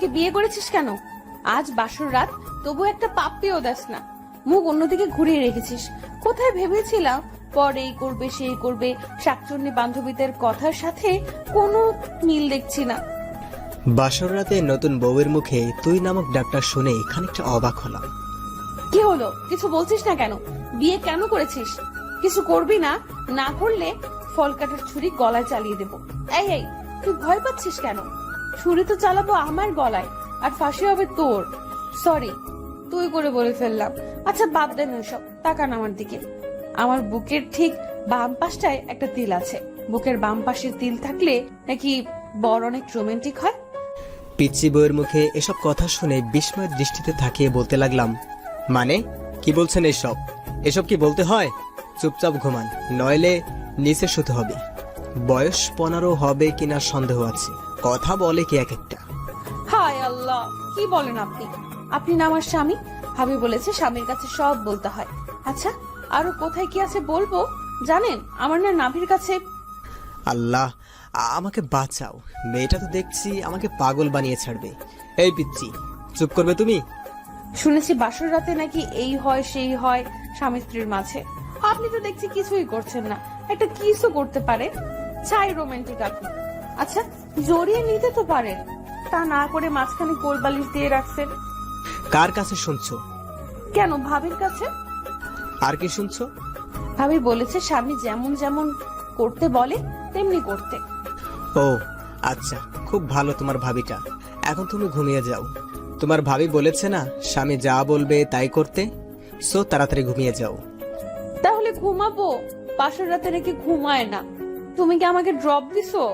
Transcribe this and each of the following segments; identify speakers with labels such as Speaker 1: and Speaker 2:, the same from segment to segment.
Speaker 1: আমাকে বিয়ে করেছিস কেন? আজ বাসর রাত, তবু একটা পাপ্পিও দেস না। মুখ অন্যদিকে ঘুরিয়ে রেখেছিস। কোথায় ভেবেছিলাম পর এই করবে সেই করবে, শাকচুন্নি বান্ধবীদের কথার সাথে কোনো মিল দেখছি না।
Speaker 2: বাসর রাতে নতুন বউয়ের মুখে তুই নামক ডাকটা শুনে খানিকটা অবাক হলাম।
Speaker 1: কি হলো, কিছু বলছিস না কেন? বিয়ে কেন করেছিস? কিছু করবি না? না করলে ফল কাটার ছুরি গলায় চালিয়ে দেবো। এই এই, তুই ভয় পাচ্ছিস কেন? ছুরি তো চালাবো আমার গলায়, আর ফাঁসি হবে তোর। সরি, তুই করে বলে ফেললাম। আচ্ছা বাদ দেন ওইসব, তাকান আমার দিকে। আমার বুকের ঠিক বাম পাশটায় একটা তিল আছে। বুকের বাম পাশের তিল থাকলে নাকি বড় অনেক রোমান্টিক হয়।
Speaker 2: পিচ্চি বউয়ের মুখে এসব কথা শুনে বিস্ময়ের দৃষ্টিতে তাকিয়ে বলতে লাগলাম, মানে কি বলছেন এসব? এসব কি বলতে হয়? চুপচাপ ঘুমান, নইলে নিচে শুতে হবে। বয়স 15 হবে কিনা সন্দেহ আছে। কথা বলে কি এক একটা।
Speaker 1: হায় আল্লাহ, কি বলেন আপনি? আপনি না আমার স্বামী। ভাবি বলেছে স্বামীর কাছে সব বলতে হয়। আচ্ছা, আরো কোথায় কি আছে বলবো? জানেন, আমার না নাভির কাছে।
Speaker 2: আল্লাহ, আমাকে বাঁচাও। মেয়েটা তো দেখছি আমাকে পাগল বানিয়ে ছাড়বে। এই পিচ্চি, চুপ করবে তুমি?
Speaker 1: শুনেছি বাসর রাতে নাকি এই হয় সেই হয় স্বামী স্ত্রীর মাঝে। আপনি তো দেখছি কিছুই করছেন না। একটা কিসও করতে পারেন। চাই রোমান্টিক আপনি। আচ্ছা, জড়িয়ে নিতে তো পারেন, তা না করে মাঝখানে কোলবালিশ দিয়ে রাখছেন।
Speaker 2: কার কাছে শুনছো?
Speaker 1: কেন, ভাবির কাছে।
Speaker 2: আর কি শুনছো?
Speaker 1: ভাবি বলেছে স্বামী যেমন যেমন করতে বলে তেমনি করতে।
Speaker 2: ও আচ্ছা, খুব ভালো তোমার ভাবিটা। এখন তুমি ঘুমিয়ে যাও। তোমার ভাবি বলেছে না স্বামী যা বলবে তাই করতে। সো তাড়াতাড়ি ঘুমিয়ে যাও।
Speaker 1: তাহলে ঘুমাবো? বাসর রাতে নাকি ঘুমায় না। তুমি কি আমাকে ড্রপ দিছো?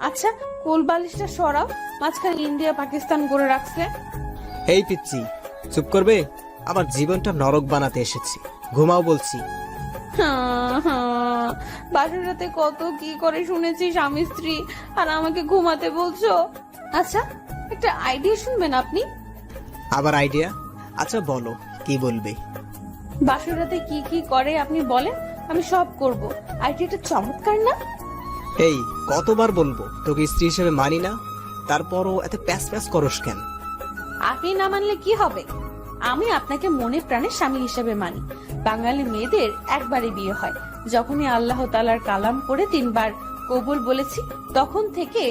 Speaker 1: আচ্ছা, কোল বালিশটা সরাও, মাঝখানে ইন্ডিয়া পাকিস্তান করে রাখছে।
Speaker 2: এই পিচ্চি, চুপ করবে? আমার জীবনটা নরক বানাতে এসেছি। ঘুমাও বলছি।
Speaker 1: বাসর রাতে কত কি করে শুনেছি স্বামী স্ত্রী, আর আমাকে ঘুমাতে বলছো? আচ্ছা, একটা আইডিয়া শুনবেন আপনি?
Speaker 2: আবার আইডিয়া? আচ্ছা বলো, কি বলবে?
Speaker 1: বাসর রাতে কি কি করে আপনি বলেন, আমি সব করব। আইডিয়াটা চমৎকার না?
Speaker 2: এই কতবার বলবো তোকে স্ত্রী হিসেবে মানি না? তারপরও এত প্যাস প্যাস করস কেন?
Speaker 1: আপনি না মানলে কি হবে? আমি আপনাকে মনে প্রাণে স্বামী হিসেবে মানি। বাঙালি মেয়েদের একবারই বিয়ে হয়। যখনই আল্লাহ তাআলার কালাম পড়ে 3 বার কবুল বলেছি, তখন থেকে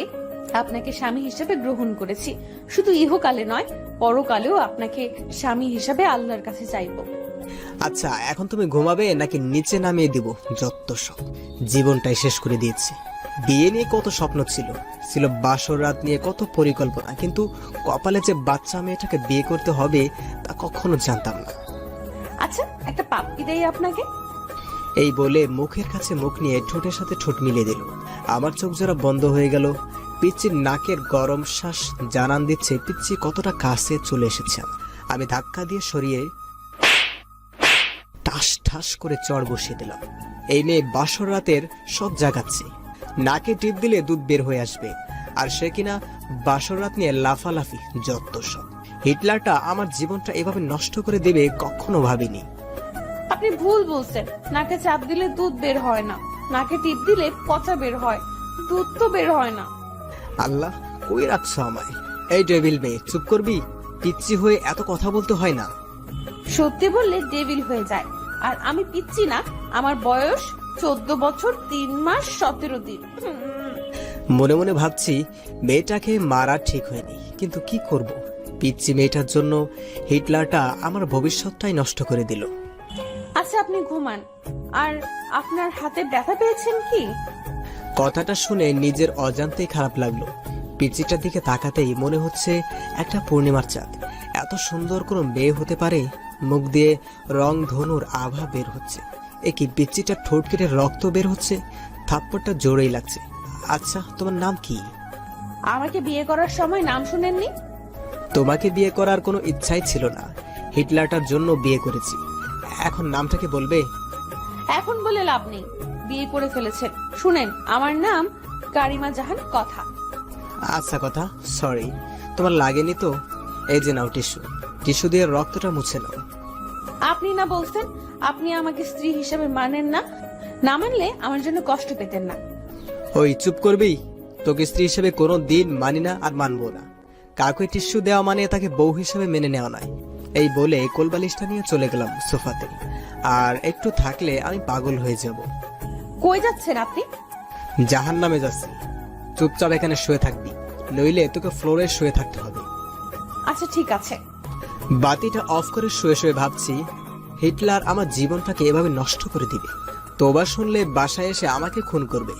Speaker 1: আপনাকে স্বামী হিসেবে গ্রহণ করেছি। শুধু ইহকালে নয়, পরকালেও আপনাকে স্বামী হিসেবে আল্লাহর কাছে চাইবো।
Speaker 2: আচ্ছা, এখন তুমি ঘুমাবে নাকি নিচে নামিয়ে দিব? যত সব, জীবনটাই শেষ করে দিয়েছে। বিয়ে নিয়ে কত স্বপ্ন ছিল, ছিল বাসর রাত নিয়ে কত পরিকল্পনা, কিন্তু কপালে যে বাচ্চা মেয়েটাকে বিয়ে করতে হবে তা কখনো জানতাম না।
Speaker 1: আচ্ছা, একটা পাপ্পি দেই আপনাকে।
Speaker 2: এই বলে মুখের কাছে মুখ নিয়ে ঠোঁটের সাথে ঠোঁট মিলিয়ে দিল। আমার চোখ জোড়া বন্ধ হয়ে গেল। পিচ্চির নাকের গরম শ্বাস জানান দিচ্ছে পিচ্চি কতটা কাছে চলে এসেছে। আমি ধাক্কা দিয়ে সরিয়ে ঠাস ঠাস করে চড় বসিয়ে দিলাম। এই মেয়ে বাসর রাতের সব জাগাচ্ছে। নাকে টিপ দিলে দুধ বের হয়ে আসবে, আর সে কিনা বাসর রাত নিয়ে লাফালাফি। যত সব, হিটলারটা আমার জীবনটা এভাবে নষ্ট করে দেবে কখনো ভাবিনি।
Speaker 1: আপনি ভুল বলছেন। নাকে চাপ দিলে দুধ বের হয় না, নাকে টিপ দিলে পচা বের হয়, দুধ তো বের হয় না।
Speaker 2: আল্লাহ, কই রাখছো আমায়? এই ডেভিল মেয়ে, চুপ করবি? পিচ্চি হয়ে এত কথা বলতে হয় না।
Speaker 1: সত্যি বললে ডেভিল হয়ে যায়। আর আমি পিচ্ছি না, আমার বয়স 14 বছর 3 মাস 17 দিন।
Speaker 2: মনে মনে ভাবছি মেয়েটাকে মারা ঠিক হয়নি, কিন্তু কি করব? পিচ্চি মেয়েটার জন্য হিটলারটা আমার ভবিষ্যৎটাই নষ্ট করে দিল।
Speaker 1: আচ্ছা, আপনি ঘুমান। আর আপনার হাতে ব্যথা পেয়েছেন কি?
Speaker 2: কথাটা শুনে নিজের অজান্তেই খারাপ লাগলো। পিচ্চিটার দিকে তাকাতেই মনে হচ্ছে একটা পূর্ণিমার চাঁদ। এত সুন্দর কোনো মেয়ে হতে পারে? মুখ দিয়ে রং ধনুর আভা বের হচ্ছে। এ কি, পিচ্চিটার ঠোঁট কেটে রক্ত বের হচ্ছে। থাপ্পড়টা জোরেই লাগছে। আচ্ছা, তোমার নাম কি?
Speaker 1: আমাকে বিয়ে করার সময় নাম শুনেননি?
Speaker 2: তোমাকে বিয়ে করার কোনো ইচ্ছাই ছিল না, হিটলারটার জন্য বিয়ে করেছি। এখন নামটাকে বলবে?
Speaker 1: এখন বলে লাভ নেই, বিয়ে করে ফেলেছেন। শুনেন, আমার নাম কারিমা জাহান কথা।
Speaker 2: আচ্ছা কথা, সরি। তোমার লাগেনি তো? এই যে নাও টিস্যু, টিস্যু দিয়ে রক্তটা মুছে নাও।
Speaker 1: আপনি না বলছেন আপনি আমাকে স্ত্রী হিসেবে মানেন না? না মানলে আমার জন্য কষ্ট পেতেন না।
Speaker 2: ওই চুপ করবি? তোকে স্ত্রী হিসেবে কোনো দিন মানি না, আর মানবো না। কাউকে টিস্যু দেওয়া মানে তাকে বউ হিসেবে মেনে নেওয়া নয়। এই বলে কোলবালিশটা নিয়ে চলে গেলাম সোফাতে। আর একটু থাকলে আমি পাগল হয়ে যাব।
Speaker 1: কই যাচ্ছেন আপনি?
Speaker 2: জাহান্নামে যাচ্ছি। চুপচাপ এখানে শুয়ে থাকবি, নইলে তোকে ফ্লোরে শুয়ে থাকতে হবে।
Speaker 1: আচ্ছা ঠিক আছে।
Speaker 2: বাতিটা অফ করে শুয়ে শুয়ে ভাবছি, হিটলার আমার জীবনটাকে এভাবে নষ্ট করে দিবে। তোবা শুনলে বাসায় এসে আমাকে খুন করবে,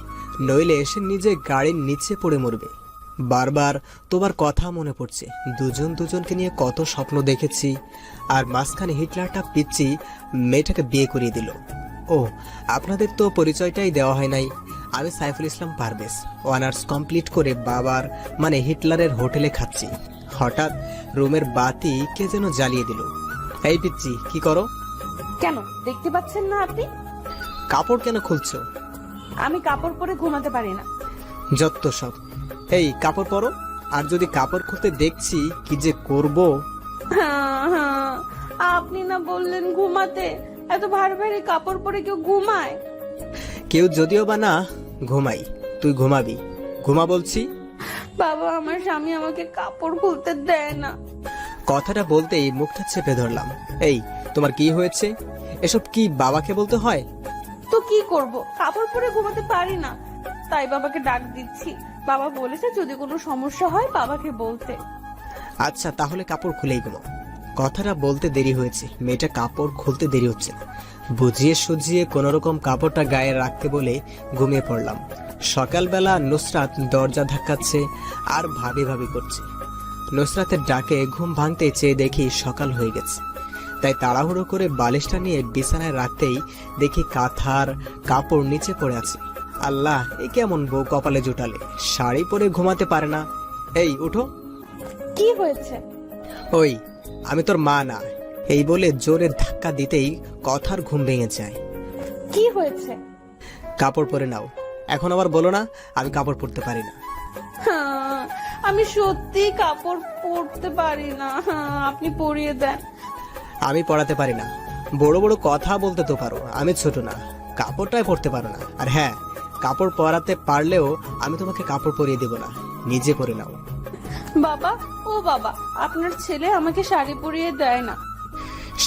Speaker 2: নইলে এসে নিজে গাড়ির নিচে পড়ে মরবে। বারবার তোবার কথা মনে পড়ছে। দুজন দুজনকে নিয়ে কত স্বপ্ন দেখেছি, আর মাঝখানে হিটলারটা পিচ্ছি মেয়েটাকে বিয়ে করিয়ে দিল। ও, আপনাদের তো পরিচয়টাই দেওয়া হয় নাই। আমি সাইফুল ইসলাম পারভেজ, অনার্স কমপ্লিট করে বাবার মানে হিটলারের হোটেলে খাচ্ছি। হঠাৎ রুমের বাতি কে যেন জ্বালিয়ে দিল। এই পিচ্ছি, কি করো?
Speaker 1: কেন দেখতে পাচ্ছেন না আপনি?
Speaker 2: কাপড় কেন খুলছো?
Speaker 1: আমি কাপড় পরে ঘুমাতে পারি না।
Speaker 2: যত সব। এই কাপড় পরো। আর যদি কাপড় খুলতে দেখছি, কি যে করব।
Speaker 1: হ্যাঁ, আপনি না বললেন ঘুমাতে, এত ভারী ভারী কাপড় পরে কেউ ঘুমায়?
Speaker 2: কেউ যদিও বা না ঘুমাই, তুই ঘুমাবি। ঘুমা বলছি।
Speaker 1: বাবা, আমার স্বামী আমাকে কাপড় খুলতে দেয় না।
Speaker 2: কথাটা বলতেই মুখটা চেপে ধরলাম। এই, তোমার কি হয়েছে? এসব কি বাবাকে বলতে হয়?
Speaker 1: তো কি করব, কাপড় পরে ঘুমাতে পারি না, তাই বাবাকে ডাক দিচ্ছি। বাবা বলেছে যদি কোনো সমস্যা হয় বাবাকে বলতে।
Speaker 2: আচ্ছা, তাহলে কাপড় খুলেই ঘুমো। কথাটা বলতে দেরি হয়েছে, মেয়েটা কাপড় খুলতে দেরি হচ্ছে না। বুঝিয়ে সুজিয়ে কোনোরকম কাপড়টা গায়ে রাখতে বলে ঘুমিয়ে পড়লাম। সকালবেলা নুসরাত দরজা ধাক্কাচ্ছে আর ভাবি ভাবি করছে। নুসরাতের ডাকে ঘুম ভাঙতে চেয়ে দেখি সকাল হয়ে গেছে। তাই তাড়াহুড়ো করে বালিশটা নিয়ে বিছানায় রাখতেই দেখি কাঁথার কাপড় নিচে পড়ে আছে। আল্লাহ, এ কেমন বউ কপালে জুটালে, শাড়ি পরে ঘুমাতে পারে না। এই উঠো।
Speaker 1: কি হয়েছে?
Speaker 2: ওই, আমি তোর মা না। এই বলে জোরে ধাক্কা দিতেই কথার ঘুম ভেঙে যায়।
Speaker 1: কি হয়েছে?
Speaker 2: কাপড় পরে নাও। এখন আবার বলো না আমি কাপড় পরতে পারি না।
Speaker 1: হ্যাঁ, আমি সত্যি কাপড় পরতে পারি না। হ্যাঁ, আপনি পরিয়ে দেন।
Speaker 2: আমি পরাতে পারি না। বড় বড় কথা বলতে তো পারো, আমি ছোট না। কাপড়টাই পরতে পারো না। আর হ্যাঁ, কাপড় পরাতে পারলেও আমি তোমাকে কাপড় পরিয়ে দেব না, নিজে পরে নাও।
Speaker 1: বাবা, ও বাবা, আপনার ছেলে আমাকে শাড়ি পরিয়ে দেয় না।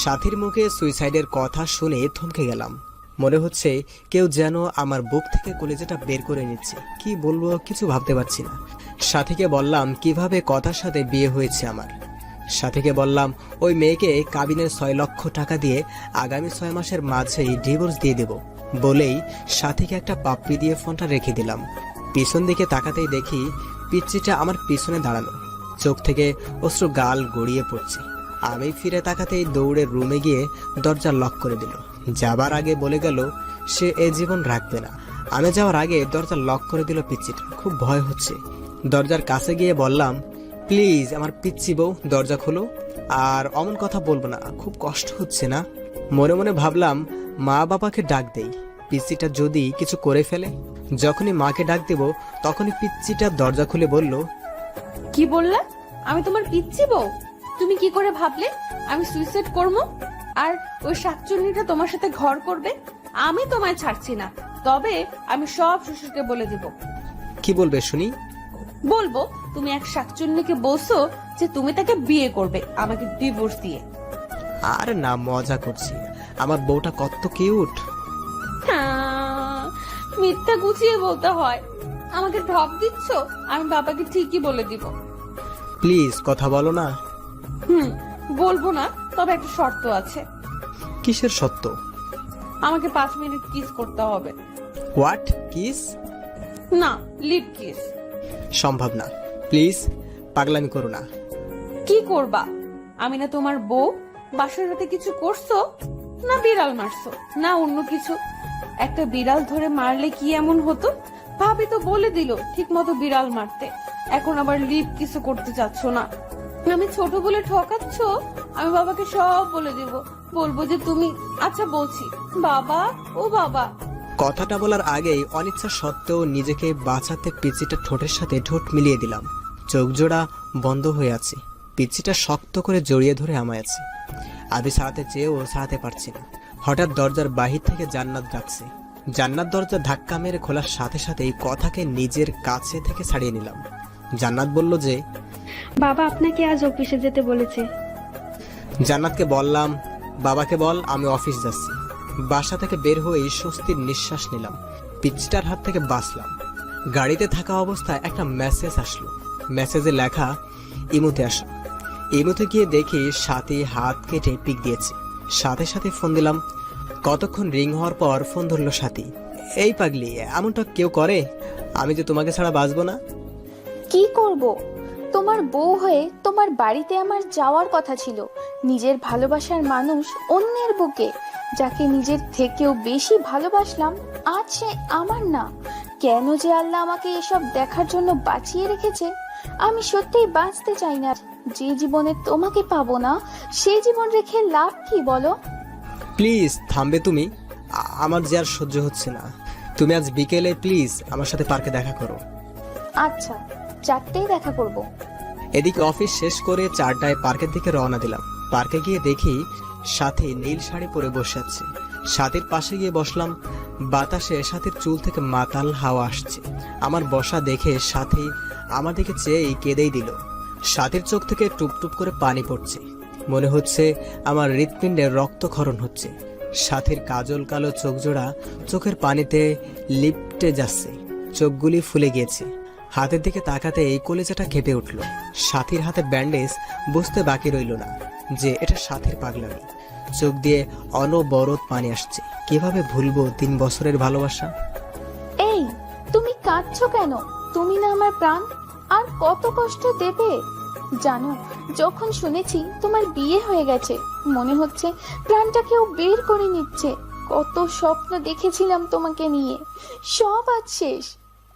Speaker 2: সাথীর মুখে সুইসাইডের কথা শুনে থমকে গেলাম। মনে হচ্ছে কেউ যেন আমার বুক থেকে কলেজাটা বের করে নিচ্ছে। কি বলবো কিছু ভাবতে পারছি না। সাথীকে বললাম কিভাবে কথার সাথে বিয়ে হয়েছে আমার। সাথীকে বললাম ওই মেয়েকে কাবিনের 6 লক্ষ টাকা দিয়ে আগামী 6 মাসের মাঝেই ডিভোর্স দিয়ে দেব বলেই সাথীকে একটা পাপ্পি দিয়ে ফোনটা রেখে দিলাম। পিছন দিকে তাকাতেই দেখি পিচ্চিটা আমার পিছনে দাঁড়ানো, চোখ থেকে অশ্রু গাল গড়িয়ে পড়ছে। আমি ফিরে তাকাতেই দৌড়ে রুমে গিয়ে দরজা লক করে দিল। যাবার আগে বলে গেল সে এ জীবন রাখবে না। আমি যাওয়ার আগে দরজা লক করে দিল পিচ্চিটা। খুব ভয় হচ্ছে। দরজার কাছে গিয়ে বললাম, প্লিজ আমার পিচ্চি বউ দরজা খোলো, আর অমন কথা বলবো না, খুব কষ্ট হচ্ছে না। মনে মনে ভাবলাম মা বাবাকে ডাক দেই, পিচ্চিটা যদি কিছু করে ফেলে। যখনই মাকে ডাক দেব তখনই পিচ্চিটা দরজা খুলে বলল,
Speaker 1: কি বললে? আমি তোমার পিচ্ছি বউ? তুমি কি করে ভাবলে আমি সুইসাইড করব আর ওই শাকচুন্নিটা তোমার সাথে ঘর করবে? আমি তোমায় ছাড়ছি না, তবে আমি সব শ্বশুরকে বলে দিব।
Speaker 2: কি বলবে শুনি?
Speaker 1: বলবো তুমি এক শাকচুন্নিকে বলছো যে তুমি তাকে বিয়ে করবে আমাকে ডিভোর্স দিয়ে।
Speaker 2: আর না, মজা করছি। আমার বউটা কত কিউট।
Speaker 1: হ্যাঁ, মিথ্যা গুছিয়ে বলতে হয়। আমাকে ঢপ দিচ্ছ? আমি বাবাকে ঠিকই বলে দিব।
Speaker 2: প্লিজ কথা বলো না।
Speaker 1: বলবো না, তবে একটা শর্ত আছে।
Speaker 2: কিসের সত্য?
Speaker 1: আমাকে 5 মিনিট কিস করতে হবে।
Speaker 2: What kiss?
Speaker 1: না, লিপ কিস।
Speaker 2: সম্ভব না, প্লিজ পাগলামি করো না।
Speaker 1: কি করবা? আমি না তোমার বউ? বাসর রাতে কিছু করছো না? বিড়াল মারছো না অন্য কিছু? একটা বিড়াল ধরে মারলে কি এমন হতো? ভাবি তো বলে দিল ঠিক মতো বিড়াল মারতে, এখন আবার লিপ কিছু করতে চাচ্ছ না। আমি ছোট বলে ঠকাচ্ছ? আমি বাবাকে সব বলে দিব, বলবো যে তুমি। আচ্ছা বলছি, বাবা, ও বাবা।
Speaker 2: কথাটা বলার আগেই অনিচ্ছা সত্ত্বেও নিজেকে বাঁচাতে পিচ্চিটা ঠোঁটের সাথে ঠোঁট মিলিয়ে দিলাম। চোখ জোড়া বন্ধ হয়ে আছে। পিচ্চিটা শক্ত করে জড়িয়ে ধরে আমায় আছে। আমি ছাড়াতে চেয়েও ছাড়াতে পারছি না। হঠাৎ দরজার বাহির থেকে জান্নাত ডাকছে। জান্নাত দরজা ধাক্কা মেরে খোলার সাথে সাথেই কথাকে নিজের কাছে থেকে ছাড়িয়ে নিলাম। জান্নাত বলল যে,
Speaker 3: বাবা আপনাকে আজ অফিসে যেতে বলেছে।
Speaker 2: জান্নাতকে বললাম, বাবাকে বল আমি অফিস যাচ্ছি। বাসা থেকে বের হয়েই স্বস্তির নিঃশ্বাস নিলাম, পিচ্চিটার হাত থেকে বাঁচলাম। গাড়িতে থাকা অবস্থায় একটা মেসেজ আসলো। মেসেজে লেখা, ইমুতে আসো। ইমুতে গিয়ে দেখি সাথী হাত কেটে পিক দিয়েছে। সাথে সাথে ফোন দিলাম। কতক্ষণ রিং হওয়ার পর ফোন ধরলো সাথী। এই পাগলি, এমনটা কেউ করে? আমি যে তোমাকে ছাড়া বাঁচবো না।
Speaker 4: কি করব? তোমার বউ হয়ে তোমার বাড়িতে আমার যাওয়ার কথা ছিল। নিজের ভালোবাসার মানুষ অন্যের বুকে, যাকে নিজের থেকেও বেশি ভালোবাসলাম, আজ সে আমার না। কেন যে আল্লাহ আমাকে এসব দেখার জন্য বাঁচিয়ে রেখেছে। আমি সত্যিই বাঁচতে চাই না। যে জীবনে তোমাকে পাবো না, সেই জীবন রেখে লাভ কি বলো?
Speaker 2: প্লিজ থামবে তুমি? আমার যে আর সহ্য হচ্ছে না। তুমি আজ বিকেলে প্লিজ আমার সাথে পার্কে দেখা করো।
Speaker 4: আচ্ছা, 4টায় দেখা করব।
Speaker 2: এদিকে অফিস শেষ করে 4টায় পার্কের দিকে রওনা দিলাম। পার্কে গিয়ে দেখি সাথী নীল শাড়ি পরে বসে আছে। সাথীর পাশে গিয়ে বসলাম। বাতাসে সাথীর চুল থেকে মাতাল হাওয়া আসছে। আমার বসা দেখে সাথী আমার দিকে চেয়েই কেঁদেই দিল। সাথীর চোখ থেকে টুপটুপ করে পানি পড়ছে। মনে হচ্ছে আমার হৃৎপিণ্ডে রক্তক্ষরণ হচ্ছে। সাথীর কাজল কালো চোখজোড়া চোখের পানিতে লিপটে যাচ্ছে। চোখগুলি ফুলে গিয়েছে। হাতের দিকে তাকাতে এই কলিজাটা কেঁপে উঠল। সাথীর হাতে ব্যান্ডেজ, বুঝতে বাকি রইল না যে এটা সাথীর পাগলামি। চোখ দিয়ে অনবরত পানি আসছে। কিভাবে ভুলবো 3 বছরের ভালোবাসা?
Speaker 4: এই, তুমি কাঁদছো কেন? তুমি না আমার প্রাণ। আর কত কষ্ট দেবে জানো? যখন শুনেছি তোমার বিয়ে হয়ে গেছে, মনে হচ্ছে প্রাণটা কেউ বের করে নিচ্ছে। কত স্বপ্ন দেখেছিলাম তোমাকে নিয়ে, সব আজ শেষ।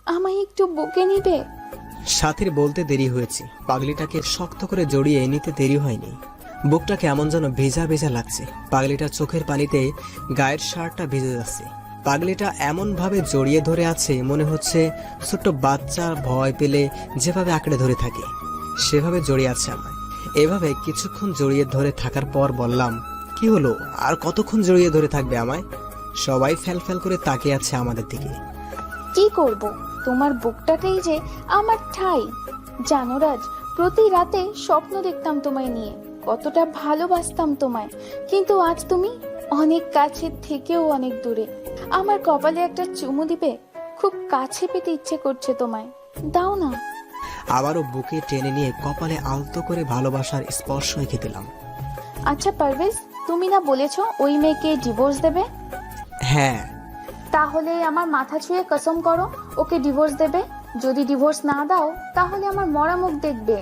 Speaker 4: আমায় একটু বুকে নিবে?
Speaker 2: সাথীর বলতে দেরি হয়েছে। পাগলিটাকে শক্ত করে জড়িয়ে নিতে দেরি হয়নি। বুকটা কেমন যেন ভেজা ভেজা লাগছে। পাগলিটার চোখের পানিতে গায়ের শার্টটা ভিজে যাচ্ছে। পাগলিটা এমন ভাবে জড়িয়ে ধরে আছে, মনে হচ্ছে ছোট্ট বাচ্চা ভয় পেলে যেভাবে আঁকড়ে ধরে থাকে সেভাবে জড়িয়ে আছে আমায়। এভাবে কিছুক্ষণ জড়িয়ে ধরে থাকার পর বললাম, কি হলো? আর কতক্ষণ জড়িয়ে ধরে থাকবে আমায়? সবাই ফ্যাল ফ্যাল করে তাকিয়ে আছে আমাদের দিকে।
Speaker 4: কি করব? তোমার বুকটাতেই যে আমার ঠাই। জানো রাজ, প্রতি রাতে স্বপ্ন দেখতাম তোমায় নিয়ে, কতটা ভালোবাসতাম তোমায়। কিন্তু আজ তুমি অনেক কাছের থেকেও অনেক দূরে। আমার কপালে একটা চুমু দিবে? খুব কাছে পেতে ইচ্ছে করছে তোমায়, দাও না।
Speaker 2: আবারও বুকে টেনে নিয়ে কপালে আলতো করে ভালোবাসার স্পর্শ রেখে দিলাম।
Speaker 4: আচ্ছা পারভেজ, তুমি না বলেছো ওই মেয়েকে ডিভোর্স দেবে?
Speaker 2: হ্যাঁ।
Speaker 4: তাহলে আমার মাথা ছুঁয়ে কসম করো ওকে ডিভোর্স দেবে। যদি ডিভোর্স না দাও তাহলে আমার মরা মুখ দেখবে।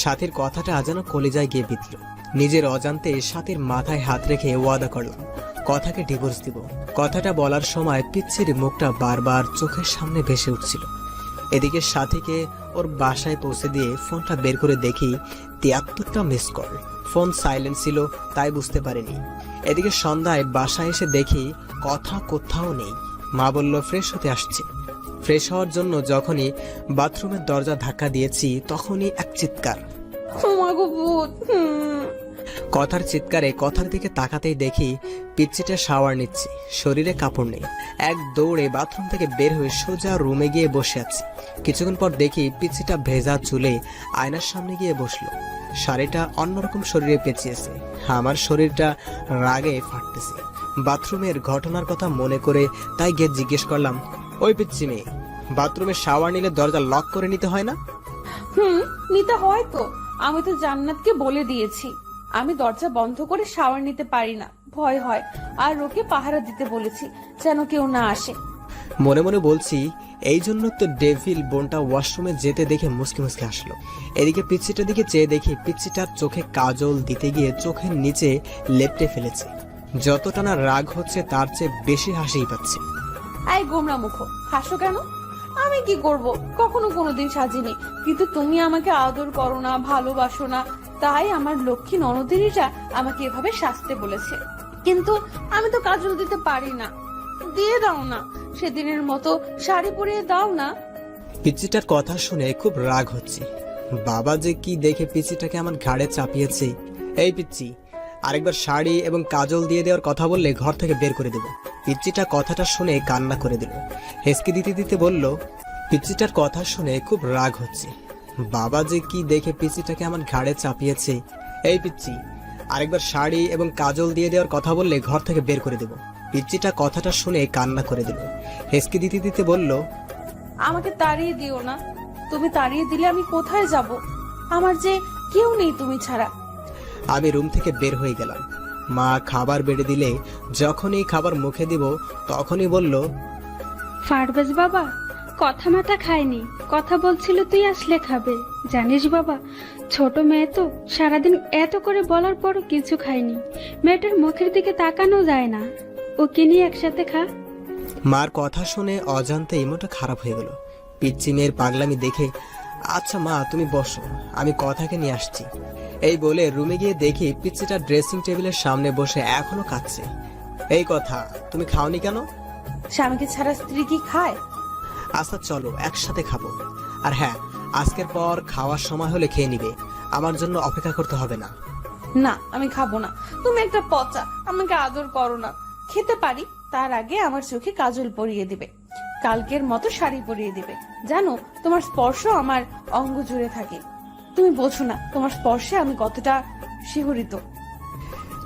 Speaker 2: সাথীর কথাটা যেন কলিজায় গিয়ে বিঁধল। নিজের অজান্তে সাথীর মাথায় হাত রেখে ওয়াদা করলাম কথাকে ডিভোর্স দিব। কথাটা বলার সময় পিচ্ছির মুখটা বারবার চোখের সামনে ভেসে উঠছিল। এদিকে সাথীকে ওর বাসায় পৌঁছে দিয়ে ফোনটা বের করে দেখি 73টা মিস কল। ফোন সাইলেন্ট ছিল, তাই বুঝতে পারিনি। এদিকে সন্ধ্যায় বাসায় এসে দেখি কথা কোথাও নেই। মা বলল ফ্রেশ হতে আসছে। ফ্রেশ হওয়ার জন্য যখনই বাথরুমের দরজা ধাক্কা দিয়েছি তখনই এক চিৎকার।
Speaker 1: মাগো ভূত!
Speaker 2: কথার চিৎকারে কথার দিকে তাকাতেই দেখি পিচ্চিটা শাওয়ার নিচ্ছে, শরীরে কাপড় নেই। এক দৌড়ে বাথরুম থেকে বের হয়ে সোজা রুমে গিয়ে বসে আছি। কিছুক্ষণ পর দেখি পিচ্চিটা ভেজা চুলে আয়নার সামনে গিয়ে বসলো। শাড়িটা অন্যরকম শরীরে পেঁচিয়েছে। আমার শরীরটা রাগে ফাটতেছে। বাথরুমের ঘটনার কথা মনে করে তাই গিয়ে জিজ্ঞেস করলাম, ওই পিচ্চি মেয়ে, বাথরুমে শাওয়ার নিলে দরজা লক করে নিতে হয় না?
Speaker 1: নিতে হয় তো। আমি তো জান্নাতকে বলে দিয়েছি আমি দরজা বন্ধ করে শাওয়ার নিতে পারি না, ভয় হয়। আর ওকে পাহারা দিতে বলেছি যেন কেউ না আসে।
Speaker 2: মনে মনে বলছি, এই জন্য তো ডেভিল বোনটা ওয়াশরুমে যেতে দেখে মুসকে মুসকে আসলো। এদিকে পিচ্চিটার দিকে চেয়ে দেখি পিচ্চিটার চোখে কাজল দিতে গিয়ে চোখের নিচে লেপটে ফেলেছে। যতটা না রাগ হচ্ছে তার চেয়ে বেশি হাসিই পাচ্ছে।
Speaker 1: এই গোমরা মুখো, হাসো কেন? আমি কি করব? কখনো কোনোদিন সাজিনি। কিন্তু তুমি আমাকে আদর করো না, ভালোবাসো না, তাই আমার লক্ষ্মী ননদিনীটা আমাকে এভাবে সাজতে বলেছে। কিন্তু আমি তো কাজল দিতে পারি না। দিয়ে দাও না, সেদিনের মতো শাড়ি পরিয়ে দাও না।
Speaker 2: পিচ্চিটার কথা শুনে খুব রাগ হচ্ছে। বাবা যে কি দেখে পিচ্চিটাকে আমার ঘাড়ে চাপিয়েছে। এই পিচ্চি, আরেকবার শাড়ি এবং কাজল দিয়ে দেওয়ার কথা বললে ঘর থেকে বের করে দেব। পিচ্চিটা কথাটা শুনে কান্না করে দিল। হেসকি দিতে দিতে বলল, পিচ্চিটার কথা শুনে খুব রাগ হচ্ছে। বাবা যে কি দেখে পিচ্চিটাকে আমার ঘাড়ে চাপিয়েছে। এই পিচ্চি, আরেকবার শাড়ি এবং কাজল দিয়ে দেওয়ার কথা বললে ঘর থেকে বের করে দেব। পিচ্চিটা কথাটা শুনে কান্না করে দিল। হেসকে দিতে দিতে বলল,
Speaker 1: আমাকে তাড়িয়ে দিও না। তুমি তাড়িয়ে দিলে আমি কোথায় যাব? আমার যে কেউ নেই তুমি ছাড়া।
Speaker 2: আমি রুম থেকে বের হয়ে গেলাম। মা খাবার বেড়ে দিলে যখনই খাবার মুখে দিব তখনই বলল,
Speaker 3: ফারবাজ বাবা কথা মাথা খায়নি, কথা বলছিল তুই আসলে খাবে। জানিস বাবা, ছোট মেয়ে তো সারাদিন এত করে বলার পরও কিছু খায়নি। মেয়েটার মুখের দিকে তাকানো যায় না। ওকে নিয়ে একসাথে খা।
Speaker 2: মার কথা শুনে অজান্তেই মনটা খারাপ হয়ে গেল। পিচ্চি মেয়ের পাগলামি দেখে, আচ্ছা মা তুমি বসো, আমি কথাকে নিয়ে আসছি। এই বলে রুমে গিয়ে দেখি পিচ্চিটা ড্রেসিং টেবিলের সামনে বসে এখনো কাঁদছে। এই কথা, তুমি খাওনি কেন?
Speaker 1: স্বামীকে ছাড়া স্ত্রী কি খায়?
Speaker 2: আচ্ছা চলো একসাথে খাবো। আর হ্যাঁ, আজকের পর খাওয়ার সময় হলে খেয়ে নিবে, আমার জন্য অপেক্ষা করতে হবে না।
Speaker 1: না, আমি খাবো না। তুমি একটা পচা, আমাকে আদর করো না। খেতে পারি, তার আগে আমার চোখে কাজল পরিয়ে দিবে, কালকের মতো শাড়ি পরিয়ে দিবে। জানো, তোমার স্পর্শ আমার অঙ্গ জুড়ে থাকে। তুমি বোঝো না তোমার স্পর্শে আমি কতটা শিহরিত।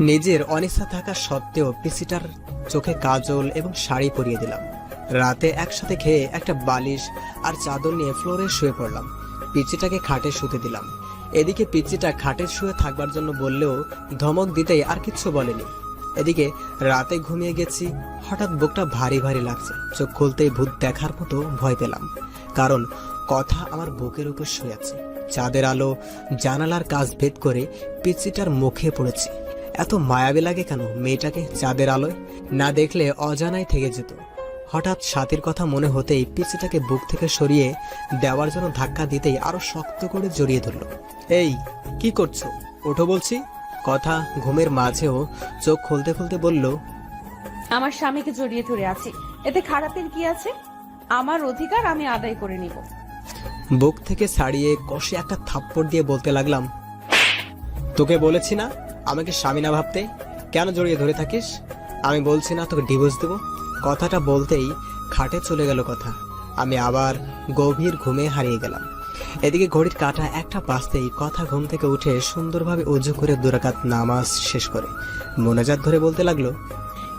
Speaker 2: নিজের অনিচ্ছা থাকা সত্ত্বেও পিসিটার চোখে কাজল এবং শাড়ি পরিয়ে দিলাম। রাতে একসাথে খেয়ে একটা বালিশ আর চাদর নিয়ে ফ্লোরে শুয়ে পড়লাম। পিচিটাকে খাটে শুতে দিলাম। এদিকে পিচিটা খাটে শুয়ে থাকবার জন্য বললেও ধমক দিতেই আর কিচ্ছু বলেনি। এদিকে রাতে ঘুমিয়ে গেছি, হঠাৎ বুকটা ভারী ভারী লাগছে। চোখ খুলতেই ভূত দেখার মতো ভয় পেলাম, কারণ কথা আমার বুকের উপর শুয়ে আছে। চাঁদের আলো জানালার কাজ ভেদ করে পিচিটার মুখে পড়েছে। এত মায়াবী লাগে কেন মেয়েটাকে চাঁদের আলোয়? না দেখলে অজানায় থেকে যেত। হঠাৎ সাথীর কথা মনে হতেই পিচিটাকে বুক থেকে সরিয়ে দেওয়ার জন্য ধাক্কা দিতেই আরো শক্ত করে জড়িয়ে ধরল। এই কি করছো? ওঠো বলছি। কথা ঘুমের মাঝেও চোখ খুলতে খুলতে বলল,
Speaker 1: আমার স্বামীকে জড়িয়ে ধরে আছি, এতে খারাপের কি আছে? আমার অধিকার আমি আদায় করে নিব।
Speaker 2: বুক থেকে ছাড়িয়ে কষে একটা থাপ্পড় দিয়ে বলতে লাগলাম, তোকে বলেছি না আমাকে স্বামী না ভাবতে? কেন জড়িয়ে ধরে থাকিস? আমি বলছি না তোকে ডিভোর্স দেব? কথাটা বলতেই খাটে চলে গেল কথা। আমি আবার গভীর ঘুমে হারিয়ে গেলাম। এদিকে ঘড়ির কাঁটা একটা বাজতেই কথা ঘুম থেকে উঠে সুন্দরভাবে উজু করে 2 রাকাত নামাজ শেষ করে মোনাজাত ধরে বলতে লাগলো,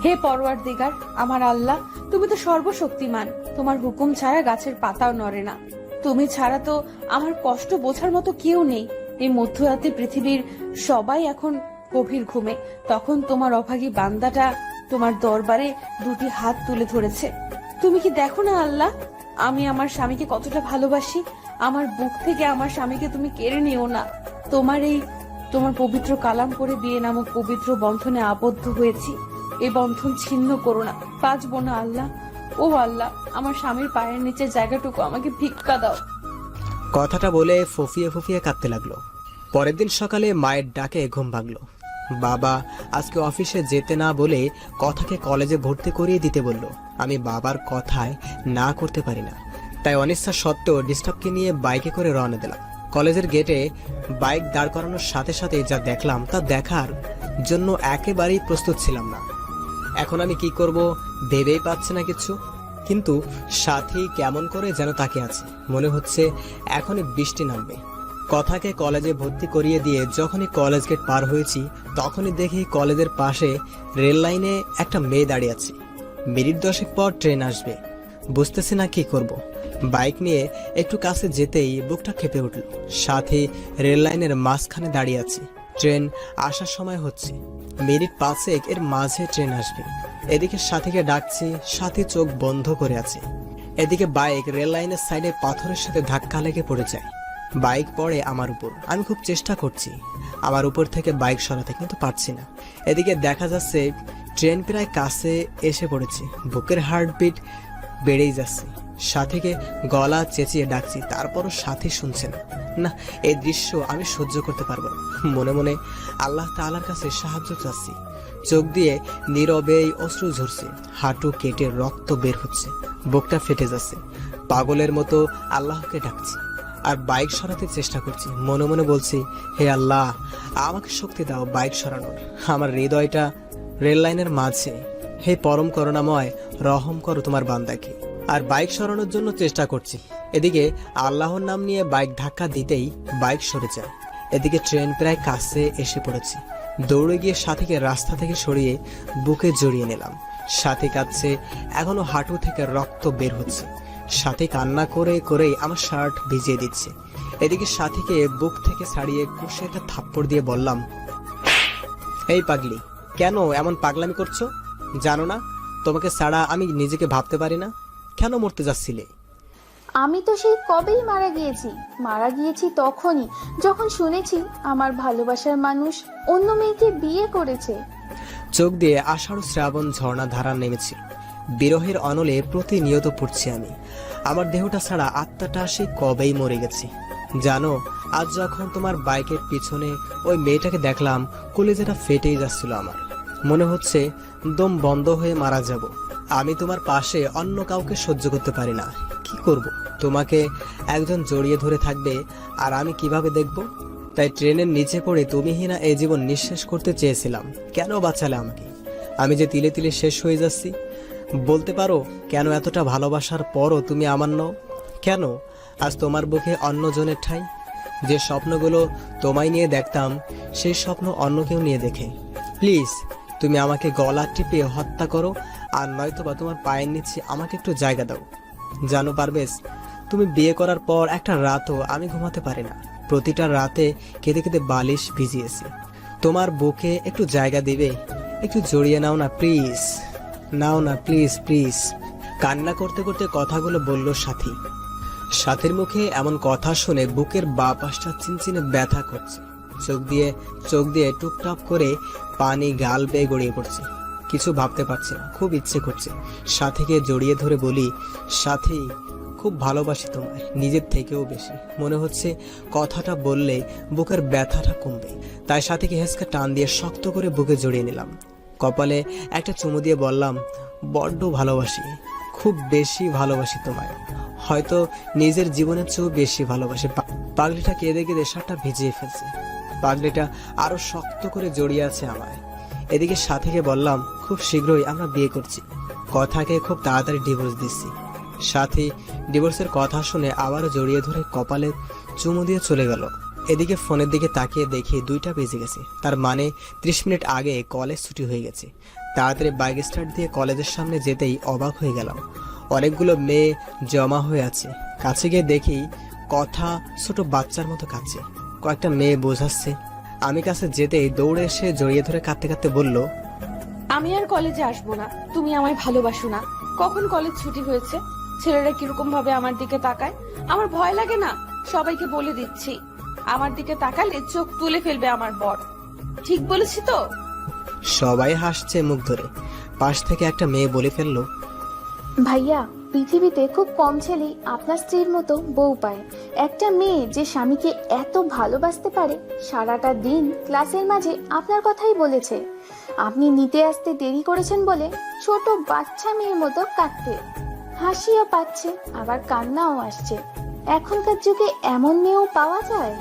Speaker 1: হে পরওয়ারদিগার, আমার আল্লাহ, তুমি তো সর্বশক্তিমান। তোমার হুকুম ছাড়া গাছের পাতাও নড়ে না। তুমি ছাড়া তো আমার কষ্ট বোঝার মতো কেউ নেই। এই মধ্যরাতে পৃথিবীর সবাই এখন গভীর ঘুমে, তখন তোমার অভাগী বান্দাটা তোমার দরবারে 2টি হাত তুলে ধরেছে। তুমি কি দেখো না আল্লাহ, আমি আমার স্বামীকে কতটা ভালোবাসি? আমার বুক থেকে আমার স্বামীকে তুমি কেড়ে নিও না। তোমার পবিত্র কালাম করে বিয়ে নামক পবিত্র বন্ধনে আবদ্ধ হয়েছি। এই বন্ধন ছিন্ন করো না, বাঁচবো না আল্লাহ। ও আল্লাহ, আমার স্বামীর পায়ের নিচে জায়গাটুকু আমাকে ভিক্ষা দাও।
Speaker 2: কথাটা বলে ফুফিয়ে ফুফিয়ে কাঁদতে লাগলো। পরের দিন সকালে মায়ের ডাকে ঘুম ভাঙলো। বাবা আজকে অফিসে যেতে না বলে কথাকে কলেজে ভর্তি করিয়ে দিতে বলল। আমি বাবার কথায় না করতে পারি না, তাই অনিচ্ছা সত্ত্বেও ডিস্টার্বকে নিয়ে বাইকে করে রওনা দিলাম। কলেজের গেটে বাইক দাঁড় করানোর সাথে সাথে যা দেখলাম তা দেখার জন্য একেবারেই প্রস্তুত ছিলাম না। এখন আমি কি করব ভেবেই পাচ্ছি না কিছু। কিন্তু সাথী কেমন করে যেন তাকে আছে, মনে হচ্ছে এখনই বৃষ্টি নামবে। কথাকে কলেজে ভর্তি করিয়ে দিয়ে যখনই কলেজ গেট পার হয়েছি তখনই দেখি কলেজের পাশে রেল লাইনে একটা মেয়ে দাঁড়িয়ে আছে। মিনিট 10 পর ট্রেন আসবে, বুঝতেছি না কি করব। বাইক নিয়ে একটু কাছে যেতেই বুকটা কেঁপে উঠল। সাথে রেল লাইনের মাঝখানে দাঁড়িয়ে আছে। ট্রেন আসার সময় হচ্ছে, মিনিট 5 এর মাঝে ট্রেন আসবে। এদিকে সাথীকে ডাকছি, সাথী চোখ বন্ধ করে আছে। এদিকে বাইক রেল লাইনের সাইডে পাথরের সাথে ধাক্কা লেগে পড়ে যায়। বাইক পড়ে আমার উপর। আমি খুব চেষ্টা করছি আমার উপর থেকে বাইক সরাতে, কিন্তু পারছি না। এদিকে দেখা যাচ্ছে ট্রেন প্রায় কাছে এসে পড়েছে। বুকের হার্টবিট বেড়েই যাচ্ছে। সাথীকে গলা চেঁচিয়ে ডাকছি, তারপরও সাথী শুনছে না। না, এই দৃশ্য আমি সহ্য করতে পারবো না। মনে মনে আল্লাহ তাআলার কাছে সাহায্য চাচ্ছি। চোখ দিয়ে নীরবেই অশ্রু ঝরছে, হাঁটু কেটে রক্ত বের হচ্ছে, বুকটা ফেটে যাচ্ছে। পাগলের মতো আল্লাহকে ডাকছি আর বাইক সরাতে চেষ্টা করছি। মনে মনে বলছি, হে আল্লাহ, আমাকে শক্তি দাও বাইক সরানোর। আমার হৃদয়টা রেল লাইনের মাঝে। হে পরম করুণাময়, রহম করো তোমার বান্দাকে। আর বাইক সরানোর জন্য চেষ্টা করছি, এদিকে আল্লাহর নাম নিয়ে বাইক ধাক্কা দিতেই বাইক সরে যায়। এদিকে ট্রেন প্রায় কাছে এসে পড়েছে। দৌড়ে গিয়ে সাথীকে রাস্তা থেকে সরিয়ে বুকে জড়িয়ে নিলাম। সাথী কাঁদছে, এখনো হাঁটু থেকে রক্ত বের হচ্ছে। সাথী কান্না করে করেই আমার শার্ট ভিজিয়ে দিচ্ছে। এদিকে সাথীকে বুক থেকে ছাড়িয়ে কষে একটা থাপ্পড় দিয়ে বললাম, এই পাগলি, কেন এমন পাগলামি করছো? জানো না তোমাকে ছাড়া আমি নিজেকে ভাবতে পারি না? কেন মরতে যাচ্ছিলে?
Speaker 4: আমি তো সেই কবেই মারা গিয়েছি তখনই যখন শুনেছি আমার ভালোবাসার মানুষ অন্য মেয়েকে বিয়ে করেছে।
Speaker 2: চোখ দিয়ে আষাঢ় শ্রাবণ ঝর্ণা ধারা নেমেছিল। বিরহের অনলে প্রতিনিয়ত পড়ছি আমি। আমার দেহটা ছাড়া আত্মাটা সেই কবেই মরে গেছে। জানো, আজ যখন তোমার বাইকের পিছনে ওই মেয়েটাকে দেখলাম, কলিজাটা ফেটেই যাচ্ছিল আমার। মনে হচ্ছে দম বন্ধ হয়ে মারা যাব। আমি তোমার পাশে অন্য কাউকে সহ্য করতে পারি না। কি করব? তোমাকে একজন জড়িয়ে ধরে থাকবে আর আমি কিভাবে দেখব? তাই ট্রেনের নিচে পড়ে তুমিহীনা এই জীবন নিঃশেষ করতে চেয়েছিলাম। কেন বাঁচালে আমাকে? আমি যে তিলে তিলে শেষ হয়ে যাচ্ছি। বলতে পারো কেন এতটা ভালোবাসার পরও তুমি আমার নও? কেন আজ তোমার বুকে অন্যজনের ঠাঁই? যে স্বপ্নগুলো তোমায় নিয়ে দেখতাম, সেই স্বপ্ন অন্য কেউ নিয়ে দেখে। প্লিজ তুমি আমাকে গলা টিপে হত্যা করো, আর নয়তোবা তোমার পায়ের নিচে আমাকে একটু জায়গা দাও। জানো পারবেশ, তুমি বিয়ে করার পর একটা রাতও আমি ঘুমাতে পারি না। প্রতিটা রাতে কেঁদে কেঁদে বালিশ ভিজিয়েছি। তোমার বুকে একটু জায়গা দিবে? একটু জড়িয়ে নাও না প্লিজ, নাও না প্লিজ প্লিজ। কান্না করতে করতে কথাগুলো বলল সাথী। সাথীর মুখে এমন কথা শুনে বুকের বাঁ পাশটা চিনচিনে ব্যথা করছে। চোখ দিয়ে টুপটাপ করে পানি গাল বেয়ে গড়িয়ে পড়ছে। কিছু ভাবতে পারছি না, খুব ইচ্ছে করছে সাথীকে জড়িয়ে ধরে বলি, সাথী খুব ভালোবাসি তোমায়, নিজের থেকেও বেশি। মনে হচ্ছে কথাটা বললে বুকের ব্যথাটা কমবে। তাই সাথীকে হেঁচকা টান দিয়ে শক্ত করে বুকে জড়িয়ে নিলাম। কপালে একটা চুমু দিয়ে বললাম, বড্ড ভালোবাসি, খুব বেশি ভালোবাসি তোমায়, হয়তো নিজের জীবনের চেয়েও বেশি ভালোবাসি। পাগলিটা কেঁদে কেঁদে শার্টটা ভিজিয়ে ফেলছে। পাগলিটা আরো শক্ত করে জড়িয়ে আছে আমায়। এদিকে সাথীকে বললাম, খুব শীঘ্রই আমরা বিয়ে করছি, কথাকে খুব তাড়াতাড়ি ডিভোর্স দিচ্ছি। সাথী ডিভোর্সের কথা শুনে আবারও জড়িয়ে ধরে কপালে চুমু দিয়ে চলে গেল। এদিকে ফোনের দিকে তাকিয়ে দেখি 2টা বেজে গেছে। তার মানে 30 মিনিট আগে কলেজ ছুটি হয়ে গেছে। তাড়াতাড়ি বাইক স্টার্ট দিয়ে কলেজের সামনে যেতেই অবাক হয়ে গেলাম। অনেকগুলো মেয়ে জমা হয়ে আছে। কাছে গিয়ে দেখি কথা ছোট বাচ্চার মতো কাঁদছে। কয়েকটা মেয়ে বোঝাচ্ছে। আমি কাছে যেতেই দৌড়ে এসে জড়িয়ে ধরে কাঁদতে কাঁদতে বলল,
Speaker 1: আমি আর কলেজে আসবো না, তুমি আমায় ভালোবাসো না। কখন কলেজ ছুটি হয়েছে? ছেলেরা কিরকম ভাবে আমার দিকে তাকায়, আমার ভয় লাগে না? সবাইকে বলে দিচ্ছি, আমার দিকে তাকালে চোখ তুলে ফেলবে আমার বর। ঠিক বলেছি তো?
Speaker 2: সবাই হাসছে মুখ ধরে। পাশ থেকে একটা মেয়ে বলে ফেললো,
Speaker 4: ভাইয়া, পৃথিবীতে খুব কম ছেলেই আপনার স্ত্রীর মতো বউ পায়। একটা মেয়ে যে স্বামীকে এত ভালোবাসতে পারে, সারাটা দিন ক্লাসের মাঝে আপনার কথাই বলেছে। আপনি নিতে আসতে দেরি করেছেন বলে ছোট বাচ্চা মেয়ের মতো কাঁদতে, হাসিও পাচ্ছে আবার কান্নাও আসছে। এখনকার যুগে এমন মেয়েও পাওয়া যায়?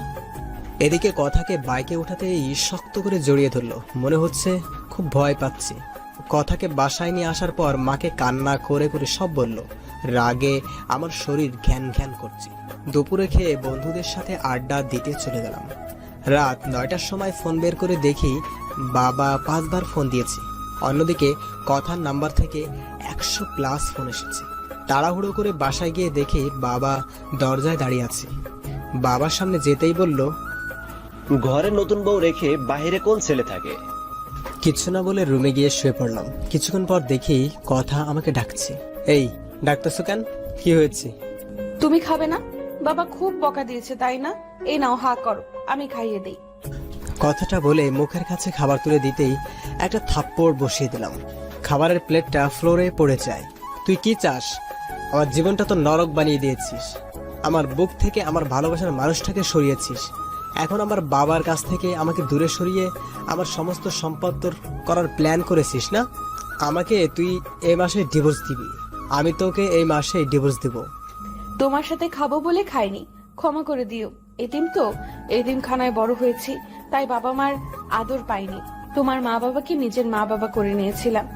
Speaker 2: এদিকে কথাকে বাইকে উঠাতেই শক্ত করে জড়িয়ে ধরলো। মনে হচ্ছে খুব ভয় পাচ্ছে। কথাকে বাসায় নিয়ে আসার পর মাকে কান্না করে করে সব বলল। রাগে আমার শরীর ঘ্যান ঘ্যান করছে। দুপুরে খেয়ে বন্ধুদের সাথে আড্ডা দিতে চলে গেলাম। রাত 9টার সময় ফোন বের করে দেখি বাবা 5 বার ফোন দিয়েছে। অন্যদিকে কথার নাম্বার থেকে 100+ ফোন এসেছে। তাড়াহুড়ো করে বাসায় গিয়ে দেখি বাবা দরজায় দাঁড়িয়ে আছে। বাবার সামনে যেতেই বলল,
Speaker 5: ঘরে নতুন বউ রেখে বাইরে কোন ছেলে থাকে?
Speaker 2: কিছু না বলে রুমে গিয়ে শুয়ে পড়লাম। কিছুক্ষণ পর দেখি কথা আমাকে ডাকছে। এই ডাকতেছো কেন? কি হয়েছে?
Speaker 1: তুমি খাবে না? বাবা খুব বকা দিয়েছে তাই না? এই নাও, হা করো, আমি খাইয়ে দেই।
Speaker 2: কথাটা বলে মুখের কাছে খাবার তুলে দিতেই একটা থাপ্পড় বসিয়ে দিলাম। খাবারের প্লেটটা ফ্লোরে পড়ে যায়। তুই কি চাস? আমার জীবনটা তো নরক বানিয়ে দিয়েছিস। আমার বুক থেকে আমার ভালোবাসার মানুষটাকে সরিয়েছিস। এখন আমার বাবার কাছ থেকে আমাকে দূরে সরিয়ে আমার সমস্ত সম্পদ তোর করার প্ল্যান করেছিস না? আমাকে তুই এই মাসে ডিভোর্স দিবি। আমি তোকে এই মাসে ডিভোর্স দিব।
Speaker 1: তোমার সাথে খাবো বলে খাইনি, ক্ষমা করে দিও। এতিম তো, এতিমখানায় বড় হয়েছি, তাই বাবা মার আদর পাইনি। তোমার মা বাবাকে নিজের মা বাবা করে নিয়েছিলাম,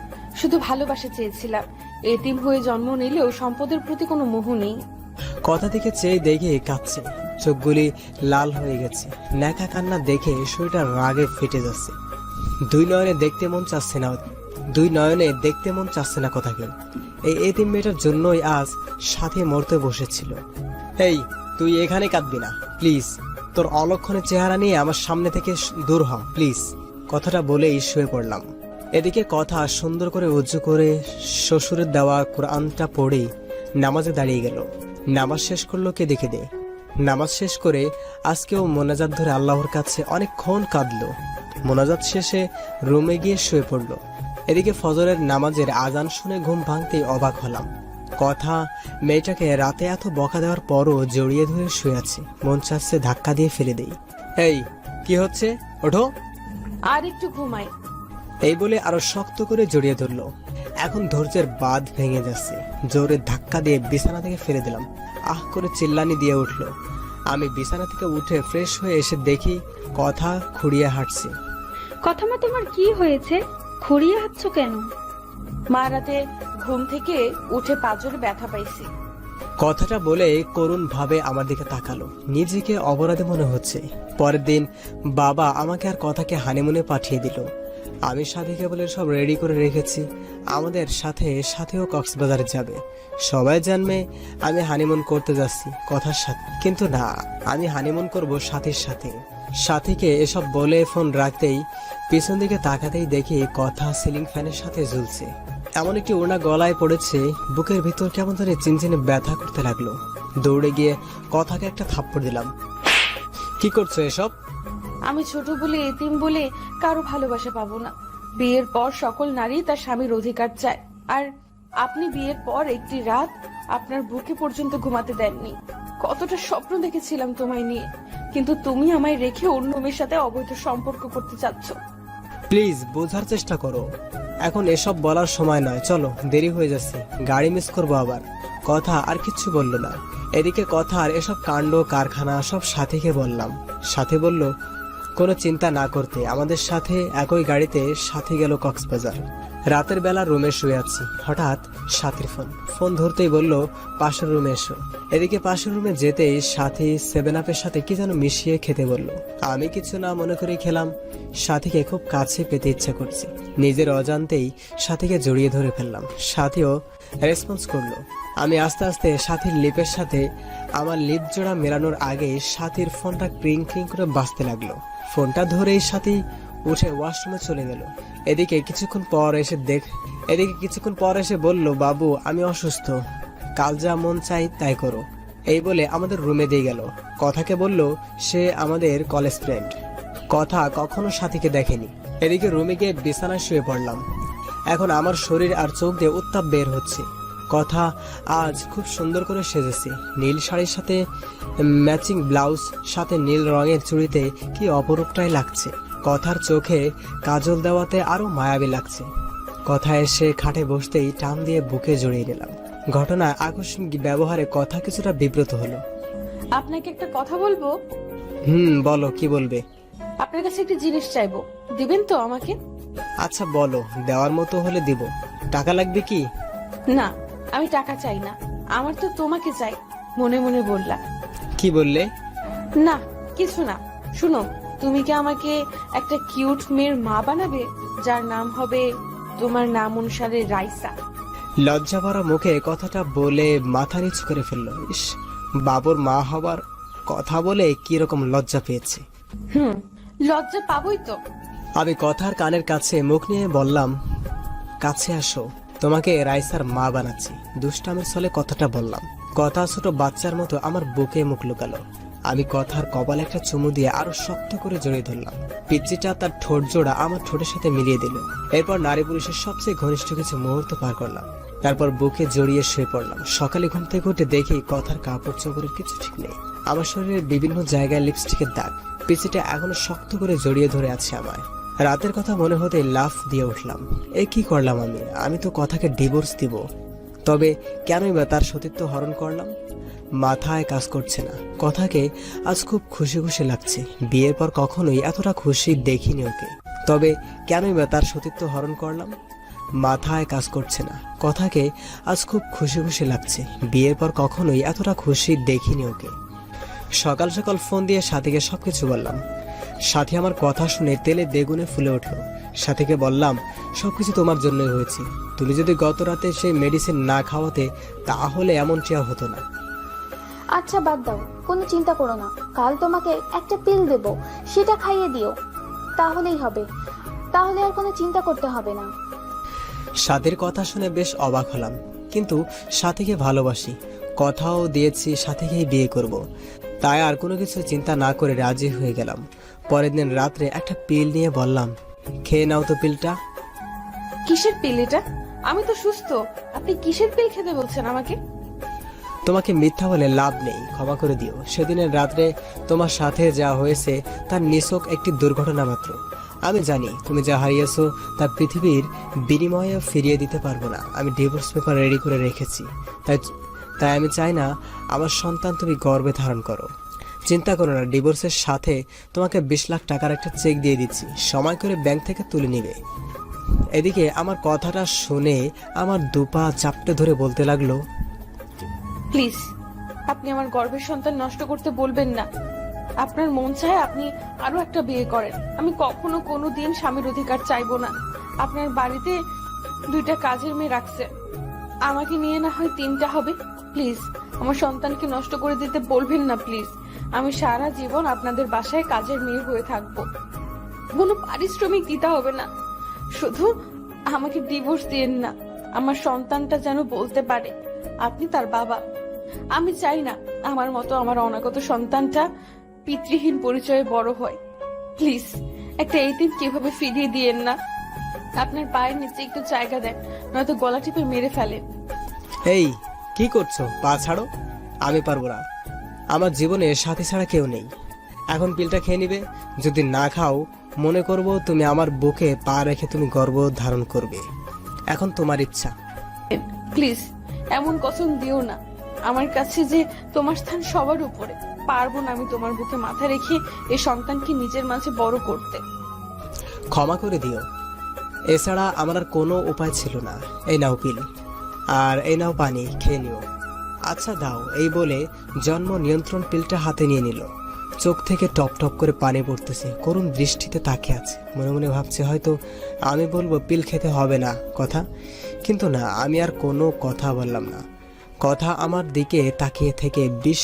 Speaker 1: শুধু ভালোবাসা চেয়েছিলাম। এতিম হয়ে জন্ম নিলেও সম্পদের প্রতি কোনো মোহ নেই।
Speaker 2: কথা দিকে চেয়ে দেখে কাঁদছে, চোখগুলি লাল হয়ে গেছে। ন্যাকা কান্না দেখে শরীরটা রাগে ফেটে যাচ্ছে। দুই নয়নে দেখতে মন চাচ্ছে না কথাকে। এই এতিম মেয়েটার জন্যই আজ সাথে মরতে বসেছিল। এই, তুই এখানে কাঁদবি না প্লিজ। তোর অলক্ষণের চেহারা নিয়ে আমার সামনে থেকে দূর হ প্লিজ। কথাটা বলেই শুয়ে পড়লাম। এদিকে কথা সুন্দর করে উজ্জু করে শ্বশুরের দেওয়া কোরআনটা পড়ে নামাজে দাঁড়িয়ে গেল। নামাজ শেষ করলো কে দেখে দে। নামাজ শেষ করে আজকেও মোনাজাত ধরে আল্লাহর কাছে অনেকক্ষণ কাঁদলো। মোনাজাত শেষে রুমে গিয়ে শুয়ে পড়লো। এদিকে ফজরের নামাজের আজান শুনে ঘুম ভাঙতেই অবাক হলাম। কথা মেয়েটাকে রাতে এত বকা দেওয়ার পরও জড়িয়ে ধরে শুয়ে আছে। মন চাচ্ছে ধাক্কা দিয়ে ফেলে দেই। এই, কি হচ্ছে? ওঠো।
Speaker 1: আর একটু ঘুমাই।
Speaker 2: এই বলে আরো শক্ত করে জড়িয়ে ধরলো। এখন ধৈর্যের বাঁধ ভেঙে যাচ্ছে। জোরে ধাক্কা দিয়ে বিছানা থেকে ফেলে দিলাম। আহ করে চিল্লানি দিয়ে উঠলো। আমি বিছানা থেকে উঠে ফ্রেশ হয়ে এসে দেখি কথা খুঁড়িয়ে হাঁটছে।
Speaker 3: কথা মা, তোমার কি হয়েছে? খুঁড়িয়ে হাঁটছ কেন?
Speaker 1: মা, রাতে ঘুম থেকে উঠে পাঁজরে ব্যথা পাইছি।
Speaker 2: কথাটা বলে করুণ ভাবে আমার দিকে তাকালো। নিজেকে অপরাধী মনে হচ্ছে। পরের দিন বাবা আমাকে আর কথাকে হানিমুনে পাঠিয়ে দিল। আমি সাথীকে বলে সব রেডি করে রেখেছি। আমাদের সাথেও কক্সবাজারে যাবে। সবাই জানবে আমি হানিমুন করতে যাচ্ছি কথার সাথে। কিন্তু না, আমি হানিমুন করব সাথীর সাথে। সাথীকে এসব বলে ফোন রাখতেই পিছন দিকে তাকাতেই দেখি কথা সিলিং ফ্যানের সাথে ঝুলছে। এমন একটি ওড়না গলায় পড়েছে, বুকের ভিতর কেমন জানি চিনচিনে ব্যথা করতে লাগলো। দৌড়ে গিয়ে কথাকে একটা থাপ্পড় দিলাম। কি করছো এসব?
Speaker 1: আমি ছোট বলে, এতিম বলে কারো ভালোবাসা পাবো না। বিয়ের পর সকল নারী তার স্বামীর অধিকার চায়। আর আপনি বিয়ের পর একটি রাত আপনার বুকে পর্যন্ত ঘুমাতে দেননি। কতটা স্বপ্ন দেখেছিলাম তোমায় নিয়ে, কিন্তু তুমি আমায় রেখে অন্য মেয়ের সাথে অবৈধ সম্পর্ক করতে চাচ্ছ।
Speaker 2: প্লিজ বোঝার চেষ্টা করো। এখন এসব বলার সময় নয়, চলো দেরি হয়ে যাচ্ছে, গাড়ি মিস করবো আবার। কথা আর কিচ্ছু বলল না। এদিকে কথা আর এসব কাণ্ড কারখানা সব সাথীকে বললাম। সাথী বলল কোনো চিন্তা না করতে। আমাদের সাথে একই গাড়িতে সাথী গেল কক্সবাজার। রাতের বেলা রুমে শুয়ে আছি, হঠাৎ সাথীর ফোন ধরতেই বলল পাশের রুমে এসো। এদিকে পাশের রুমে যেতেই সাথী 7 আপের সাথে কি যেন মিশিয়ে খেতে বলল। আমি কিছু না মনে করে খেলাম। সাথীকে খুব কাছে পেতে ইচ্ছা করছে। নিজের অজান্তেই সাথীকে জড়িয়ে ধরে ফেললাম। সাথীও রেসপন্স করলো। আমি আস্তে আস্তে সাথীর লিপের সাথে আমার লিপ জোড়া মেলানোর আগে সাথীর ফোনটা ক্রিং ক্রিং করে বাজতে লাগলো। ফোনটা ধরেই সাথী উঠে ওয়াশরুমে চলে গেল। এদিকে কিছুক্ষণ পর এসে বলল, বাবু আমি অসুস্থ, কাল যা মন চাই তাই করো। এই বলে আমাদের রুমে দিয়ে গেল। কথাকে বলল সে আমাদের কলেজ ফ্রেন্ড। কথা কখনো সাথীকে দেখেনি। এদিকে রুমে গিয়ে বিছানায় শুয়ে পড়লাম। এখন আমার শরীর আর চোখ দিয়ে উত্তাপ বের হচ্ছে। কথা আজ খুব সুন্দর করে সেজেছে। নীল শাড়ির সাথে ম্যাচিং ব্লাউজ, সাথে নীল রঙের চুড়িতে কি অপরূপটাই লাগছে। কথার চোখে কাজল দেওয়াতে আরো মায়াবী লাগছে। কথা এসে খাটে বসতেই টান দিয়ে বুকে জড়িয়ে নিলাম। ঘটনায় আকস্মিক ব্যবহারে কথা কিছুটা বিব্রত হলো।
Speaker 1: আপনাকে একটা কথা বলবো।
Speaker 2: বলো, কি বলবে?
Speaker 1: আপনার কাছে একটা জিনিস চাইবো, দিবেন তো আমাকে?
Speaker 2: আচ্ছা বলো, দেওয়ার মতো হলে দিব। টাকা লাগবে কি?
Speaker 1: না, আমি টাকা চাই না, আমার তো তোমাকে চাই। মনে মনে বললাম।
Speaker 2: কি বললে?
Speaker 1: না কিছু না। শুনো, তুমি কি আমাকে একটা কিউট মেয়ের মা বানাবে, যার নাম হবে তোমার নাম অনুসারে রাইসা?
Speaker 2: লজ্জা ভরা মুখে কথাটা বলে মাথা নিচু করে ফেললো। ইস, বাবুর মা হবার কথা বলে কিরকম লজ্জা পেয়েছে।
Speaker 1: লজ্জা পাবোই তো।
Speaker 2: আমি কথার কানের কাছে মুখ নিয়ে বললাম, কাছে আসো, তোমাকে রাইসার মা বানাচ্ছি। দুষ্টামের ছলে কথাটা বললাম। কথা ছোট বাচ্চার মতো আমার বুকে মুখ লুকালো। আমি কথার কপালে একটা চুমু দিয়ে আরো শক্ত করে জড়িয়ে ধরলাম। পিচ্চিটা তার ঠোঁট জোড়া আমার ঠোঁটের সাথে মিলিয়ে দিল। এরপর নারী পুরুষের সবচেয়ে ঘনিষ্ঠ কিছু মুহূর্ত পার করলাম। তারপর বুকে জড়িয়ে শুয়ে পড়লাম। সকালে ঘুম থেকে উঠে দেখি কথার কাপড় চোপড়ের কিছু ঠিক নেই। আমার শরীরের বিভিন্ন জায়গায় লিপস্টিকের দাগ। পিচ্চিটা এখনো শক্ত করে জড়িয়ে ধরে আছে আমায়। রাতের কথা মনে হতে লাফ দিয়ে উঠলাম। এ কি করলাম আমি তো কথাকে ডিভোর্স দিব। তবে কেনই বা তার সতীত্ব হরণ করলাম? মাথায় কাজ করছে না। কথাকে আজ খুব খুশি খুশি লাগছে। বিয়ের পর কখনোই এতটা খুশি দেখিনি ওকে। তবে কেনই বা তার সতীত্ব হরণ করলাম? মাথায় কাজ করছে না। কথাকে আজ খুব খুশি খুশি লাগছে। বিয়ের পর কখনোই এতটা খুশি দেখিনি ওকে। সকাল সকাল ফোন দিয়ে সাথীকে সবকিছু বললাম। সাথী আমার কথা শুনে তেলে বেগুনে ফুলে উঠল। সাথীকে বললাম, সবকিছু তোমার জন্যই হয়েছে। তুমি যদি গত রাতে সেই মেডিসিন না খাওয়াতে তাহলে এমনটি আর হতো না।
Speaker 4: আচ্ছা বাদ দাও, কোনো চিন্তা করো না। কাল তোমাকে একটা পিল দেব, সেটা খাইয়ে দিও, তাহলেই হবে। তাহলে আর কোনো চিন্তা করতে হবে না।
Speaker 2: সাথীর কথা শুনে বেশ অবাক হলাম, কিন্তু সাথীকে ভালোবাসি, কথাও দিয়েছি সাথীকেই বিয়ে করব। তাই আর কোনো কিছু চিন্তা না করে রাজি হয়ে গেলাম। পরের দিন রাত্রে একটা পিল নিয়ে বললাম, খেয়ে নাও তো পিলটা।
Speaker 1: কিসের পিল এটা? আমি তো সুস্থ, আপনি কিসের পিল খেতে বলছেন আমাকে?
Speaker 2: তোমাকে মিথ্যা বলে লাভ নেই, ক্ষমা করে দিও। সেদিনের রাত্রে তোমার সাথে যা হয়েছে তার নিছক একটি দুর্ঘটনা মাত্র। আমি জানি তুমি যা হারিয়েছো তা পৃথিবীর বিনিময়ে ফিরিয়ে দিতে পারবো না। আমি ডিভোর্স পেপার রেডি করে রেখেছি, তাই আমি চাই না আমার সন্তান তুমি গর্ভে ধারণ করো। চিন্তা করো না, ডিভোর্সের সাথে তোমাকে 20 লাখ টাকার একটা চেক দিয়ে দিচ্ছি, সময় করে ব্যাংক থেকে তুলে নিবে। এদিকে আমার কথাটা শুনে আমার দুপা চাপটে ধরে বলতে লাগলো,
Speaker 1: প্লিজ, আপনি আমার গর্ভের সন্তান নষ্ট করতে বলবেন না। আপনার মন চায় আপনি আরো একটা বিয়ে করেন। আমি কখনো কোনো দিন স্বামীর অধিকার চাইবো না। আপনার বাড়িতে 2টা কাজের মেয়ে রাখছে, আমাকে নিয়ে না হয় 3টা হবে। প্লিজ, আমার সন্তানকে নষ্ট করে দিতে বলবেন না প্লিজ। আমি সারা জীবন আপনাদের বাসায় কাজের মেয়ে হয়ে থাকবো, কোনো পারিশ্রমিক দিতে হবে না। শুধু আমাকে ডিভোর্স দিয়েন না। আমার সন্তানটা যেন বলতে পারে আপনি তার বাবা। আমি চাই না আমার মতো আমার অনাগত সন্তানটা পিতৃহীন পরিচয়ে বড় হয়। প্লিজ, একটা এতিম কিভাবে ফিরিয়ে দিয়েন না। আপনার পায়ের নিচে একটু জায়গা দেন, নয়তো গলা টিপে মেরে ফেলেন।
Speaker 2: এই কি করছো? পা ছাড়ো। আমি পারবো না, আমার জীবনে সাথী ছাড়া কেউ নেই। এখন পিলটা খেয়ে নিবে, যদি না খাও মনে করব তুমি আমার বুকে পা রেখে তুমি গর্ভ ধারণ করবে। এখন তোমার ইচ্ছা।
Speaker 1: প্লিজ, এমন কসম দিও না। আমার কাছে যে তোমার স্থান সবার উপরে, পারবো না আমি তোমার বুকে মাথা রেখে এই সন্তানকে নিজের মাঝে বড় করতে।
Speaker 2: ক্ষমা করে দিও, এছাড়া আমার আর কোনো উপায় ছিল না। এই নাও পিল, আর এই নাও পানি, খেয়ে নিও। আচ্ছা দাও। এই বলে জন্ম নিয়ন্ত্রণ পিলটা হাতে নিয়ে নিল। চোখ থেকে টপ টপ করে পানি পড়তেছে, করুণ দৃষ্টিতে তাকিয়ে আছে। মনে মনে ভাবছে হয়তো আমি বলবো পিল খেতে হবে না কথা, কিন্তু না, আমি আর কোনো কথা বললাম না। কথা আমার দিকে তাকিয়ে থেকে বিষ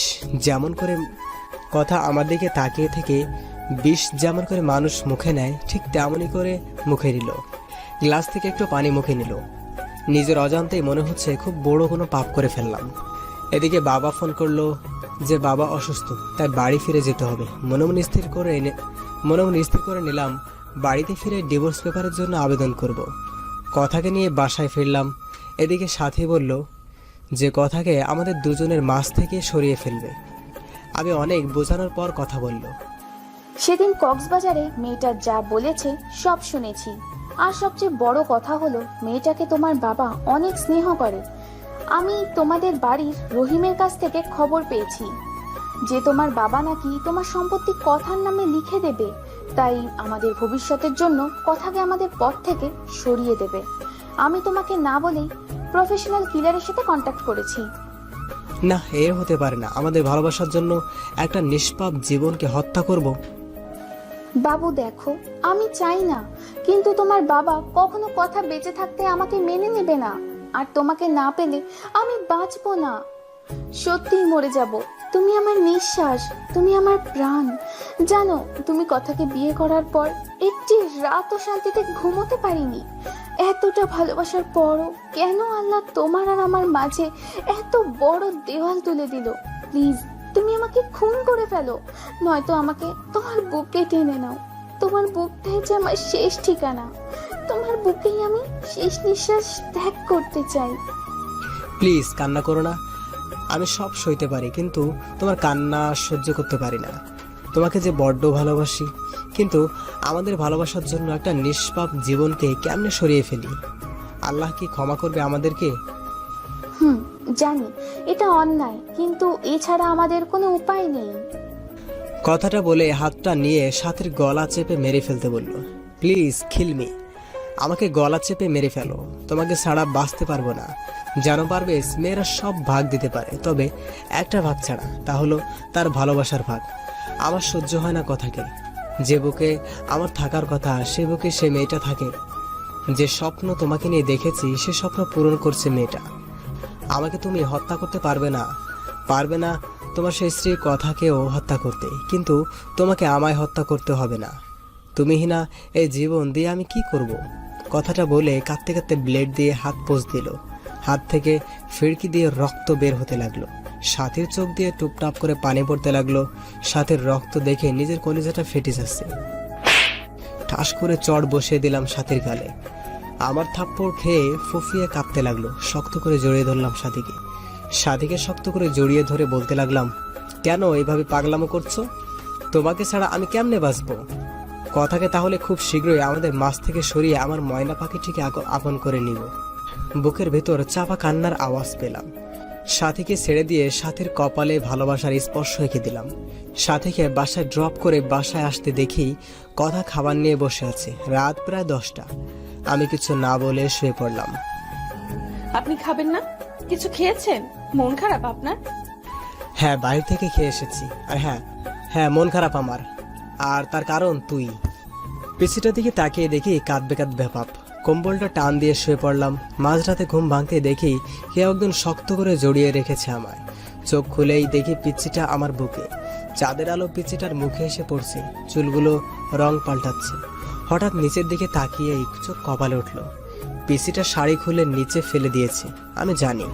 Speaker 2: যেমন করে মানুষ মুখে নেয়, ঠিক তেমনই করে মুখে নিল। গ্লাস থেকে একটু পানি মুখে নিল। নিজের অজান্তেই মনে হচ্ছে খুব বড় কোনো পাপ করে ফেললাম। এদিকে বাবা ফোন করলো যে বাবা অসুস্থ, তাই বাড়ি ফিরে যেতে হবে। মনে মনে স্থির করে নিলাম বাড়িতে ফিরে ডিভোর্স পেপারের জন্য আবেদন করব। কথাকে নিয়ে বাসায় ফিরলাম। এদিকে সাথী বলল যে কথাকে আমাদের দুজনের মাঝ থেকে সরিয়ে ফেলবে। আমি অনেক বোঝানোর পর কথা বলল।
Speaker 4: সেদিন কক্সবাজারে মেয়েটা যা বলেছে সব শুনেছি। আর সবচেয়ে বড় কথা হলো, মেয়েটাকে তোমার বাবা অনেক স্নেহ করে। আমি তোমাদের বাড়ির রহিমের কাছ থেকে খবর পেয়েছি যে তোমার বাবা নাকি তোমার সম্পত্তি কথার নামে লিখে দেবে। তাই আমাদের ভবিষ্যতের জন্য কথাকে আমাদের পথ থেকে সরিয়ে দেবে। আমি তোমাকে না বলেই প্রফেশনাল কিলারের সাথে কন্ট্যাক্ট করেছি।
Speaker 2: না, এর হতে পারে না। আমাদের ভালোবাসার জন্য একটা নিষ্পাপ জীবনকে হত্যা করব?
Speaker 4: বাবু দেখো, আমি চাই না, কিন্তু তোমার বাবা কখনো কথা বেঁচে থাকতে আমাকে মেনে নেবে না। আর তোমাকে না পেলে আমি বাঁচবো না, সত্যিই মরে যাব। তুমি আমার নিঃশ্বাস, তুমি আমার প্রাণ। জানো, তুমি কথাকে বিয়ে করার পর একটি রাতও শান্তিতে ঘুমোতে পারিনি। এতটা ভালোবাসার পরও কেন আল্লাহ তোমার আর আমার মাঝে এত বড় দেওয়াল তুলে দিল? প্লিজ, তুমি আমাকে খুন করে ফেলো, নয়তো আমাকে তোমার বুকে টেনে নাও। তোমার বুকটাই যে আমার শেষ ঠিকানা। তোমার বুকেই আমি শেষ নিঃশ্বাস ত্যাগ করতে চাই।
Speaker 2: প্লিজ কান্না করো না। আমি সব সইতে পারি, কিন্তু তোমার কান্না সহ্য করতে পারি না। তোমাকে যে বড্ড ভালোবাসি, কিন্তু আমাদের ভালোবাসার জন্য একটা নিষ্পাপ জীবনকে কেমনে সরিয়ে ফেলি? আল্লাহ কি ক্ষমা করবে আমাদেরকে?
Speaker 4: জানি এটা অন্যায়, কিন্তু এছাড়া আমাদের কোনো উপায় নেই।
Speaker 2: কথাটা বলে হাতটা নিয়ে সাথীর গলা চেপে মেরে ফেলতে বলল। Please kill me. আমাকে গলা চেপে মেরে ফেলো, তোমাকে ছাড়া বাঁচতে পারবো না। যেন পারবে মেয়েরা সব ভাগ দিতে পারে, তবে একটা ভাগ ছাড়া, তা হলো তার ভালোবাসার ভাগ। আমার সহ্য হয় না কথাকে। যে বুকে আমার থাকার কথা সে বুকে সে মেয়েটা থাকে। যে স্বপ্ন তোমাকে নিয়ে দেখেছি সে স্বপ্ন পূরণ করছে মেয়েটা। আমাকে তুমি হত্যা করতে পারবে না, পারবে না তোমার সেই স্ত্রীর কথাকেও হত্যা করতে, কিন্তু তোমাকে আমায় হত্যা করতে হবে না। তুমিহীনা এই জীবন দিয়ে আমি কি করব? কথাটা বলে কাঁদতে কাঁদতে ব্লেড দিয়ে হাত পোঁছ দিল। হাত থেকে ফিরকি দিয়ে রক্ত বের হতে লাগলো। সাথীর চোখ দিয়ে টুপটাপ করে পানি পড়তে লাগলো। সাথের রক্ত দেখে নিজের কলিজাটা ফেটে যাচ্ছে। ঠাস করে চড় বসিয়ে দিলাম সাথীর গালে। আমার থাপ্পড় খেয়ে ফুফিয়ে কাঁপতে লাগলো। শক্ত করে জড়িয়ে ধরলাম সাথীকে। সাথীকে শক্ত করে জড়িয়ে ধরে বলতে লাগলাম, কেন এইভাবে পাগলামো করছো? তোমাকে ছাড়া আমি কেমনে বাঁচবো? কথাকে তাহলে খুব শীঘ্রই আমাদের মাছ থেকে সরিয়ে আমার ময়না পাখিটিকে আপন করে নিব। বুকের ভেতর চাপা কান্নার আওয়াজ পেলাম। সাথীকে ছেড়ে দিয়ে সাথীর কপালে ভালোবাসার স্পর্শ এঁকে দিলাম। সাথীকে বাসায় ড্রপ করে বাসায় আসতে দেখি কথা খাবার নিয়ে বসে আছে। রাত প্রায় 10টা। আমি কিছু না বলে শুয়ে পড়লাম।
Speaker 1: আপনি খাবেন না? কিছু খেয়েছেন? মন খারাপ আপনার?
Speaker 2: হ্যাঁ, বাইরে থেকে খেয়ে এসেছি। আর হ্যাঁ মন খারাপ আমার। আর তার কারণ তুই। পিছিটার দিকে তাকিয়ে দেখি কাঁদবে কাঁদবে ভাব। কম্বলটা টান দিয়ে শুয়ে পড়লাম। মাঝরাতে ঘুম ভাঙতে দেখি কেউ একজন শক্ত করে জড়িয়ে রেখেছে আমায়। চোখ খুলেই দেখি পিচ্ছিটা আমার বুকে। চাঁদের আলো পিচ্ছিটার মুখে এসে পড়ছে। চুলগুলো রং পাল্টাচ্ছে। হঠাৎ নিচের দিকে তাকিয়েই চোখ কপালে উঠল। পিচ্ছিটা শাড়ি খুলে নিচে ফেলে দিয়েছে। আমি জানি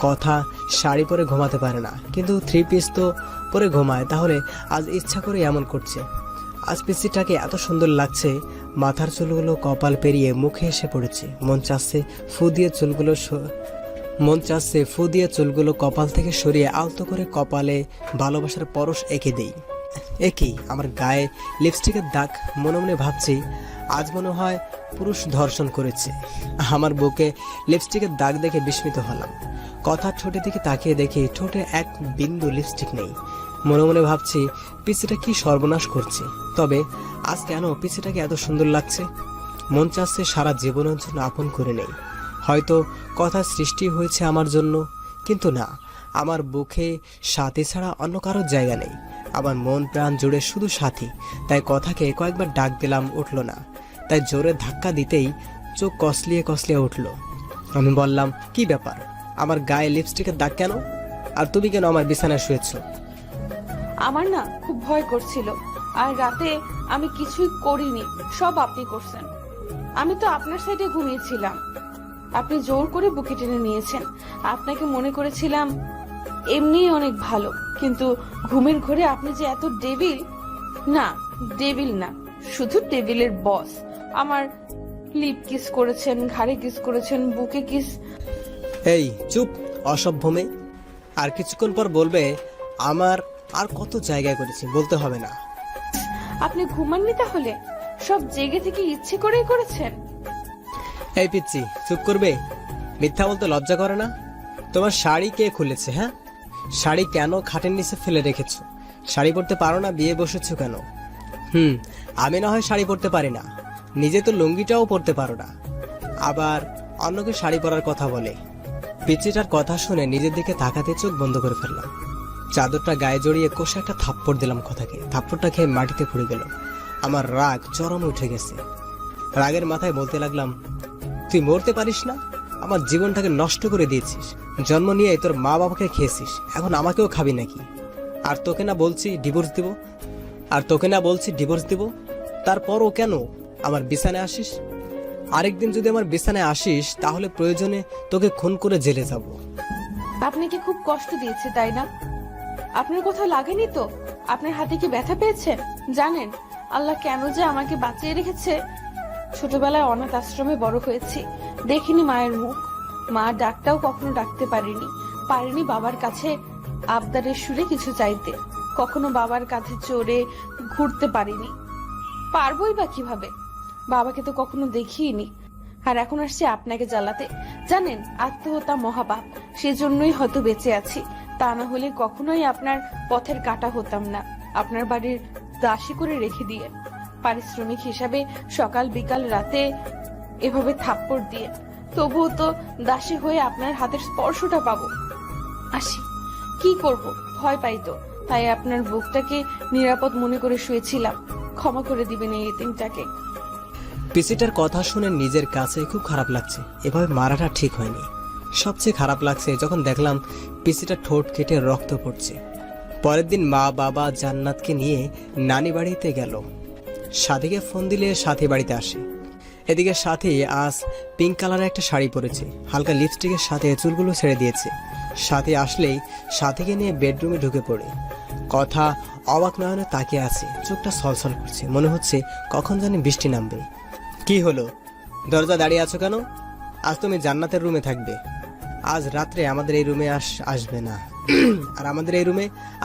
Speaker 2: কথা শাড়ি পরে ঘুমাতে পারে না, কিন্তু 3 পিস তো পরে ঘুমায়। তাহলে আজ ইচ্ছা করে এমন করছে। আজ পিচ্ছিটাকে এত সুন্দর লাগছে। মাথার চুলগুলো কপাল পেরিয়ে মুখে এসে পড়েছে। মন চাচ্ছে ফু দিয়ে চুলগুলো কপাল থেকে সরিয়ে আলতো করে কপালে ভালোবাসার পরশ এঁকে দেই। একই আমার গায়ে লিপস্টিকের দাগ। মনে মনে ভাবছি আজ মনে হয় পুরুষ ধর্ষণ করেছে। আমার বুকে লিপস্টিকের দাগ দেখে বিস্মিত হলাম। কথার ঠোঁটের দিকে তাকিয়ে দেখি ঠোঁটে এক বিন্দু লিপস্টিক নেই। মনে মনে ভাবছি পিছিটা কি সর্বনাশ করছে। তবে আজ কেন পিছিটাকে এত সুন্দর লাগছে? মন চাচ্ছে সারা জীবনের জন্য আপন করে নেই। হয়তো কথা সৃষ্টি হয়েছে আমার জন্য, কিন্তু না, আমার বুকে সাথী ছাড়া অন্য কারোর জায়গা নেই। আমার মন প্রাণ জুড়ে শুধু সাথী। তাই কথাকে কয়েকবার ডাক দিলাম, উঠল না। তাই জোরে ধাক্কা দিতেই চোখ কসলিয়ে কসলিয়ে উঠল। আমি বললাম, কি ব্যাপার? আমার গায়ে লিপস্টিকের দাগ কেন? আর তুমি কেন আমার বিছানায় শুয়েছ?
Speaker 1: আমার না খুব ভয় করছিল। আর রাতে আমি কিছুই করিনি, সব আপনি করছেন। আমি তো আপনার সাইডে ঘুমিয়েছিলাম। আপনি জোর করে বুকে টেনে নিয়েছেন। আপনাকে মনে করেছিলাম এমনিই অনেক ভালো, কিন্তু ঘুমের ঘরে আপনি যে এত ডেভিল। না, ডেভিল না, শুধু টেবিলের বস। আমার লিপ কিস করেছেন, ঘাড়ে কিস করেছেন, বুকে কিস।
Speaker 2: এই চুপ, অসভ্য মেয়ে। আর কিছুক্ষণ পর বলবে আমার আর কত জায়গায় করেছি, বলতে হবে না।
Speaker 1: আপনি ঘুমাননি তাহলে? সব জেগে থেকে ইচ্ছে করেই করেছেন?
Speaker 2: এই পিচ্ছি, চুপ করবে? মিথ্যা বলতে লজ্জা করে না? তোমার শাড়ি কে খুলেছে? হ্যাঁ, শাড়ি কেন খাটের নিচে ফেলে রেখেছো? শাড়ি পরতে পারো না, বিয়ে বসেছো কেন? আমি না হয় শাড়ি পরতে পারি না, নিজে তো লুঙ্গিটাও পরতে পারো না, আবার অন্যকে শাড়ি পরার কথা বলে। পিচ্ছিটার কথা শুনে নিজের দিকে তাকাতে চোখ বন্ধ করে ফেললাম। চাদরটা গায়ে জড়িয়ে কষে একটা থাপ্পড় দিলাম কথাকে। থাপ্পড়টা খেয়ে মাটিতে পড়ে গেল। আমার রাগ চরমে উঠে গেছে। রাগের মাথায় বলতে লাগলাম, তুই মরতে পারিস না? আমার জীবনটাকে নষ্ট করে দিয়েছিস। জন্ম নিয়ে তোর মা বাবাকে খেয়েছিস, এখন আমাকেও খাবি নাকি? আর তোকে না বলছি ডিভোর্স দিব, তারপরও কেন আমার বিছানায় আসিস? আরেকদিন যদি আমার বিছানায় আসিস তাহলে প্রয়োজনে তোকে খুন করে জেলে যাব।
Speaker 1: আপনাকে খুব কষ্ট দিয়েছে তাই না? আপনার কোথাও লাগেনি তো? আপনার হাতে কি ব্যথা পেয়েছেন? জানেন আল্লাহ কেন যে আমাকে বাঁচিয়ে রেখেছে? ছোটবেলায় অনাথ আশ্রমে বড় হয়েছি, দেখিনি মায়ের মুখ। মা ডাকটাও কখনো ডাকতে পারিনি বাবার কাছে আবদারের সুরে কিছু চাইতে। কখনো বাবার কাছে চড়ে ঘুরতে পারিনি, পারবোই বা কিভাবে? বাবাকে তো কখনো দেখিনি। আর এখন আসছে আপনাকে জ্বালাতে। জানেন আত্মহত্যা মহাপাপ, সেজন্যই হয়তো বেঁচে আছি। তা না হলে কখনোই আপনার পথের কাটা হতাম না। আপনার বাড়ির দাসী করে রেখে দিয়ে পারিশ্রমিক হিসাবে সকাল বিকাল রাতে এভাবে থাপ্পড় দিয়ে, তবুও তো দাসী হয়ে আপনার হাতের স্পর্শটা পাবো। আসি, কি করব, ভয় পাই তো, তাই আপনার বুকটাকে নিরাপদ মনে করে শুয়েছিলাম। ক্ষমা করে দিবেন এই এতিমটাকে।
Speaker 2: পিসিটার কথা শুনে নিজের কাছে খুব খারাপ লাগছে। এভাবে মারাটা ঠিক হয়নি। সবচেয়ে খারাপ লাগছে যখন দেখলাম পিসিটার ঠোঁট কেটে রক্ত পড়ছে। পরের দিন মা বাবা জান্নাতকে নিয়ে নানি বাড়িতে গেল। সাথীকে ফোন দিলে সাথী বাড়িতে আসে। এদিকে সাথী আজ পিঙ্ক কালারের একটা শাড়ি পরেছে, হালকা লিপস্টিকের সাথে চুলগুলো ছেড়ে দিয়েছে। সাথী আসলেই সাথীকে নিয়ে বেডরুমে ঢুকে পড়ে। কথা অবাক নয়নে তাকিয়ে আছে, চোখটা ছলছল করছে, মনে হচ্ছে কখন জানি বৃষ্টি নামবে। কি হলো, দরজা দাঁড়িয়ে আছো কেন? আজ তুমি জান্নাতের রুমে থাকবে, আজ রাত্রে আমাদের এই রুমে আসবে না। আর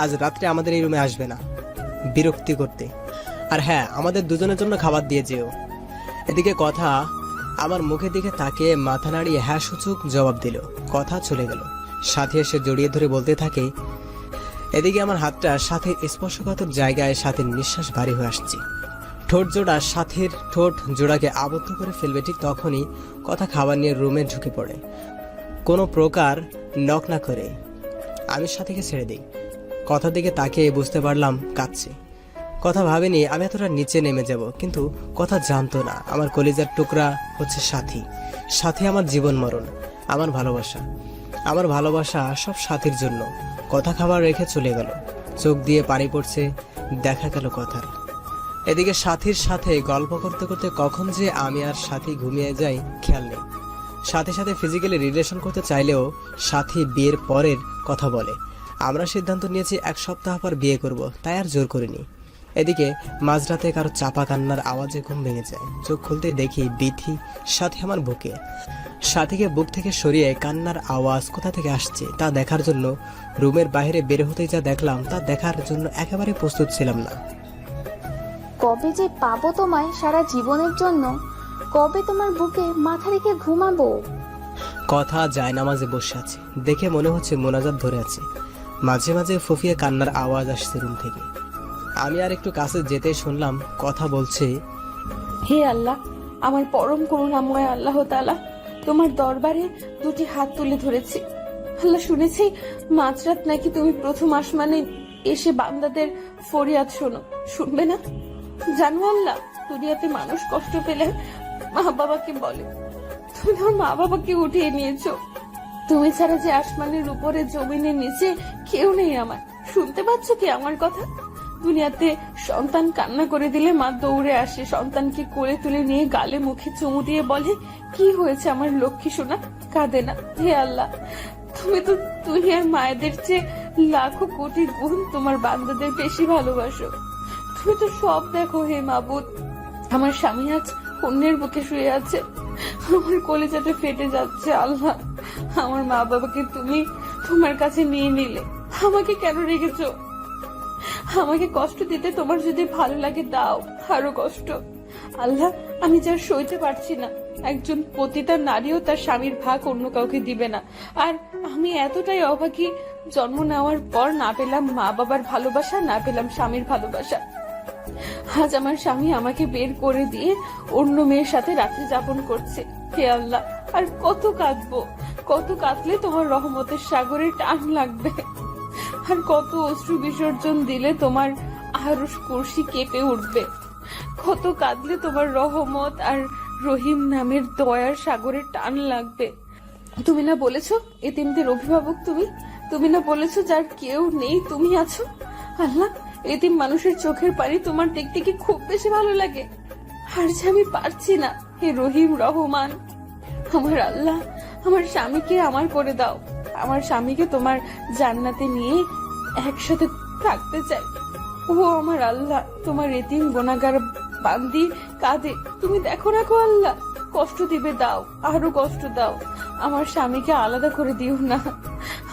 Speaker 2: আজ রাত্রে আমাদের এই রুমে আসবে না, বিরক্তি করতে। আর হ্যাঁ, আমাদের দুজনের জন্য খাবার দিয়ে যেও। এদিকে কথা আমার মুখের দিকে তাকিয়ে মাথা নাড়িয়ে হ্যাঁ সূচক জবাব দিল। কথা চলে গেল। সাথী এসে জড়িয়ে ধরে বলতে থাকে, এদিকে আমার হাতটা সাথীর স্পর্শকাতর জায়গায় সাথীর নিঃশ্বাস ভারী হয়ে আসছে। ঠোঁট জোড়া সাথীর ঠোঁট জোড়াকে আবদ্ধ করে ফেলবে ঠিক তখনই কথা খাবার নিয়ে রুমে ঢুকে পড়ে, কোনো প্রকার নক না করে। আমি সাথীকে ছেড়ে দিই। কথার দিকে তাকিয়ে বুঝতে পারলাম কাঁদছে। কথা ভাবেনি আমি এতটা নিচে নেমে যাব, কিন্তু কথা জানতো না আমার কলিজার টুকরা হচ্ছে সাথী। সাথী আমার জীবন মরণ, আমার ভালোবাসা সব সাথীর জন্য। কথা খাবার রেখে চলে গেল। চোখ দিয়ে পানি পড়ছে, দেখা গেল কথার। এদিকে সাথীর সাথে গল্প করতে করতে কখন যে আমি আর সাথী ঘুমিয়ে যাই খেয়াল নেই। সাথে সাথে ফিজিক্যালি রিলেশন করতে চাইলেও সাথী বিয়ের পরের কথা বলে। আমরা সিদ্ধান্ত নিয়েছি 1 সপ্তাহ পর বিয়ে করব, তাই আর জোর করিনি। এদিকে মাঝরাতে কারো চাপা কান্নার আওয়াজে ঘুম ভেঙে যায়। চোখ খুলতে দেখি বিথি সাথী আমার বুকে। সাথীকে বুক থেকে সরিয়ে কান্নার আওয়াজ কোথা থেকে আসছে তা দেখার জন্য রুমের বাইরে বের হতেই যা দেখলাম তা দেখার জন্য একেবারে প্রস্তুত ছিলাম না।
Speaker 4: কবে যে পাবো তোমায় সারা জীবনের জন্য, কবে তোমার বুকে মাথা রেখে ঘুমাবো।
Speaker 2: কথা যায় নামাজে বসে আছে, দেখে মনে হচ্ছে মোনাজাত ধরে আছে। মাঝে মাঝে ফুফিয়ে কান্নার আওয়াজ আসছে রুম থেকে। আমি আর একটু কাছে যেতে শুনলাম কথা বলছে,
Speaker 1: হে আল্লাহ, আমার পরম করুণাময় আল্লাহ তাআলা, তোমার দরবারে 2টি হাত তুলে ধরেছি। আল্লাহ, শুনেছি মাঝরাত নাকি তুমি প্রথম আসমানে এসে বান্দাদের ফরিয়াদ শোনো, শুনবে না? জানো আল্লাহ, দুনিয়াতে মানুষ কষ্ট পেলে মা বাবাকে বলে, তুমি তোমার মা বাবাকে উঠিয়ে নিয়েছো। তুমি ছাড়া যে আসমানের উপরে জমিনের নিচে কেউ নেই আমার। শুনতে পাচ্ছ কি আমার কথা? দুনিয়াতে সন্তান কান্না করে দিলে মা দৌড়ে আসে, সন্তানকে কোলে তুলে নিয়ে গালে মুখে চুমু দিয়ে বলে, কি হয়েছে আমার লক্ষ্মী সোনা, কাঁদে না। হে আল্লাহ, তুমি তো দুনিয়ার মায়েদের চেয়ে লাখো কোটি গুণ তোমার বান্দাদের বেশি ভালোবাসো। তুমি তো সব দেখো হে মাবুদ। আমার স্বামী আজ অন্যের বুকে শুয়ে আছে, আমার কলিজাটা ফেটে যাচ্ছে। আল্লাহ, আমার মা বাবাকে তুমি তোমার কাছে নিয়ে নিলে, আমাকে কেন রেখেছো? আমাকে কষ্ট দিতে তোমার যদি ভালো লাগে দাও, আরো কষ্ট। আল্লাহ, আমি যার সইতে পারছি না। একজন পতিতা নারীও তার স্বামীর ভাগ অন্য কাউকে দিবে না, আর আমি এতটাই অভাগী, জন্ম নেওয়ার পর না পেলাম মা বাবার ভালোবাসা, না পেলাম স্বামীর ভালোবাসা। আজ আমার স্বামী আমাকে বের করে দিয়ে অন্য মেয়ের সাথে রাত্রি যাপন করছে। হে আল্লাহ, আর কত কাঁদবো? কত কাঁদলে তোমার রহমতের সাগরে টান লাগবে? আর কত অশ্রু বিসর্জন দিলে তোমার আরশ কুরসি কেঁপে উঠবে? কত কাঁদলে তোমার রহমত আর রহিম নামের দয়ার সাগরে টান লাগবে? তুমি না বলেছো এতিমদের অভিভাবক তুমি? তুমি না বলেছো যার কেউ নেই তুমি আছো? আল্লাহ, এতিম মানুষের চোখের পানি তোমার দেখতে কি খুব বেশি ভালো লাগে? আর যে আমি পারছি না। হে রহিম রহমান, আমার আল্লাহ, আমার স্বামীকে আমার করে দাও। আমার স্বামীকে তোমার জান্নাতে নিয়ে একসাথে থাকতে চাই। ও আমার আল্লাহ, তোমার এতিম গুনাহগার বান্দি কাঁদে, তুমি দেখো না গো আল্লাহ, কষ্ট দিবে দাও, আরো কষ্ট দাও। আমার স্বামীকে আলাদা করে দিও না,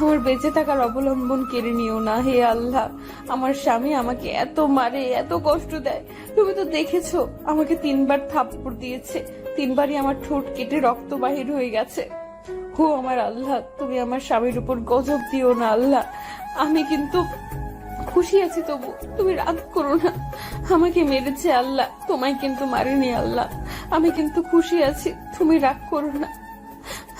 Speaker 1: আমার বেঁচে থাকার অবলম্বন কেড়ে নিও না। হে আল্লাহ, আমার স্বামী আমাকে এত মারে, এত কষ্ট দেয়। তুমি তো দেখেছো, আমাকে 3বার থাপ্পড় দিয়েছে, 3বারই আমার ঠোঁট কেটে রক্ত বাহির হয়ে গেছে। হো আমার আল্লাহ, তুমি আমার স্বামীর উপর গজব দিও না আল্লাহ। আমি কিন্তু খুশি আছি তবু তুমি রাগ করো না। আমাকে মেরেছে আল্লাহ, তোমায় কিন্তু মারেনি আল্লাহ। আমি কিন্তু খুশি আছি, তুমি রাগ করো না।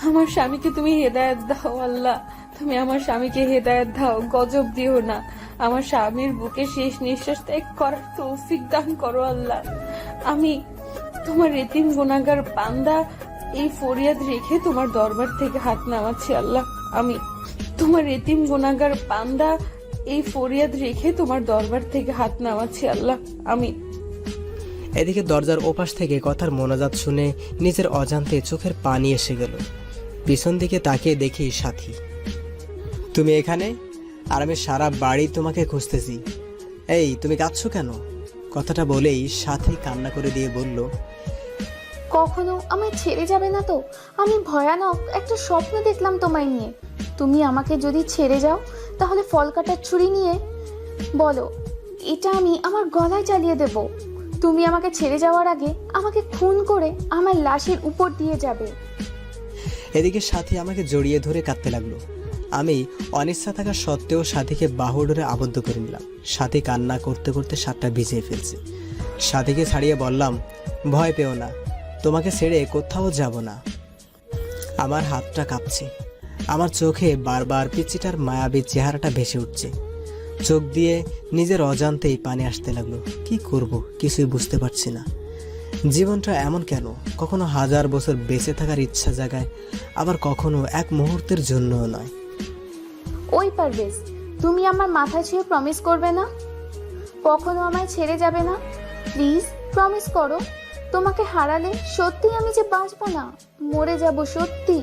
Speaker 1: আমার স্বামীকে তুমি হেদায়েত দাও আল্লাহ, তুমি আমার স্বামীকে হেদায়েত দাও, গজব দিও না। আমার স্বামীর বুকে শেষ নিঃশ্বাস ত্যাগ করার তৌফিক দান করো আল্লাহ। আমি তোমার এতিম গুনাহগার বান্দা এই ফরিয়াদ রেখে তোমার দরবার থেকে হাত নামাচ্ছি আল্লাহ। আমি তোমার এতিম গুনাহগার বান্দা এই ফরিয়াদ রেখে তোমার দরবার থেকে হাত নামাচ্ছি আল্লাহ। আমি
Speaker 2: এদিকে দরজার ওপাশ থেকে কথার মোনাজাত শুনে নিজের অজান্তে চোখের পানি এসে গেল। পিছন দিকে তাকিয়ে দেখি সাথী। তুমি এখানে? আর আমি সারা বাড়ি তোমাকে খুঁজতেছি। এই তুমি কাঁদছো কেন? কথাটা বলেই সাথী কান্না করে দিয়ে বলল,
Speaker 4: কখনো আমায় ছেড়ে যাবে না তো? আমি ভয়ানক একটা স্বপ্ন দেখলাম তোমায় নিয়ে। তুমি আমাকে যদি ছেড়ে যাও তাহলে ফল কাটার ছুরি নিয়ে বলো এটা আমি আমার গলায় চালিয়ে দেব। তুমি আমাকে ছেড়ে যাওয়ার আগে আমাকে খুন করে আমার লাশের উপর দিয়ে যাবে।
Speaker 2: এদিকে সাথী আমাকে জড়িয়ে ধরে কাঁদতে লাগলো। আমি অনিচ্ছা থাকা সত্ত্বেও সাথীকে বাহু ধরে আবদ্ধ করে নিলাম। সাথী কান্না করতে করতে শার্টটা ভিজিয়ে ফেলছে। সাথীকে ছাড়িয়ে বললাম, ভয় পেও না, তোমাকে ছেড়ে কোথাও যাব না। আমার হাতটা কাঁপছে, আমার চোখে বারবার পিচ্চিটার মায়াবী চেহারাটা ভেসে উঠছে। চোখ দিয়ে নিজের অজান্তেই পানি আসতে লাগলো। কি করব কিছুই বুঝতে পারছি না। জীবনটা এমন কেন? কখনো 1000 বছর বেঁচে থাকার ইচ্ছা জাগায়, আবার কখনো এক মুহূর্তের জন্যও নয়।
Speaker 4: ওই পারভেজ, তুমি আমার মাথা ছুঁয়ে প্রমিস করবে না? কখনো আমায় ছেড়ে যাবে না? প্লিজ প্রমিস করো। তোমাকে হারালে সত্যি আমি যে বাঁচবো না, মরে যাব সত্যি।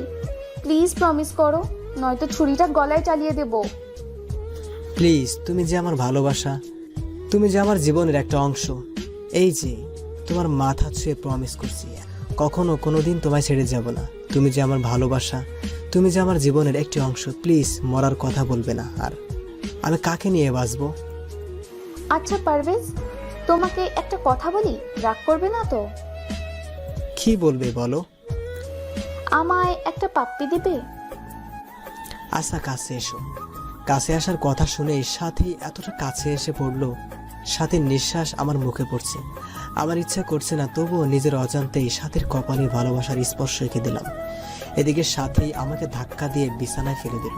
Speaker 4: প্লিজ প্রমিস করো, নয়তো ছুরিটা গলায় চালিয়ে দেব।
Speaker 2: প্লিজ, তুমি যে আমার ভালোবাসা, তুমি যে আমার জীবনের একটা অংশ। এই যে তোমার মাথা ছুঁয়ে প্রমিস করছি, কখনো কোনোদিন তোমায় ছেড়ে যাব না। তুমি যে আমার ভালোবাসা, তুমি যে আমার জীবনের একটি অংশ। প্লিজ মরার কথা বলবে না। আর আমি কাকে নিয়ে বাঁচবো?
Speaker 4: আচ্ছা পারভেজ, তোমাকে একটা কথা বলি, রাগ করবে না তো?
Speaker 2: কি বলবে বলো?
Speaker 4: আমায় একটা পাপ্পি দিবে?
Speaker 2: আচ্ছা কাছে এসো। কাছে আসার কথা শুনে সাথী এতটা কাছে এসে পড়লো, সাথীর নিঃশ্বাস আমার মুখে পড়ছে। আমার ইচ্ছা করছে না, তবুও নিজের অজান্তেই সাথীর কপালে ভালোবাসার স্পর্শ এঁকে দিলাম। এদিকে সাথী আমাকে ধাক্কা দিয়ে বিছানায় ফেলে দিল।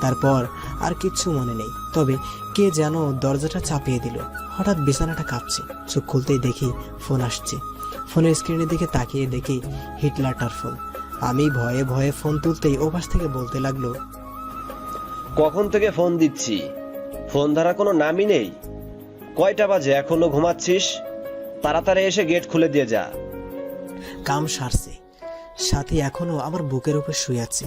Speaker 2: তারপর আর কিচ্ছু মনে নেই, তবে কে যেন দরজাটা চাপিয়ে দিল। হঠাৎ বিছানাটা কাঁপছে। চোখ খুলতেই দেখি ফোন আসছে। ফোনের স্ক্রিনের দিকে তাকিয়ে দেখি হিটলারটার ফোন। আমি ভয়ে ভয়ে ফোন তুলতেই ওপাশ থেকে বলতে লাগলো,
Speaker 5: কখন থেকে ফোন দিচ্ছি, ফোন ধরা কোনো নামই নেই। কয়টা বাজে, এখনো ঘুমাচ্ছিস? তাড়াতাড়ি এসে গেট খুলে দিয়ে যা।
Speaker 2: কাম সারছে, সাথী এখনো আমার বুকের উপর শুয়ে আছে।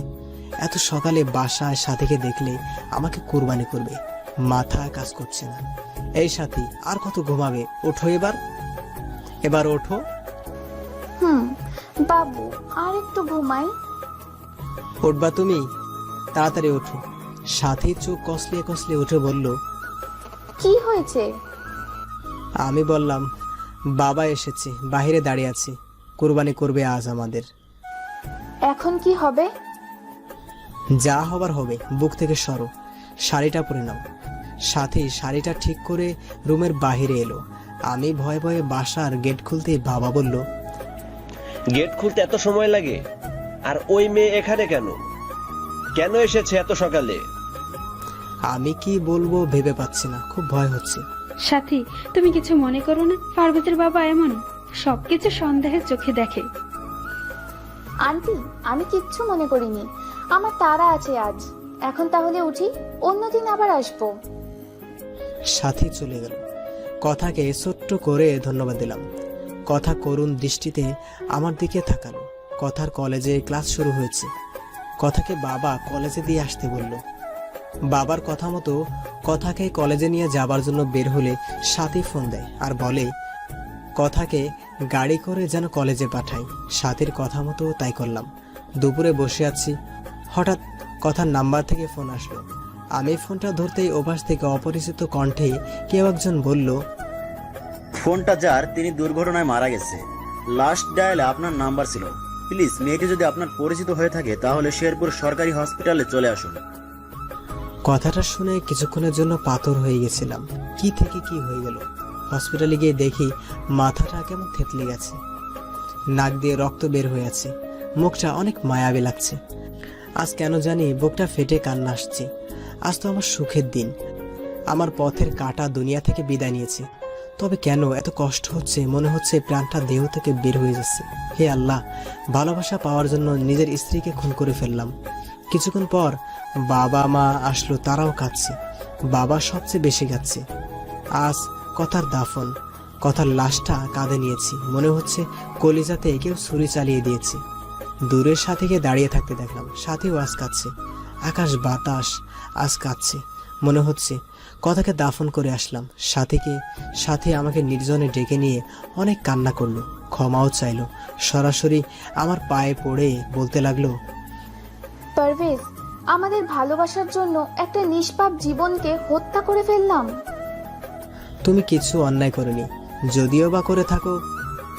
Speaker 2: এত সকালে বাসায় সাথীকে দেখলে আমাকে কুরবানি করবে, মাথা কাজ করছে না। এই সাথী, আর কত ঘুমাবে? ওঠো এবার ওঠো।
Speaker 4: বাবু, আর একটু ঘুমাই।
Speaker 2: উঠবা তুমি? তাড়াতাড়ি ওঠো। সাথী চোখ কসলিয়ে কসলিয়ে উঠে বলল,
Speaker 4: কি হয়েছে?
Speaker 2: আমি বললাম, বাবা এসেছে, বাহিরে দাঁড়িয়ে আছে, কুরবানি করবে আজ আমাদের।
Speaker 4: এখন কি হবে?
Speaker 2: যা হবার হবে। বুক থেকে সরো, শাড়িটা পরে নাও। সাথী শাড়িটা ঠিক করে রুমের বাহিরে এলো। আমি ভয়ে ভয়ে বাসার গেট খুলতেই বাবা বলল,
Speaker 5: গেট খুলতে এত সময় লাগে? আর ওই মেয়ে এখানে কেন? কেন এসেছে এত সকালে?
Speaker 2: আমি কি বলবো ভেবে পাচ্ছি না, খুব ভয় হচ্ছে।
Speaker 3: সাথী, তুমি কিছু মনে করো না। পার্বতীর বাবা এমন, সবকিছু সন্দেহের চোখে দেখে।
Speaker 4: আন্টি, আমি কিচ্ছু মনে করিনি। আমার তাড়া আছে আজ। এখন তাহলে উঠি, অন্যদিন আবার আসবো।
Speaker 2: সাথী চলে গেল। কথাকে ছোট্ট করে ধন্যবাদ দিলাম। কথা করুণ দৃষ্টিতে আমার দিকে তাকালো। কথার কলেজে ক্লাস শুরু হয়েছে। কথাকে বাবা কলেজে দিয়ে আসতে বলল। বাবার কথা মতো কথাকে কলেজে নিয়ে যাবার জন্য বের হলে সাথী ফোন দেয় আর বলে কথাকে গাড়ি করে যেন কলেজে পাঠাই। সাথীর কথা মতো তাই করলাম। দুপুরে বসে আছি, হঠাৎ কথার নাম্বার থেকে ফোন আসলো। আমি ফোনটা ধরতেই ওপাশ থেকে অপরিচিত কণ্ঠে কেউ একজন বলল,
Speaker 6: ফোনটা যার, তিনি দুর্ঘটনায় মারা গেছে। লাস্ট ডায়ালে আপনার নাম্বার ছিল। প্লিজ, মেয়েটি যদি আপনার পরিচিত হয়ে থাকে তাহলে শেরপুর সরকারি হসপিটালে চলে আসুন।
Speaker 2: কথাটা শুনে কিছুক্ষণের জন্য পাথর হয়ে গেছিলাম। কি থেকে কি হয়ে গেল। হসপিটালে গিয়ে দেখি মাথাটা কেমন থেতলে গেছে, নাক দিয়ে রক্ত বের হয়ে আছে, মুখটা অনেক মায়াবী লাগছে। আজ কেন জানি বুকটা ফেটে কান্না আসছে। আজ তো আমার সুখের দিন, আমার পথের কাটা দুনিয়া থেকে বিদায় নিয়েছে। তবে কেন এত কষ্ট হচ্ছে, মনে হচ্ছে প্রাণটা দেহ থেকে বের হয়ে যাচ্ছে। হে আল্লাহ, ভালোবাসা পাওয়ার জন্য নিজের স্ত্রীকে খুন করে ফেললাম। কিছুক্ষণ পর বাবা মা আসলো, তারাও কাঁদছে। বাবা সবচেয়ে বেশি কাঁদছে। আজ কথার দাফন, কথার লাশটা কাঁধে নিয়েছি। মনে হচ্ছে কলিজাতে কেউ ছুরি চালিয়ে দিয়েছে। দূরের সাথীকে দাঁড়িয়ে থাকতে দেখলাম, সাথীও আজ কাঁদছে। আকাশ বাতাস আজ কাঁদছে। মনে হচ্ছে কথাকে দাফন করে আসলাম। সাথী আমাকে নির্জনে ডেকে নিয়ে অনেক কান্না করলো, ক্ষমাও চাইলো। সরাসরি আমার পায়ে পড়ে বলতে লাগলো,
Speaker 4: পারভেজ, আমাদের ভালোবাসার জন্য একটা নিষ্পাপ জীবনকে হত্যা করে ফেললাম।
Speaker 2: তুমি কিছু অন্যায় করনি, যদিও বা করে থাকো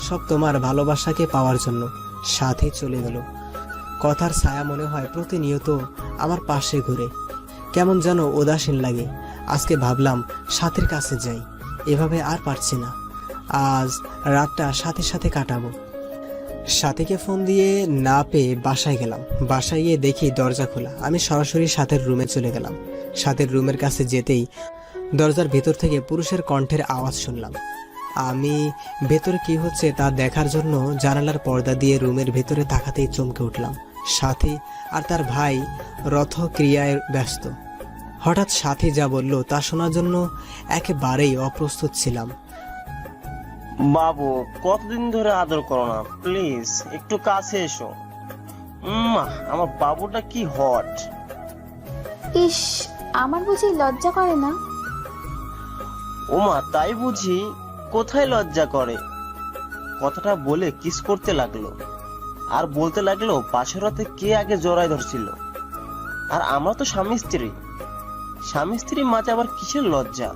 Speaker 2: সব তোমার ভালোবাসাকে পাওয়ার জন্য। সাথে চলে গেল। কথার ছায়া মনে হয় প্রতিনিয়ত আমার পাশে ঘুরে। কেমন যেন উদাসীন লাগে। আজকে ভাবলাম সাথীর কাছে যাই, এভাবে আর পারছি না। আজ রাতটা সাথীর সাথে কাটাবো। সাথীকে ফোন দিয়ে না পেয়ে বাসায় গেলাম। বাসায় গিয়ে দেখি দরজা খোলা। আমি সরাসরি সাথীর রুমে চলে গেলাম। সাথীর রুমের কাছে যেতেই দরজার ভেতর থেকে পুরুষের কণ্ঠের আওয়াজ শুনলাম। আমি ভেতরে কি হচ্ছে তা দেখার জন্য জানালার পর্দা দিয়ে রুমের ভেতরে তাকাতেই চমকে উঠলাম। সাথী আর তার ভাই রথক্রিয়ায় ব্যস্ত। হঠাৎ সাথী যা বলল তা শোনার জন্য একেবারেই অপ্রস্তুত ছিলাম।
Speaker 7: বাবু, কতদিন ধরে আদর করো না, প্লিজ একটু কাছে এসো। আমার বাবুটা কি হট।
Speaker 4: ইস, আমার বুঝি লজ্জা করে না?
Speaker 7: ওমা, তাই বুঝি? কোথায় লজ্জা করে? কথাটা বলে কিস করতে লাগলো, আর বলতে লাগলো পাশের রাতে কে আগে জড়ায় ধরছিল। আর আমরা তো স্বামী স্ত্রী মাঝে আবার কিসের লজ্জা?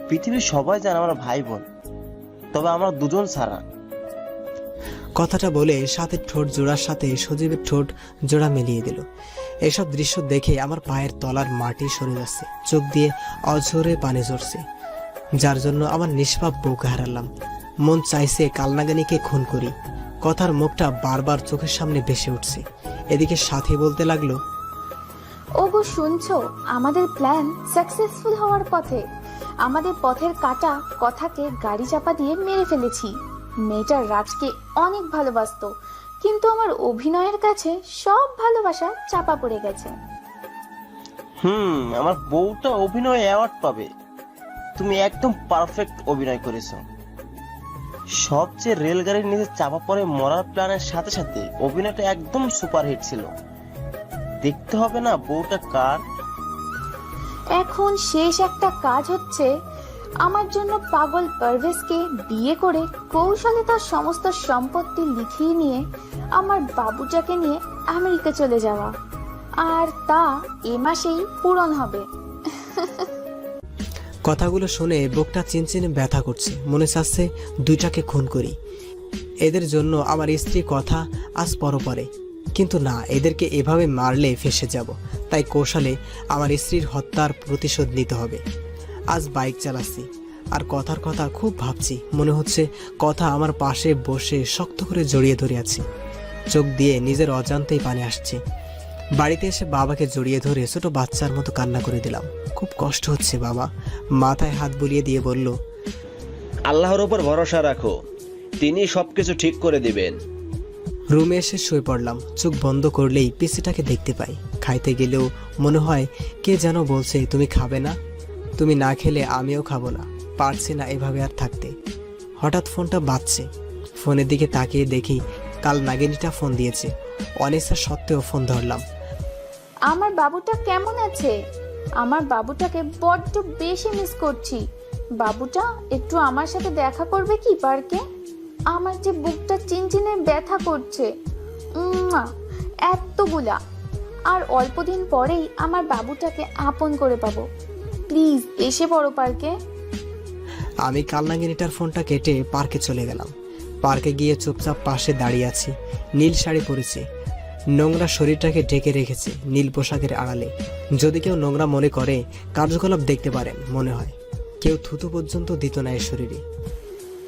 Speaker 7: পৃথিবীর সবাই জানে আমরা ভাই বোন, তবে আমরা দুজন ছাড়া।
Speaker 2: কথাটা বলে সাথে ঠোঁট জোড়ার সাথে সজীবের ঠোঁট জোড়া মিলিয়ে দিল। এসব দৃশ্য দেখে আমার পায়ের তলার মাটি সরে যাচ্ছে, চোখ দিয়ে অঝরে পানি ঝরছে, যার জন্য আমার নিষ্পাপ বউকে হারালাম। মন চাইছে কালনাগানিকে খুন করি। কথার মুখটা বারবার চোখের সামনে ভেসে উঠছে। এদিকে সাথী বলতে লাগলো,
Speaker 4: ওগো শুনছো, আমাদের প্ল্যান সাকসেসফুল হওয়ার পথে। আমাদের পথের কাটা কথাকে গাড়ি চাপা দিয়ে মেরে ফেলেছি। মেয়েটার রাজকে অনেক ভালোবাসতো, কিন্তু আমার অভিনয়ের কাছে সব ভালোবাসা চাপা পড়ে গেছে।
Speaker 7: আমার বউটা অভিনয় অ্যাওয়ার্ড পাবে। তুমি একদম পারফেক্ট অভিনয় করেছো। সবচেয়ে রেলগাড়ির নিচে চাপা পড়ে মরার প্ল্যানের সাথে সাথে অভিনয়টা একদম সুপারহিট ছিল। দেখতে হবে না বউটা কার?
Speaker 4: এখন শেষ একটা কাজ হচ্ছে আমার জন্য পাগল পারভেজকে বিয়ে করে কৌশলে তার সমস্ত সম্পত্তি লিখিয়ে নিয়ে আমার বাবুটাকে নিয়ে আমেরিকা চলে যাওয়া। আর তা এ মাসেই পূরণ হবে।
Speaker 2: কথাগুলো শুনে বুকটা চিনচিনে ব্যথা করছে। মনে চাচ্ছে দুইটাকে খুন করি। এদের জন্য আমার স্ত্রী কথা আজ পরপরে, কিন্তু না, এদেরকে এভাবে মারলে ফেসে যাব। তাই কৌশলে আমার স্ত্রীর হত্যার প্রতিশোধ নিতে হবে। আজ বাইক চালাচ্ছি আর কথার কথা খুব ভাবছি। মনে হচ্ছে কথা আমার পাশে বসে শক্ত করে জড়িয়ে ধরে আছে। চোখ দিয়ে নিজের অজান্তেই পানি আসছে। বাড়িতে এসে বাবাকে জড়িয়ে ধরে ছোট বাচ্চার মতো কান্না করে দিলাম। খুব কষ্ট হচ্ছে বাবা। মাথায় হাত বুলিয়ে দিয়ে বলল,
Speaker 5: আল্লাহর উপর ভরসা রাখো, তিনি সবকিছু ঠিক করে দিবেন।
Speaker 2: রুমে এসে শুয়ে পড়লাম। চোখ বন্ধ করলেই পিসিটাকে দেখতে পাই। খাইতে গেলেও মনে হয় কে যেন বলছে, তুমি খাবে না? তুমি না খেলে আমিও খাবো না। পারছি না এভাবে আর থাকতে। হঠাৎ ফোনটা বাজছে। ফোনের দিকে তাকিয়ে দেখি কাল নাগিনীটা ফোন দিয়েছে। অনিচ্ছা সত্ত্বেও ফোন ধরলাম।
Speaker 4: আমার বাবুটা কেমন আছে? আমার বাবুটাকে বড্ড বেশি মিস করছি। বাবুটা একটু আমার সাথে দেখা করবে কি পার্কে? আমার যে বুকটা চিনচিনে ব্যথা করছে। এতগুলা। আর অল্প দিন পরেই আমার বাবুটাকে আপন করে পাবো। প্লিজ এসে পড়ো পার্কে।
Speaker 2: আমি কালনাগিনীটার ফোনটা কেটে পার্কে চলে গেলাম। পার্কে গিয়ে চুপচাপ পাশে দাঁড়িয়ে আছি। নীল শাড়ি পরেছে, নোংরা শরীরটাকে ঢেকে রেখেছে নীল পোশাকের আড়ালে। যদি কেউ নোংরা মনে করে কার্যকলাপ দেখতে পারেন, মনে হয় কেউ থুতু পর্যন্ত দিত না এর শরীরে।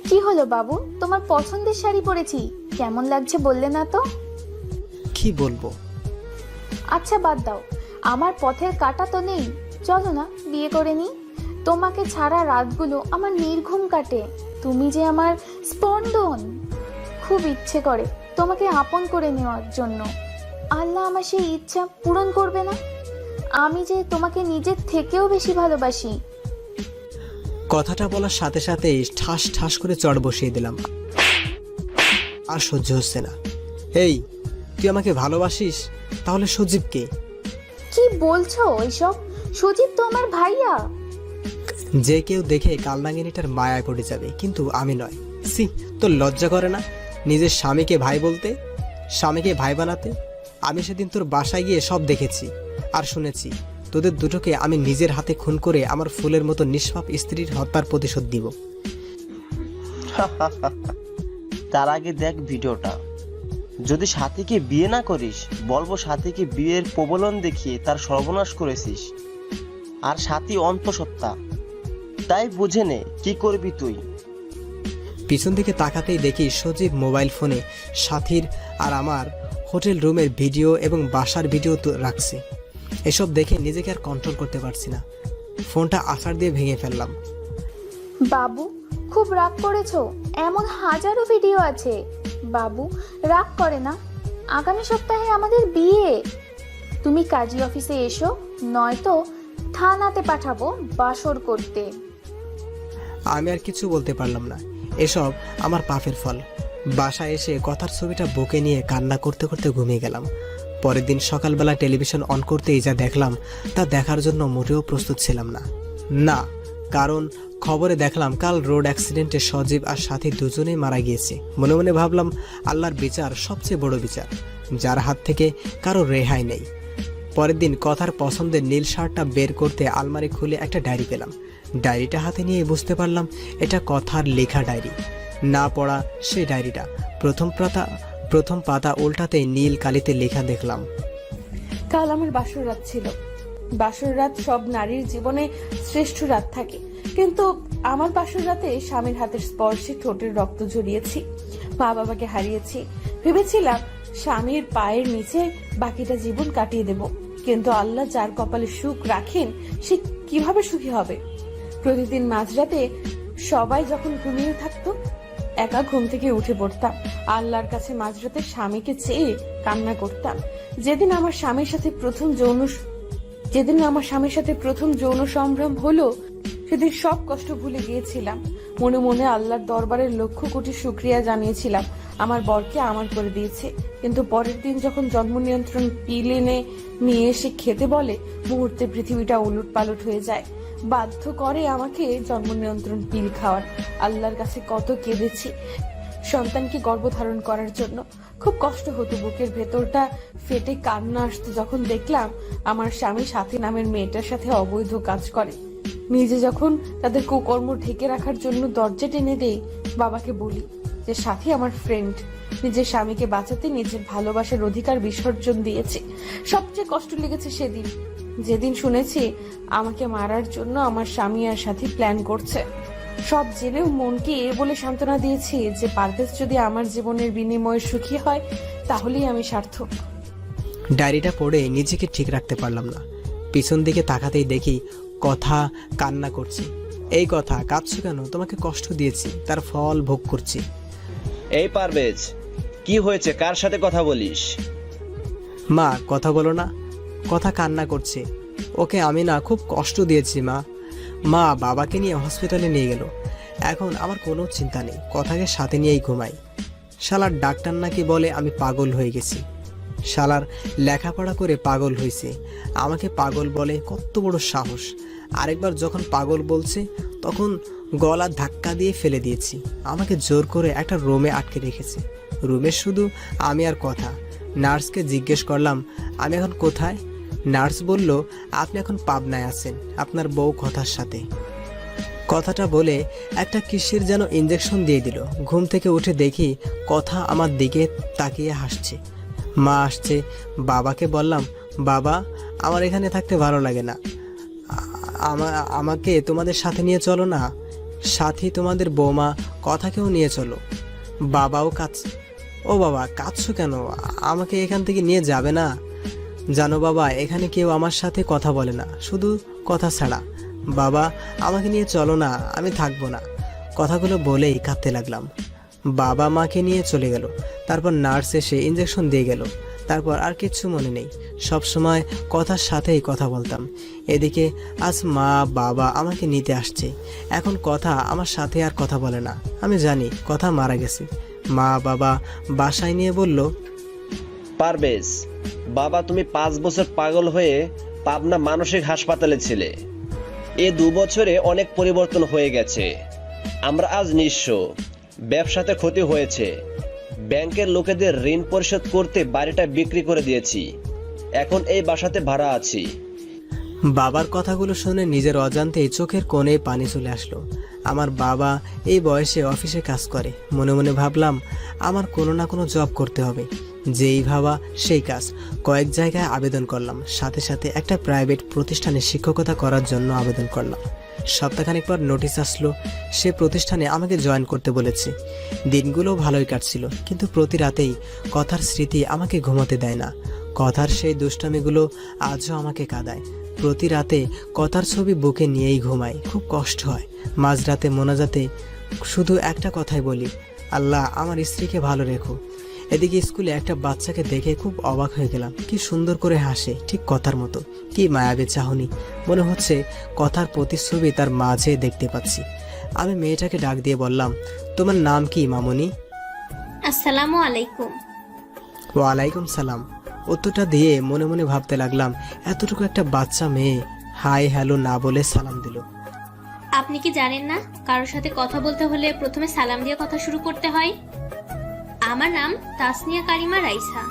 Speaker 4: কি হলো বাবু, তোমার পছন্দের শাড়ি পরেছি, কেমন লাগছে বললে না তো?
Speaker 2: কি বলবো?
Speaker 4: আচ্ছা বাদ দাও, আমার পথের কাটা তো নেই, চলো না বিয়ে করে নি। তোমাকে ছাড়া রাতগুলো আমার নির্ঘুম কাটে, তুমি যে আমার স্পন্দন। খুব ইচ্ছে করে তোমাকে আপন করে নেওয়ার জন্য, আল্লাহ আমার সেই ইচ্ছা পূরণ করবে না? আমি যে তোমাকে নিজের থেকেও বেশি ভালোবাসি।
Speaker 2: কথাটা বলার সাথে সাথে ঠাস ঠাস করে চড় বসিয়ে দিলাম। আর সহ্য হচ্ছে না। এই, তুই আমাকে ভালোবাসিস? তাহলে সজীবকে?
Speaker 4: কি বলছো এইসব? সজীব তো আমার ভাইয়া।
Speaker 2: যে কেউ দেখে কালনাগিনীটার মায়া করে যাবে, কিন্তু আমি নয়। সি, তোর লজ্জা করে না নিজের স্বামীকে ভাই বলতে, স্বামীকে ভাই বানাতে? আমি সেদিন তোর বাসায় গিয়ে সব দেখেছি আর শুনেছি। তোদের দুটোকে আমি নিজের হাতে খুন করে আমার ফুলের মতো নিষ্পাপ স্ত্রীর হত্যার প্রতিশোধ দিব।
Speaker 7: তার আগে দেখ ভিডিওটা। যদি সাথীকে বিয়ে না করিস, বলবো সাথীকে বিয়ের প্রবলন দেখিয়ে তার সর্বনাশ করেছিস। আর সাথী অন্তঃসত্ত্বা, তাই বুঝে নে কি করবি তুই।
Speaker 2: পিছন দিকে তাকাতেই দেখি সজীব মোবাইল ফোনে সাথীর আর আমার হোটেল রুমের ভিডিও এবং বাসার ভিডিও তো রাখছে। এসব দেখে নিজেকে আর কন্ট্রোল করতে পারছি না, ফোনটা আছাড় দিয়ে ভেঙে ফেললাম।
Speaker 4: বাবু খুব রাগ করেছো? এমন হাজারো ভিডিও আছে। বাবু রাগ করে না, আগামী সপ্তাহে আমাদের বিয়ে। তুমি কাজী অফিসে এসো, নয়তো থানাতে পাঠাবো বাসর করতে।
Speaker 2: আমি আর কিছু বলতে পারলাম না, এসব আমার পাপের ফল। বাসায় এসে কথার ছবিটা বুকে নিয়ে কান্না করতে করতে ঘুমিয়ে গেলাম। পরের দিন সকালবেলা টেলিভিশন অন করতেই যা দেখলাম তা দেখার জন্য মোটেও প্রস্তুত ছিলাম না, কারণ খবরে দেখলাম কাল রোড অ্যাক্সিডেন্টে সজীব আর সাথী দুজনেই মারা গিয়েছে। মনে মনে ভাবলাম, আল্লাহর বিচার সবচেয়ে বড় বিচার, যার হাত থেকে কারো রেহাই নেই। পরের দিন কথার পছন্দের নীল শার্টটা বের করতে আলমারি খুলে একটা ডায়েরি পেলাম। ডায়েরিটা হাতে নিয়ে বুঝতে পারলাম এটা কথার লেখা ডায়েরি। না পড়া সেই ডায়েরিটা প্রথম পাতা উল্টাতে নীল কালিতে লেখা দেখলাম,
Speaker 1: কাল আমার বাসর রাত ছিল। বাসর রাত সব নারীর জীবনে শ্রেষ্ঠ রাত থাকে, কিন্তু আমার বাসর রাতে স্বামীর হাতের স্পর্শে ঠোঁটের রক্ত ঝরিয়েছি, মা বাবাকে হারিয়েছি। ভেবেছিলাম স্বামীর পায়ের নিচে বাকিটা জীবন কাটিয়ে দেব, কিন্তু আল্লাহ যার কপালে সুখ রাখেন সে কিভাবে সুখী হবে? প্রতিদিন মাঝরাতে সবাই যখন ঘুমিয়ে থাকতো, একা ঘুম থেকে উঠে পড়তাম, আল্লাহর কাছে মাঝরাতে স্বামীকে চেয়ে কান্না করতাম। যেদিন আমার স্বামীর সাথে প্রথম যৌন সম্ভ্রম হলো, সেদিন সব কষ্ট ভুলে গিয়েছিলাম। মনে মনে আল্লাহর দরবারে লক্ষ কোটি শুকরিয়া জানিয়েছিলাম আমার বরকে আমার করে দিয়েছে। কিন্তু পরের দিন যখন জন্ম নিয়ন্ত্রণ পিল এনে নিয়ে এসে খেতে বলে, মুহূর্তে পৃথিবীটা উলট পালট হয়ে যায়। বাধ্য করে আমাকে জন্ম নিয়ন্ত্রণ পিল খাওয়ার। আল্লাহর কাছে কত কেঁদেছি সন্তানকে গর্ভধারণ করার জন্য। খুব কষ্ট হতো, বুকের ভেতরটা ফেটে কান্না আসতো যখন দেখলাম আমার স্বামী সাথী নামের মেয়েটার সাথে অবৈধ কাজ করে। নিজে যখন তাদের কুকর্ম ঢেকে রাখার জন্য দরজা টেনে দেই, বাবাকে বলি যে সাথী আমার ফ্রেন্ড, নিজের স্বামীকে বাঁচাতে নিজের ভালোবাসার অধিকার বিসর্জন দিয়েছে। সবচেয়ে কষ্ট লেগেছে সেদিন, যেদিন শুনেছি আমাকে মারার জন্য আমার স্বামী আর সাথী প্ল্যান করছে। সব জেনেও মনকে এ বলে সান্ত্বনা দিয়েছি যে পারভেজ যদি আমার জীবনের বিনিময়ে সুখী হয়, তাহলেই আমি সার্থক।
Speaker 2: ডায়েরিটা পড়ে নিজেকে ঠিক রাখতে পারলাম না। পিছন দিকে তাকাতেই দেখি কথা কান্না করছে। এই কথা, কাঁদছো কেন? তোমাকে কষ্ট দিয়েছি, তার ফল ভোগ করছি।
Speaker 5: এই পারভেজ, কি হয়েছে? কার সাথে কথা বলিস?
Speaker 2: মা, কথা বলো না। কথা কান্না করছে। ওকে আমি না খুব কষ্ট দিয়েছি মা বাবাকে নিয়ে হসপিটালে নিয়ে গেল। এখন আমার কোনো চিন্তা নেই, কথাকে সাথে নিয়েই ঘুমাই। শালার ডাক্তার নাকি বলে আমি পাগল হয়ে গেছি। শালার লেখাপড়া করে পাগল হয়েছে, আমাকে পাগল বলে? কত বড় সাহস! আরেকবার যখন পাগল বলছে তখন গলা ধাক্কা দিয়ে ফেলে দিয়েছি। আমাকে জোর করে একটা রুমে আটকে রেখেছে। রুমে শুধু আমি আর কথা। নার্সকে জিজ্ঞেস করলাম আমি এখন কোথায়। নার্স বলল আপনি এখন পাবনায় আছেন আপনার বউ কথার সাথে। কথাটা বলে একটা কিসের যেন ইঞ্জেকশন দিয়ে দিল। ঘুম থেকে উঠে দেখি কথা আমার দিকে তাকিয়ে হাসছে। মা আসছে। বাবাকে বললাম, বাবা আমার এখানে থাকতে ভালো লাগে না, আমাকে তোমাদের সাথে নিয়ে চলো না, সাথে তোমাদের বৌমা কথাকেও নিয়ে চলো। বাবাও কাঁদছে। ও বাবা, কাঁদছো কেন? আমাকে এখান থেকে নিয়ে যাবে না? জানো বাবা, এখানে কেউ আমার সাথে কথা বলে না, শুধু কথা ছাড়া। বাবা আমাকে নিয়ে চলো না, আমি থাকবো না। কথাগুলো বলেই কাঁদতে লাগলাম। বাবা মাকে নিয়ে চলে গেল। তারপর নার্স এসে ইঞ্জেকশন দিয়ে গেল। তারপর আর কিচ্ছু মনে নেই, সব সময় কথার সাথেই কথা বলতাম। এদিকে আজ মা বাবা আমাকে নিতে আসছে। এখন কথা আমার সাথে আর কথা বলে না। আমি জানি কথা মারা গেছে। মা বাবা বাসায় নিয়ে বলল,
Speaker 5: পারভেজ বাবা, তুমি 5 বছর পাগল হয়ে পাবনা মানসিক হাসপাতালে ছিলে। এ 2 বছরে অনেক পরিবর্তন হয়ে গেছে। আমরা আজ নিঃস্ব, ব্যবসাতে ক্ষতি হয়েছে, ব্যাংকের লোকেদের ঋণ পরিশোধ করতে বাড়িটা বিক্রি করে দিয়েছি। এখন এই বাসাতে ভাড়া আছি।
Speaker 2: বাবার কথাগুলো শুনে নিজের অজান্তেই চোখের কোণে পানি চলে আসলো। আমার বাবা এই বয়সে অফিসে কাজ করে। মনে মনে ভাবলাম, আমার কোনো না কোনো জব করতে হবে। যেই ভাবা সেই কাজ। কয়েক জায়গায় আবেদন করলাম, সাথে সাথে একটা প্রাইভেট প্রতিষ্ঠানে শিক্ষকতা করার জন্য আবেদন করলাম। সপ্তাহখানেক পর নোটিশ আসলো, সে প্রতিষ্ঠানে আমাকে জয়েন করতে বলেছে। দিনগুলো ভালোই কাটছিল, কিন্তু প্রতি রাতেই কথার স্মৃতি আমাকে ঘুমাতে দেয় না। কথার সেই দুষ্টামিগুলো আজও আমাকে কাঁদায়। প্রতি রাতে কথার ছবি বুকে নিয়েই ঘুমাই, খুব কষ্ট হয়। মাঝরাতে মোনাজাতে শুধু একটা কথাই বলি, আল্লাহ আমার স্ত্রীকে ভালো রেখো। এদিকে স্কুলে একটা বাচ্চাকে দেখে খুব অবাক হয়ে গেলাম। কি সুন্দর করে হাসে, ঠিক কথার মতো। কি মায়াবী চাহনি, মনে হচ্ছে কথার প্রতিচ্ছবি তার মাঝে দেখতে পাচ্ছি। আমি মেয়েটাকে ডাক দিয়ে বললাম, তোমার নাম কি মামনি?
Speaker 8: আসসালামু আলাইকুম।
Speaker 2: ওয়ালাইকুম সালাম। উত্তরটা দিয়ে মনে মনে ভাবতে লাগলাম, এতটুকু একটা বাচ্চা মেয়ে হাই হ্যালো না বলে সালাম দিল।
Speaker 8: আপনি কি জানেন না, কারোর সাথে কথা বলতে হলে প্রথমে সালাম দিয়ে কথা শুরু করতে হয়? আমার নাম তাসনিয়া কারিমা রাইসা।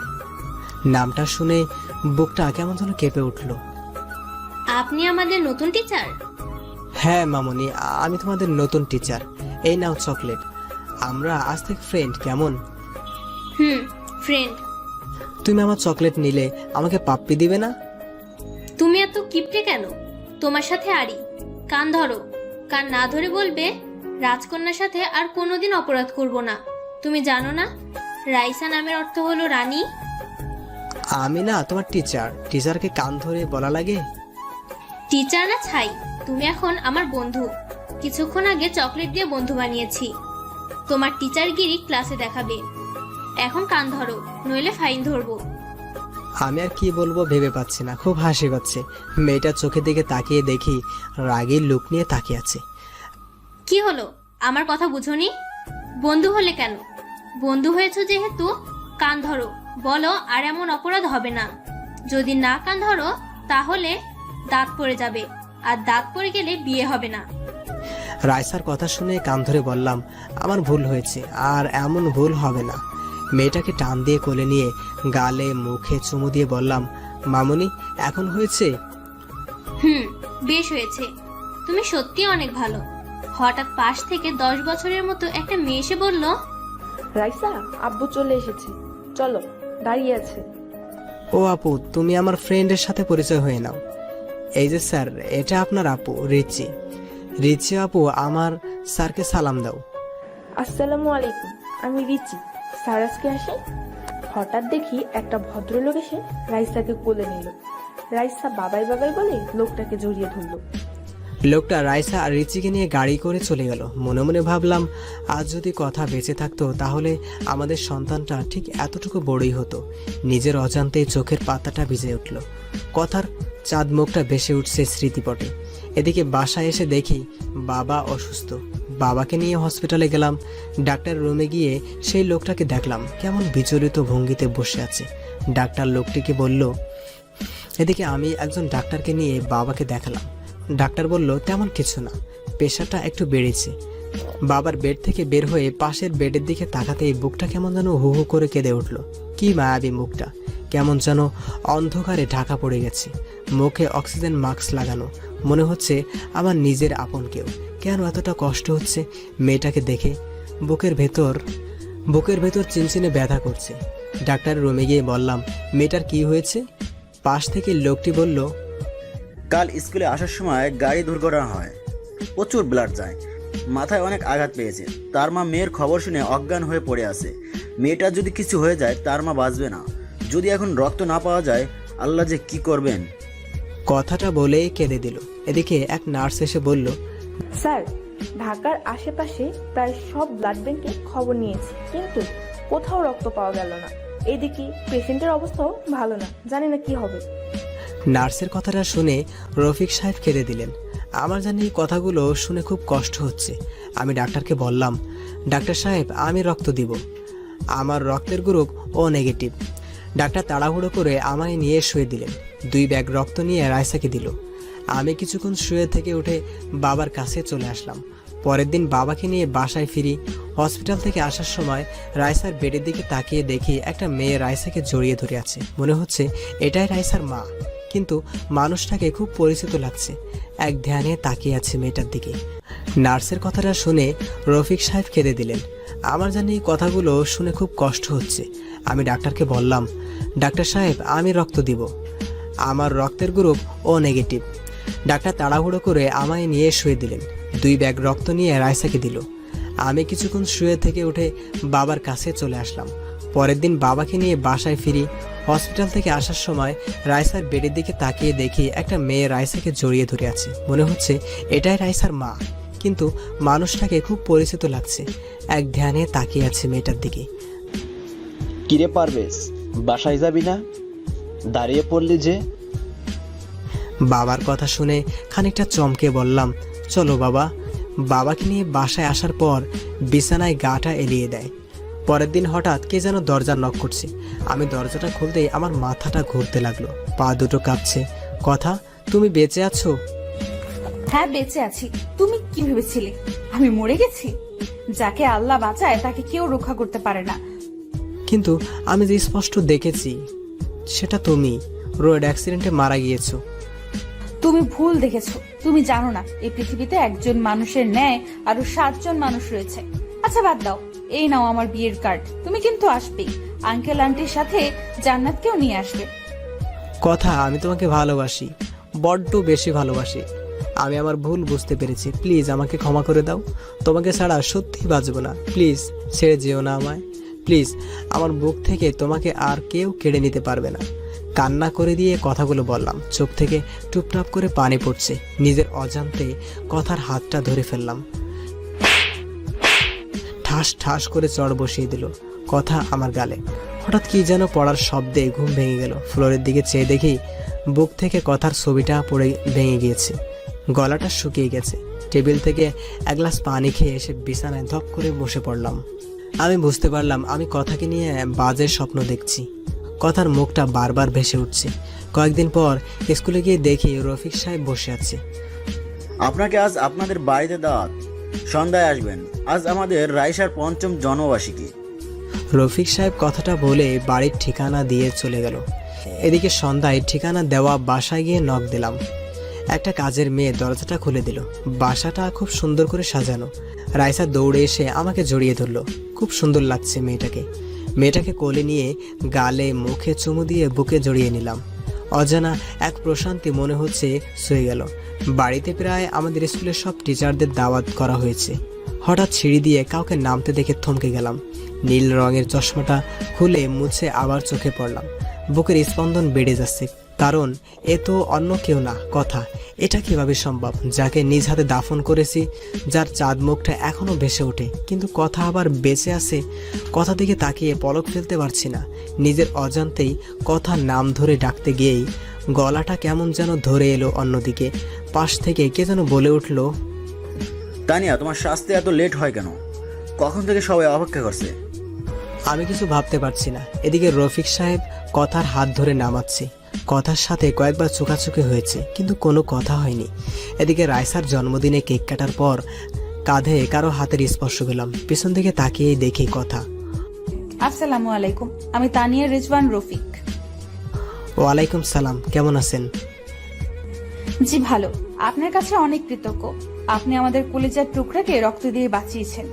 Speaker 2: নামটা শুনে বুকটা কেমন যেন কেঁপে উঠল।
Speaker 8: আপনি আমাদের নতুন টিচার?
Speaker 2: হ্যাঁ মামনি, আমি তোমাদের নতুন টিচার। এই নাও চকলেট। আমরা আজ থেকে ফ্রেন্ড, কেমন?
Speaker 8: ফ্রেন্ড।
Speaker 2: তুমি আমার চকলেট নিলে আমাকে পাপ্পি দিবে না?
Speaker 8: তুমি এত কিপটে কেন? তোমার সাথে আরি। কান ধরো। কান না ধরে বলবে, রাজকন্যার সাথে আর কোনোদিন অপরাধ করব না। তুমি জানো না রাইসা নামের অর্থ হলো রানী?
Speaker 2: আমি না তোমার টিচার, টিচারকে কান ধরে বলা লাগে?
Speaker 8: টিচার না ছাই, তুমি এখন আমার বন্ধু। কিছুক্ষণ আগে চকলেট দিয়ে বন্ধু বানিয়েছি। তোমার টিচারগিরি ক্লাসে দেখাবে। এখন কান ধরো, নইলে ফাইন ধরবো।
Speaker 2: আমি আর কি বলবো ভেবে পাচ্ছি না, খুব হাসি পাচ্ছে। মেয়েটার চোখের দিকে তাকিয়ে দেখি রাগের লুক নিয়ে তাকিয়ে আছে।
Speaker 8: কি হলো, আমার কথা বুঝোনি? বন্ধু হলে কেন? বন্ধু হয়েছো যেহেতু কান ধরো, বলো আর এমন অপরাধ হবে না। যদি না কান ধরো তাহলে দাঁত পড়ে যাবে, আর দাঁত পড়ে গেলে বিয়ে হবে না।
Speaker 2: রাইসার কথা শুনে কান ধরে বললাম, আমার ভুল হয়েছে, আর এমন ভুল হবে না। মেয়েটাকে টান দিয়ে কোলে নিয়ে গালে মুখে চুমু দিয়ে বললাম, মামুনি এখন হয়েছে?
Speaker 8: বেশ হয়েছে। তুমি সত্যি অনেক ভালো। হঠাৎ পাশ থেকে 10 বছরের মতো একটা মেয়ে এসে বলল,
Speaker 9: রাইসা, আব্বু চলে এসেছে, চলো, দাঁড়িয়ে আছে।
Speaker 2: ও আপু, তুমি আমার ফ্রেন্ডের সাথে পরিচয় হয়ে নাও। এই যে স্যার, এটা আপনার আপু রিচি। রিচি আপু, আমার স্যারকে সালাম দাও।
Speaker 9: আসসালামু আলাইকুম, আমি রিচি। স্যার আজকে আসে। হঠাৎ দেখি একটা ভদ্রলোক এসে রাইসাকে কোলে নিল। রাইসা বাবাই বাবাই বলে লোকটাকে জড়িয়ে ধরলো।
Speaker 2: লোকটা রাইসা আর রিচিকে নিয়ে গাড়ি করে চলে গেল। মনে মনে ভাবলাম, আজ যদি কথা বেঁচে থাকতো তাহলে আমাদের সন্তানটা ঠিক এতটুকু বড়ই হতো। নিজের অজান্তেই চোখের পাতাটা ভিজে উঠল। কথার চাঁদ মুখটা ভেসে উঠছে স্মৃতিপটে। এদিকে বাসায় এসে দেখি বাবা অসুস্থ। বাবাকে নিয়ে হসপিটালে গেলাম। ডাক্তার রুমে গিয়ে সেই লোকটাকে দেখলাম কেমন বিচলিত ভঙ্গিতে বসে আছে। ডাক্তার লোকটিকে বলল, এদিকে আমি একজন ডাক্তারকে নিয়ে বাবাকে দেখালাম। ডাক্তার বলল, তেমন কিছু না, প্রেশারটা একটু বেড়েছে। বাবার বেড থেকে বের হয়ে পাশের বেডের দিকে তাকাতেই বুকটা কেমন যেন হু হু করে কেঁদে উঠল। কি মায়াবী মুখটা, কেমন যেন অন্ধকারে ঢাকা পড়ে গেছে। মুখে অক্সিজেন মাস্ক লাগানো, মনে হচ্ছে আমার নিজের আপন কেউ। কেন এতটা কষ্ট হচ্ছে মেয়েটাকে দেখে? বুকের ভেতর চিনচিনে ব্যথা করছে। ডাক্তারের রুমে গিয়ে বললাম, মেয়েটার কি হয়েছে? পাশ থেকে লোকটি বলল,
Speaker 6: কাল স্কুলে আসার সময় গাড়ি দুর্ঘটনা হয়, প্রচুর ব্লাড যায়, মাথায় অনেক আঘাত পেয়েছে। তার মা মেয়ের খবর শুনে অজ্ঞান হয়ে পড়ে আছে। মেয়েটার যদি কিছু হয়ে যায় তার মা বাঁচবে না। যদি এখন রক্ত না পাওয়া যায়, আল্লাহ যে কি করবেন।
Speaker 2: কথাটা বলেই কেঁদে দিল। এদিকে এক নার্স এসে বলল,
Speaker 9: স্যার, ঢাকার আশেপাশে প্রায় সব ব্লাড ব্যাংকে খবর নিয়েছি, কিন্তু কোথাও রক্ত পাওয়া গেল না। এদিকে পেশেন্টের অবস্থাও ভালো না, জানি না কি হবে।
Speaker 2: নার্সের কথাটা শুনে রফিক সাহেব কেঁদে দিলেন। আমার জানি এই কথাগুলো শুনে খুব কষ্ট হচ্ছে। আমি ডাক্তারকে বললাম, ডাক্তার সাহেব, আমি রক্ত দিব, আমার রক্তের গ্রুপ ও নেগেটিভ। ডাক্তার তাড়াহুড়ো করে আমায় নিয়ে শুয়ে দিলেন। 2 ব্যাগ রক্ত নিয়ে রাইসাকে দিল। আমি কিছুক্ষণ শুয়ে থেকে উঠে বাবার কাছে চলে আসলাম। পরের দিন বাবাকে নিয়ে বাসায় ফিরি। হসপিটাল থেকে আসার সময় রাইসার বেডের দিকে তাকিয়ে দেখি একটা মেয়ে রাইসাকে জড়িয়ে ধরে আছে। মনে হচ্ছে এটাই রাইসার মা, কিন্তু মানুষটাকে খুব পরিচিত লাগছে। এক ধ্যানে তাকিয়ে আছে মেয়েটার দিকে। নার্সের কথাটা শুনে রফিক সাহেব কেঁদে দিলেন। আমার জানি এই কথাগুলো শুনে খুব কষ্ট হচ্ছে। আমি ডাক্তারকে বললাম, ডাক্তার সাহেব, আমি রক্ত দিব, আমার রক্তের গ্রুপ ও নেগেটিভ। ডাক্তার তাড়াহুড়ো করে আমায় নিয়ে শুয়ে দিলেন। 2 ব্যাগ রক্ত নিয়ে রাইসাকে দিল। আমি কিছুক্ষণ শুয়ে থেকে উঠে বাবার কাছে চলে আসলাম। পরের দিন বাবাকে নিয়ে বাসায় ফিরি। হসপিটাল থেকে আসার সময় রাইসার বেডের দিকে তাকিয়ে দেখি একটা মেয়ে রাইসাকে জড়িয়ে ধরে আছে। মনে হচ্ছে এটাই রাইসার মা, কিন্তু মানুষটাকে খুব পরিচিত লাগছে। এক ধ্যানে তাকিয়ে আছে মেয়েটার দিকে।
Speaker 5: কিরে পারভেজ, বাসায় যাবি না? দাঁড়িয়ে পড়লি যে?
Speaker 2: বাবার কথা শুনে খানিকটা চমকে বললাম, চলো বাবা। বাবাকে নিয়ে বাসায় আসার পর বিছানায় গাটা এলিয়ে দেয়। পরের দিন হঠাৎ কে যেন দরজা নক করছে। আমি দরজাটা খুলতেই আমার মাথাটা ঘুরতে লাগলো, পা দুটো কাঁপছে। কথা, তুমি বেঁচে আছো?
Speaker 1: হ্যাঁ, বেঁচে আছি। তুমি কি ভেবেছিলে আমি মরে গেছি? যাকে আল্লাহ বাঁচায় তাকে কেউ রক্ষা করতে পারে না।
Speaker 2: কিন্তু আমি যে স্পষ্ট দেখেছি সেটা তুমি রোড অ্যাক্সিডেন্টে মারা গিয়েছো।
Speaker 1: তুমি ভুল দেখেছো। তুমি জানো না এই পৃথিবীতে একজন মানুষের ন্যায় আরো 7 জন মানুষ রয়েছে। আচ্ছা বাদ দাও, এই নাও আমার বিয়ের কার্ড। তুমি কিন্তু আসবেই, আঙ্কেল আন্টির সাথে জান্নাতকেও নিয়ে আসবে।
Speaker 2: কথা, আমি তোমাকে ভালোবাসি, বড্ড বেশি ভালোবাসি। আমি আমার ভুল বুঝতে পেরেছি। প্লিজ আমাকে ক্ষমা করে দাও। তোমাকে ছাড়া সত্যি বাঁচবো না। প্লিজ ছেড়ে যেও না আমায়। প্লিজ, আমার বুক থেকে তোমাকে আর কেউ কেড়ে নিতে পারবে না। কান্না করে দিয়ে কথাগুলো বললাম। চোখ থেকে টুপটাপ করে পানি পড়ছে। নিজের অজান্তে কথার হাতটা ধরে ফেললাম। ঠাস ঠাস করে চড় বসিয়ে দিল কথা আমার গালে। হঠাৎ কি যেন পড়ার শব্দে ঘুম ভেঙে গেল। ফ্লোরের দিকে চেয়ে দেখি বুক থেকে কথার ছবিটা পড়ে ভেঙে গিয়েছে। গলাটা শুকিয়ে গেছে। টেবিল থেকে 1 গ্লাস পানি খেয়ে এসে বিছানায় ধপ করে বসে পড়লাম। আমি বুঝতে পারলাম আমি কথাকে নিয়ে বাজে স্বপ্ন দেখছি। কথার মুখটা বারবার ভেসে উঠছে। কয়েকদিন পর স্কুলে গিয়ে দেখি রফিক সাহেব বসে আছে।
Speaker 6: আপনাকে আজ আপনাদের বাড়িতে দাওয়াত, সন্ধ্যায় আসবেন। আজ আমাদের রাইসার 5ম জন্মবার্ষিকী।
Speaker 2: রফিক সাহেব কথাটা বলে বাড়ির ঠিকানা দিয়ে চলে গেল। এদিকে সন্ধ্যায় ঠিকানা দেওয়া বাসায় গিয়ে নক দিলাম। একটা কাজের মেয়ে দরজাটা খুলে দিল। বাসাটা খুব সুন্দর করে সাজানো। রাইসা দৌড়ে এসে আমাকে জড়িয়ে ধরলো। খুব সুন্দর লাগছে মেয়েটাকে। মেয়েটাকে কোলে নিয়ে গালে মুখে চুমু দিয়ে বুকে জড়িয়ে নিলাম। অজানা এক প্রশান্তি মনে হচ্ছে শুয়ে গেল। বাড়িতে প্রায় আমাদের স্কুলের সব টিচারদের দাওয়াত করা হয়েছে। হঠাৎ সিঁড়ি দিয়ে কাউকে নামতে দেখে থমকে গেলাম। নীল রঙের চশমাটা খুলে মুছে আবার চোখে পড়লাম। বুকের স্পন্দন বেড়ে যাচ্ছে, কারণ এ তো অন্য কেউ না, কথা। এটা কিভাবে সম্ভব? যাকে নিজ হাতে দাফন করেছি, যার চাঁদ মুখটা এখনো ভেসে ওঠে, কিন্তু কথা আবার বেঁচে আছে। কথা দিকে তাকিয়ে পলক ফেলতে পারছি না। নিজের অজান্তেই কথার নাম ধরে ডাকতে গিয়েই গলাটা কেমন যেন ধরে এলো অন্যদিকে। পাশ থেকে কে যেন বলে উঠল,
Speaker 6: তানিয়া, তোমার শাস্তি এত লেট হয় কেন? কখন থেকে সবাই অপেক্ষা করছে।
Speaker 2: আমি কিছু ভাবতে পারছি না। এদিকে রফিক সাহেব কথার হাত ধরে নামাচ্ছে। কথার সাথে কয়েকবার চোখাচোখি হয়েছে, কিন্তু কোনো কথা হয়নি। এদিকে রাইসার জন্মদিনে কেক কাটার পর কাঁধে কারো হাতের স্পর্শ পেলাম। পিছন দিকে তাকিয়েই দেখি কথা।
Speaker 1: আসসালামু আলাইকুম, আমি তানিয়া রিজওয়ান রফিক।
Speaker 2: ওয়ালাইকুম সালাম, কেমন আছেন?
Speaker 1: জি ভালো। আপনার কাছে অনেক কৃতজ্ঞ। আপনি আমাদের কলেজের টুকরাকে রক্ত দিয়ে বাঁচিয়েছেন।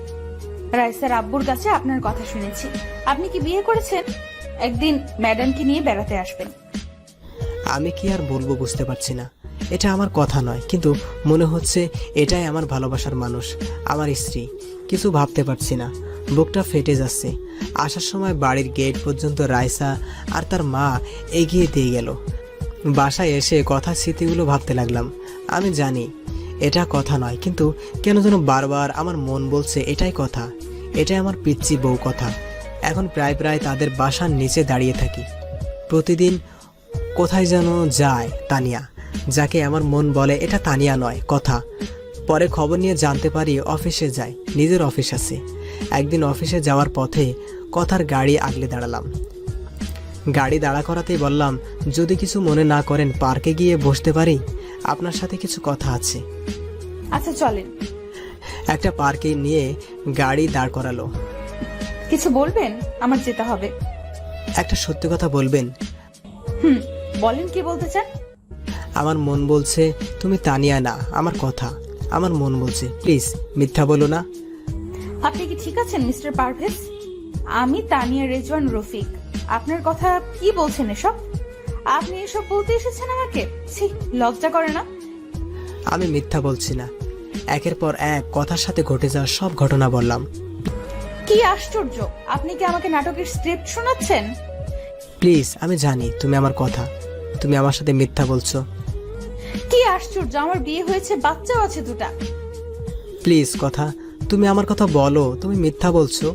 Speaker 1: রাইসার আব্বুর কাছে আপনার কথা শুনেছি। আপনি কি বিয়ে করেছেন? একদিন ম্যাডামকে নিয়ে বেড়াতে আসবেন।
Speaker 2: আমি কি আর বলবো বুঝতে পারছি না। এটা আমার কথা নয়, কিন্তু মনে হচ্ছে এটাই আমার ভালোবাসার মানুষ, আমার স্ত্রী। কিছু ভাবতে পারছি না, বুকটা ফেটে যাচ্ছে। আসার সময় বাড়ির গেট পর্যন্ত রাইসা আর তার মা এগিয়ে দিয়ে গেল। বাসায় এসে কথা স্মৃতিগুলো ভাবতে লাগলাম। আমি জানি এটা কথা নয়, কিন্তু কেন যেন বারবার আমার মন বলছে এটাই কথা, এটাই আমার পিচ্চি বউ কথা। এখন প্রায় প্রায় তাদের বাসার নিচে দাঁড়িয়ে থাকি। প্রতিদিন কোথায় যেন যায় তানিয়া, যাকে আমার মন বলে এটা তানিয়া নয় কথা। পরে খবর নিয়ে জানতে পারি অফিসে যায়, নিজের অফিস আছে। একদিন অফিসে যাওয়ার পথে কথার গাড়ি আগলে দাঁড়ালাম। গাড়ি দাঁড়া করাতেই বললাম, যদি কিছু মনে না করেন পার্কে গিয়ে বসতে পারি, আপনার সাথে কিছু কথা আছে।
Speaker 1: আচ্ছা চলেন।
Speaker 2: একটা পার্কে নিয়ে গাড়ি দাঁড় করালো।
Speaker 1: কিছু বলবেন? আমার যেতে হবে।
Speaker 2: একটা সত্যি কথা বলবেন?
Speaker 1: বলেন, কি বলতে চান?
Speaker 2: আমার মন বলছে তুমি তানিয়া না, আমার কথা। আমার মন বলছে প্লিজ মিথ্যা বলো না।
Speaker 1: আপনি কি ঠিক আছেন মিস্টার পারভেজ? আমি তানিয়া রেজওয়ান রফিক। আপনার কথা কি বলছেন এসব? আপনি এসব বলতে এসেছেন আমাকে? ছি, লজ্জা করে না?
Speaker 2: আমি মিথ্যা বলছি না। একের পর এক কথার সাথে ঘটে যাওয়া সব ঘটনা বললাম।
Speaker 1: কি আশ্চর্য, আপনি কি আমাকে নাটকের স্ক্রিপ্ট শোনাচ্ছেন?
Speaker 2: প্লিজ, আমি জানি তুমি আমার কথা, তুমি আমার সাথে মিথ্যা বলছো।
Speaker 1: কি আশ্চর্য, আমার বিয়ে হয়েছে, বাচ্চাও আছে দুটা।
Speaker 2: প্লিজ কথা, তুমি আমার কথা বলো, তুমি মিথ্যা বলছো।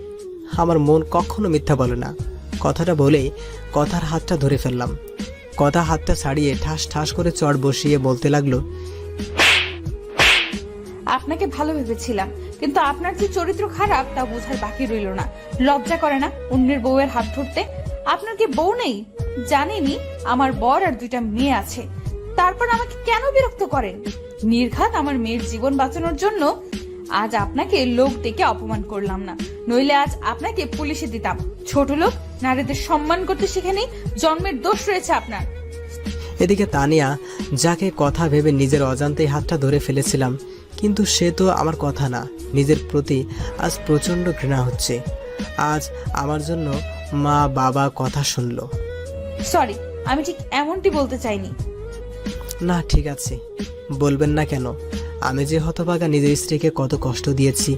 Speaker 2: আমার মন কখনো মিথ্যা বলে না। কথাটা বলেই কথার হাতটা ধরে ফেললাম। কথা হাতটা ছাড়িয়ে ঠাস ঠাস করে চড় বসিয়ে বলতে লাগলো,
Speaker 1: আপনাকে ভালো ভেবেছিলাম, কিন্তু আপনার যে চরিত্র খারাপ তা বোঝার বাকি রইল না। লজ্জা করে না অন্যের বউয়ের হাত ধরতে? আপনার কি বউ নেই? জানেনই আমার বর আর দুইটা মেয়ে আছে, তারপর আমাকে কেন বিরক্ত করেন? নির্ঘাত আমার মেয়ের জীবন বাঁচানোর জন্য আজ আপনাকে লোক ডেকে অপমান করলাম না, নইলে আজ আপনাকে পুলিশে দিতাম। ছোট লোক, নারীদের সম্মান করতে শিখেনি, জন্মের দোষ রয়েছে আপনার।
Speaker 2: এদিকে তানিয়া, যাকে কথা ভেবে নিজের অজান্তেই হাতটা ধরে ফেলেছিলাম, কিন্তু সে তো আমার কথা না। নিজের প্রতি আজ প্রচন্ড ঘৃণা হচ্ছে। আজ আমার জন্য মা বাবা কথা শুনলো।
Speaker 1: সরি, আমি ঠিক এমনটি বলতে চাইনি।
Speaker 2: না ঠিক আছে, বলবেন না কেন? আমি যে হতভাগা নিজের স্ত্রীকে কত কষ্ট দিয়েছি,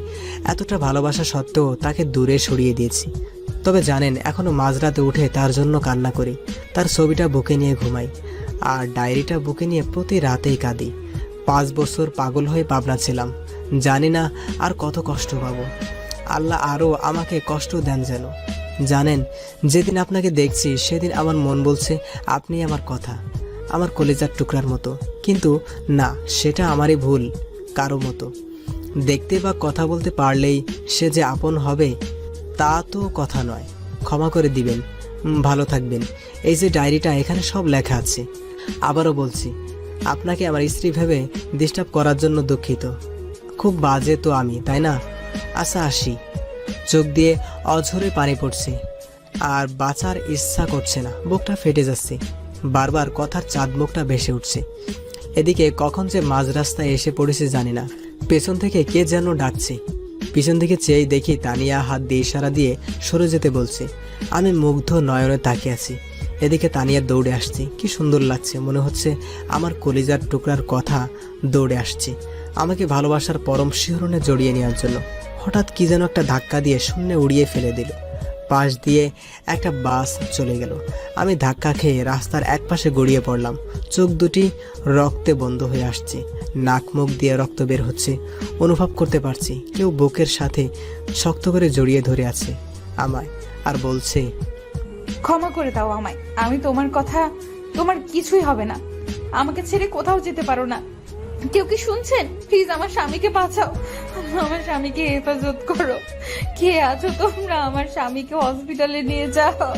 Speaker 2: এতটা ভালোবাসা সত্ত্বেও তাকে দূরে সরিয়ে দিয়েছি। তবে জানেন, এখনো মাঝরাতে উঠে তার জন্য কান্না করি, তার ছবিটা বুকে নিয়ে ঘুমাই, আর ডায়েরিটা বুকে নিয়ে প্রতি রাতেই কাঁদি। 5 বছর পাগল হয়ে পাবনা ছিলাম, জানি না আর কত কষ্ট পাবো। আল্লাহ আরও আমাকে কষ্ট দেন যেন। জানেন, যেদিন আপনাকে দেখছি সেদিন আমার মন বলছে আপনি আমার কথা, আমার কলিজার টুকরার মতো। কিন্তু না, সেটা আমারই ভুল। কারো মতো দেখতে বা কথা বলতে পারলেই সে যে আপন হবে তা তো কথা নয়। ক্ষমা করে দিবেন, ভালো থাকবেন। এই যে ডায়েরিটা, এখানে সব লেখা আছে। আবারও বলছি, আপনাকে আমার স্ত্রী ভেবে ডিস্টার্ব করার জন্য দুঃখিত। খুব বাজে তো আমি, তাই না? আচ্ছা আসি। চোখ দিয়ে অঝরে পানি পড়ছে, আর বাঁচার ইচ্ছা করছে না, বুকটা ফেটে যাচ্ছে। বারবার কথার চাঁদ মুখটা ভেসে উঠছে। এদিকে কখন যে মাঝ রাস্তায় এসে পড়েছে জানি না। পেছন থেকে কে যেন ডাকছে। পিছন দিকে চেয়ে দেখি তানিয়া হাত দিয়ে ইশারা দিয়ে সরে যেতে বলছে। আমি মুগ্ধ নয়নে তাকিয়ে আছি। এদিকে তানিয়া দৌড়ে আসছে। কি সুন্দর লাগছে, মনে হচ্ছে আমার কলিজার টুকরার কথা দৌড়ে আসছে আমাকে ভালোবাসার পরম শিহরণে জড়িয়ে নেওয়ার জন্য। হঠাৎ কি যেন একটা ধাক্কা দিয়ে শূন্যে উড়িয়ে ফেলে দিল। পাশ দিয়ে একটা বাস চলে গেল। আমি ধাক্কা খেয়ে রাস্তার একপাশে গড়িয়ে পড়লাম। চোখ দুটি রক্তে বন্ধ হয়ে আসছে, নাক মুখ দিয়ে রক্ত বের হচ্ছে। অনুভব করতে পারছি কেউ বুকের সাথে শক্ত করে জড়িয়ে ধরে আছে আমায়, আর বলছে,
Speaker 1: ক্ষমা করে দাও আমায়, আমি তোমার কথা, তোমার কিছুই হবে না, আমাকে ছেড়ে কোথাও যেতে পারো না। কেউ কি শুনছেন? প্লিজ আমার স্বামীকে বাঁচাও, আমার স্বামীকে হেফাজত করো। কে আছো তোমরা? আমার স্বামীকে হসপিটালে নিয়ে যাও।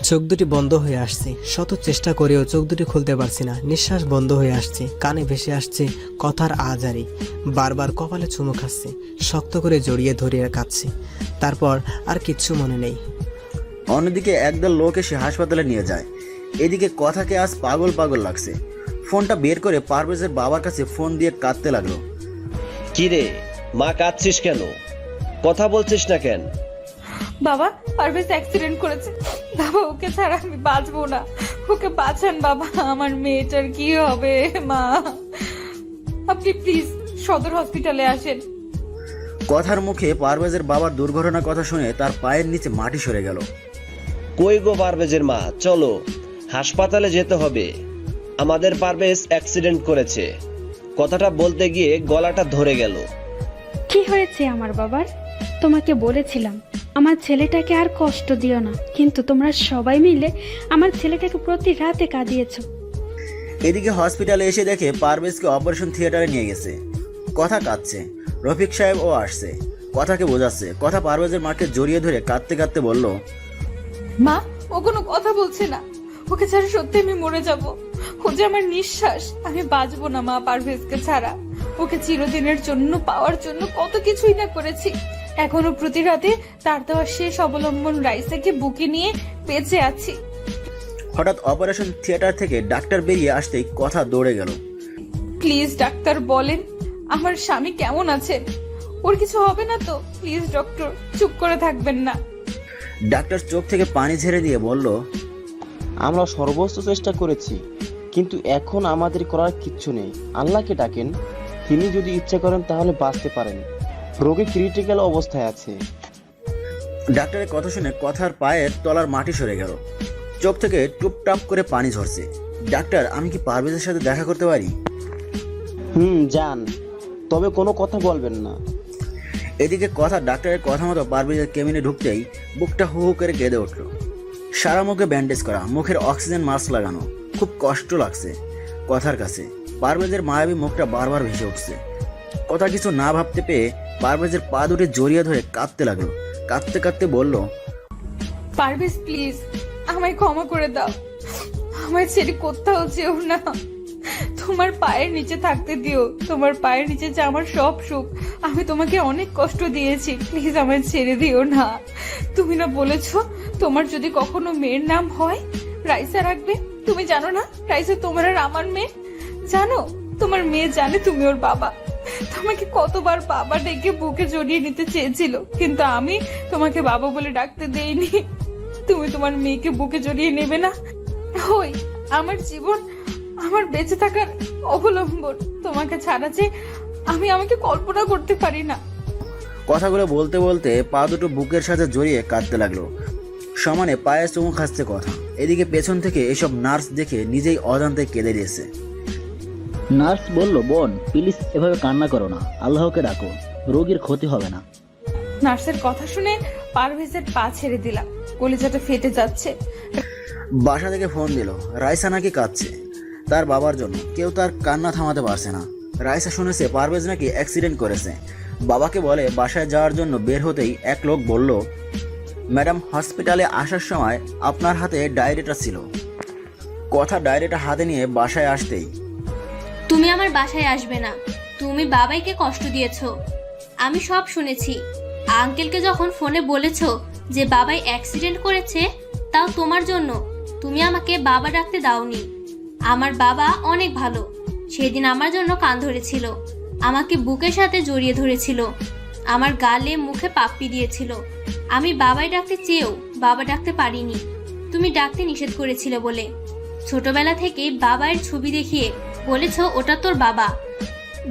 Speaker 2: চোখ দুটি বন্ধ হয়ে আসছে। শত চেষ্টা করেও চোখ দুটি খুলতে পারছি না। নিঃশ্বাস বন্ধ হয়ে আসছে, কানে ভেসে আসছে কথার আজারি। বারবার কপালে চুমু খাচ্ছে, শক্ত করে জড়িয়ে ধরে কাঁদছে। তারপর আর কিচ্ছু মনে নেই।
Speaker 6: অন্যদিকে একদল লোক এসে হাসপাতালে নিয়ে যায়। এদিকে কথাকে আজ পাগল পাগল লাগছে। ফোনটা বের করে পারভেজের বাবার কাছে ফোন দিয়ে কাঁদতে লাগলো।
Speaker 5: কি রে মা, কাঁদছিস কেন? কথা বলছিস না কেন?
Speaker 1: বাবা, পারভেজ অ্যাক্সিডেন্ট করেছে, বাবা ওকে ছাড়া আমি বাঁচবো না, ওকে বাঁচান বাবা, আমার মেয়েটার কি হবে মা? আপনি প্লিজ সদর হসপিটালে আসেন।
Speaker 6: কথার মুখে পারভেজের বাবার দুর্ঘটনার কথা শুনে তার পায়ের নিচে মাটি সরে গেল।
Speaker 5: কই গো পারভেজের মা, চলো হাসপাতালে যেতে হবে। আমাদের পারভেজ অ্যাক্সিডেন্ট করেছে। কথাটা বলতে গিয়ে গলাটা ধরে গেল।
Speaker 3: কি হয়েছে আমার বাবার? তোমাকে বলেছিলাম আমার ছেলেটাকে আর কষ্ট দিও না, কিন্তু তোমরা সবাই মিলে আমার ছেলেটাকে প্রতি রাতে কাঁদিয়েছো।
Speaker 6: এদিকে হসপিটালে এসে দেখে পারভেজকে অপারেশন থিয়েটারে নিয়ে গেছে। কথা কাঁদছে, রফিক সাহেব ও আসছে, কথাকে বোঝাচ্ছে। কথা পারভেজের মাকে জড়িয়ে ধরে কাঁদতে কাঁদতে বলল,
Speaker 1: মা ও কোনো কথা বলছে না, ওকে ছাড়া সত্যি আমি মরে যাব। ও যে আমার নিঃশ্বাস, আমি বাঁচবো না মা পারভেজকে ছাড়া। ওকে চিরদিনের জন্য পাওয়ার জন্য কত কিছুই না করেছি। এখনো প্রতি রাতে তার দেওয়া শেষ অবলম্বন রাইসাকে বুকে নিয়ে বেঁচে আছি।
Speaker 6: হঠাৎ অপারেশন থিয়েটার থেকে ডাক্তার বেরিয়ে আসতেই কথা দৌড়ে গেল।
Speaker 1: প্লিজ ডাক্তার বলেন আমার স্বামী কেমন আছেন, ওর কিছু হবে না তো? প্লিজ ডক্টর, চুপ করে থাকবেন না।
Speaker 6: ডাক্তার চোখ থেকে পানি ঝেড়ে দিয়ে বলল,
Speaker 7: আমরা সর্বোচ্চ চেষ্টা করেছি, কিন্তু এখন আমাদের করার কিচ্ছু নেই। আল্লাহকে ডাকেন, তিনি যদি ইচ্ছা করেন তাহলে বাঁচতে পারেন। রোগী ক্রিটিক্যাল অবস্থায় আছে।
Speaker 6: ডাক্তারের কথা শুনে কথার পায়ের তলার মাটি সরে গেল। চোখ থেকে টুপটাপ করে পানি ঝরছে। ডাক্তার, আমি কি পারভেজের সাথে দেখা করতে পারি?
Speaker 7: যান, তবে কোনো কথা বলবেন না।
Speaker 6: এদিকে কথা ডাক্তারের কথা মতো পারভেজের কেবিনে ঢুকতেই বুকটা হু হু করে কেঁদে উঠল। সারা মুখে ব্যান্ডেজ করা, মুখের অক্সিজেন মাস্ক লাগানো, খুব কষ্ট লাগছে কথার কাছে। পারভেজের মায়াবী মুখটা বারবার ভেসে উঠছে। কথা কিছু না ভাবতে পেয়ে পারভেজের পা দুটি জড়িয়ে ধরে কাঁদতে লাগলো। কাঁদতে কাঁদতে বলল,
Speaker 1: পারভেজ প্লিজ আমায় ক্ষমা করে দাও, আমায় ছেড়ে কোথাও যেও না, তোমার পায়ের নিচে থাকতে দিও, তোমার পায়ের নিচে যে আমার সব সুখ। আমি তোমাকে অনেক কষ্ট দিয়েছি, প্লিজ আমায় ছেড়ে দিও না। তুমি না বলেছো তোমার যদি কখনো মেয়ের নাম হয় রাইসা রাখবে? তুমি জানো না রাইসা তোমার আর আমার মেয়ে? জানো তোমার মেয়ে জানে তুমি ওর বাবা, তোমাকে কতবার বাবা ডেকে বুকে জড়িয়ে নিতে চেয়েছিল, কিন্তু আমি তোমাকে বাবা বলে ডাকতে দেইনি। তুমি তোমার মেয়েকে বুকে জড়িয়ে নেবে না? ওই আমার জীবন, আমার বেঁচে থাকার অবলম্বন। তোমাকে ছাড়া যে আমি আমাকে কল্পনা করতে পারি না।
Speaker 6: কথাগুলো বলতে বলতে পা দুটো বুকের সাথে জড়িয়ে কাঁদতে লাগলো। সমানে পায়ে চুমু খাচ্ছে কথা। এদিকে পেছন থেকে এসব নার্স দেখে নিজেই অজান্তে কেঁদে দিয়েছে।
Speaker 10: নার্স বলল, বোন প্লিজ এভাবে কান্না করো না, আল্লাহকে ডাকো, রোগীর ক্ষতি হবে না।
Speaker 1: নার্সের কথা শুনে পারভেজের পা ছেড়ে দিলাম, কলিজাটা ফেটে যাচ্ছে।
Speaker 6: বাসা থেকে ফোন দিল, রাইসা নাকি কাঁদছে তার বাবার জন্য। কেউ তার কান্না থামাতে পারছে না। রাইসা শুনেছে পারভেজ নাকি অ্যাক্সিডেন্ট করেছে। বাবাকে বলে বাসায় যাওয়ার জন্য বের হতেই এক লোক বলল, ম্যাডাম হসপিটালে আসার সময় আপনার হাতে ডায়েরিটা ছিল। কথা ডায়েরিটা হাতে নিয়ে বাসায় আসতেই,
Speaker 8: তুমি আমার বাসায় আসবে না, তুমি বাবাইকে কষ্ট দিয়েছো, আমি সব শুনেছি। আঙ্কেলকে যখন ফোনে বলেছো যে বাবাই অ্যাক্সিডেন্ট করেছে, তাও তোমার জন্য, তুমি আমাকে বাবা ডাকতে দাওনি। আমার বাবা অনেক ভালো, সেদিন আমার জন্য কান ধরেছিল, আমাকে বুকের সাথে জড়িয়ে ধরেছিল, আমার গালে মুখে পাপ্পি দিয়েছিল। আমি বাবাই ডাকতে চেয়েও বাবা ডাকতে পারিনি, তুমি ডাকতে নিষেধ করেছিলে বলে। ছোটবেলা থেকে বাবাইয়ের ছবি দেখিয়ে বলেছো ওটা তোর বাবা।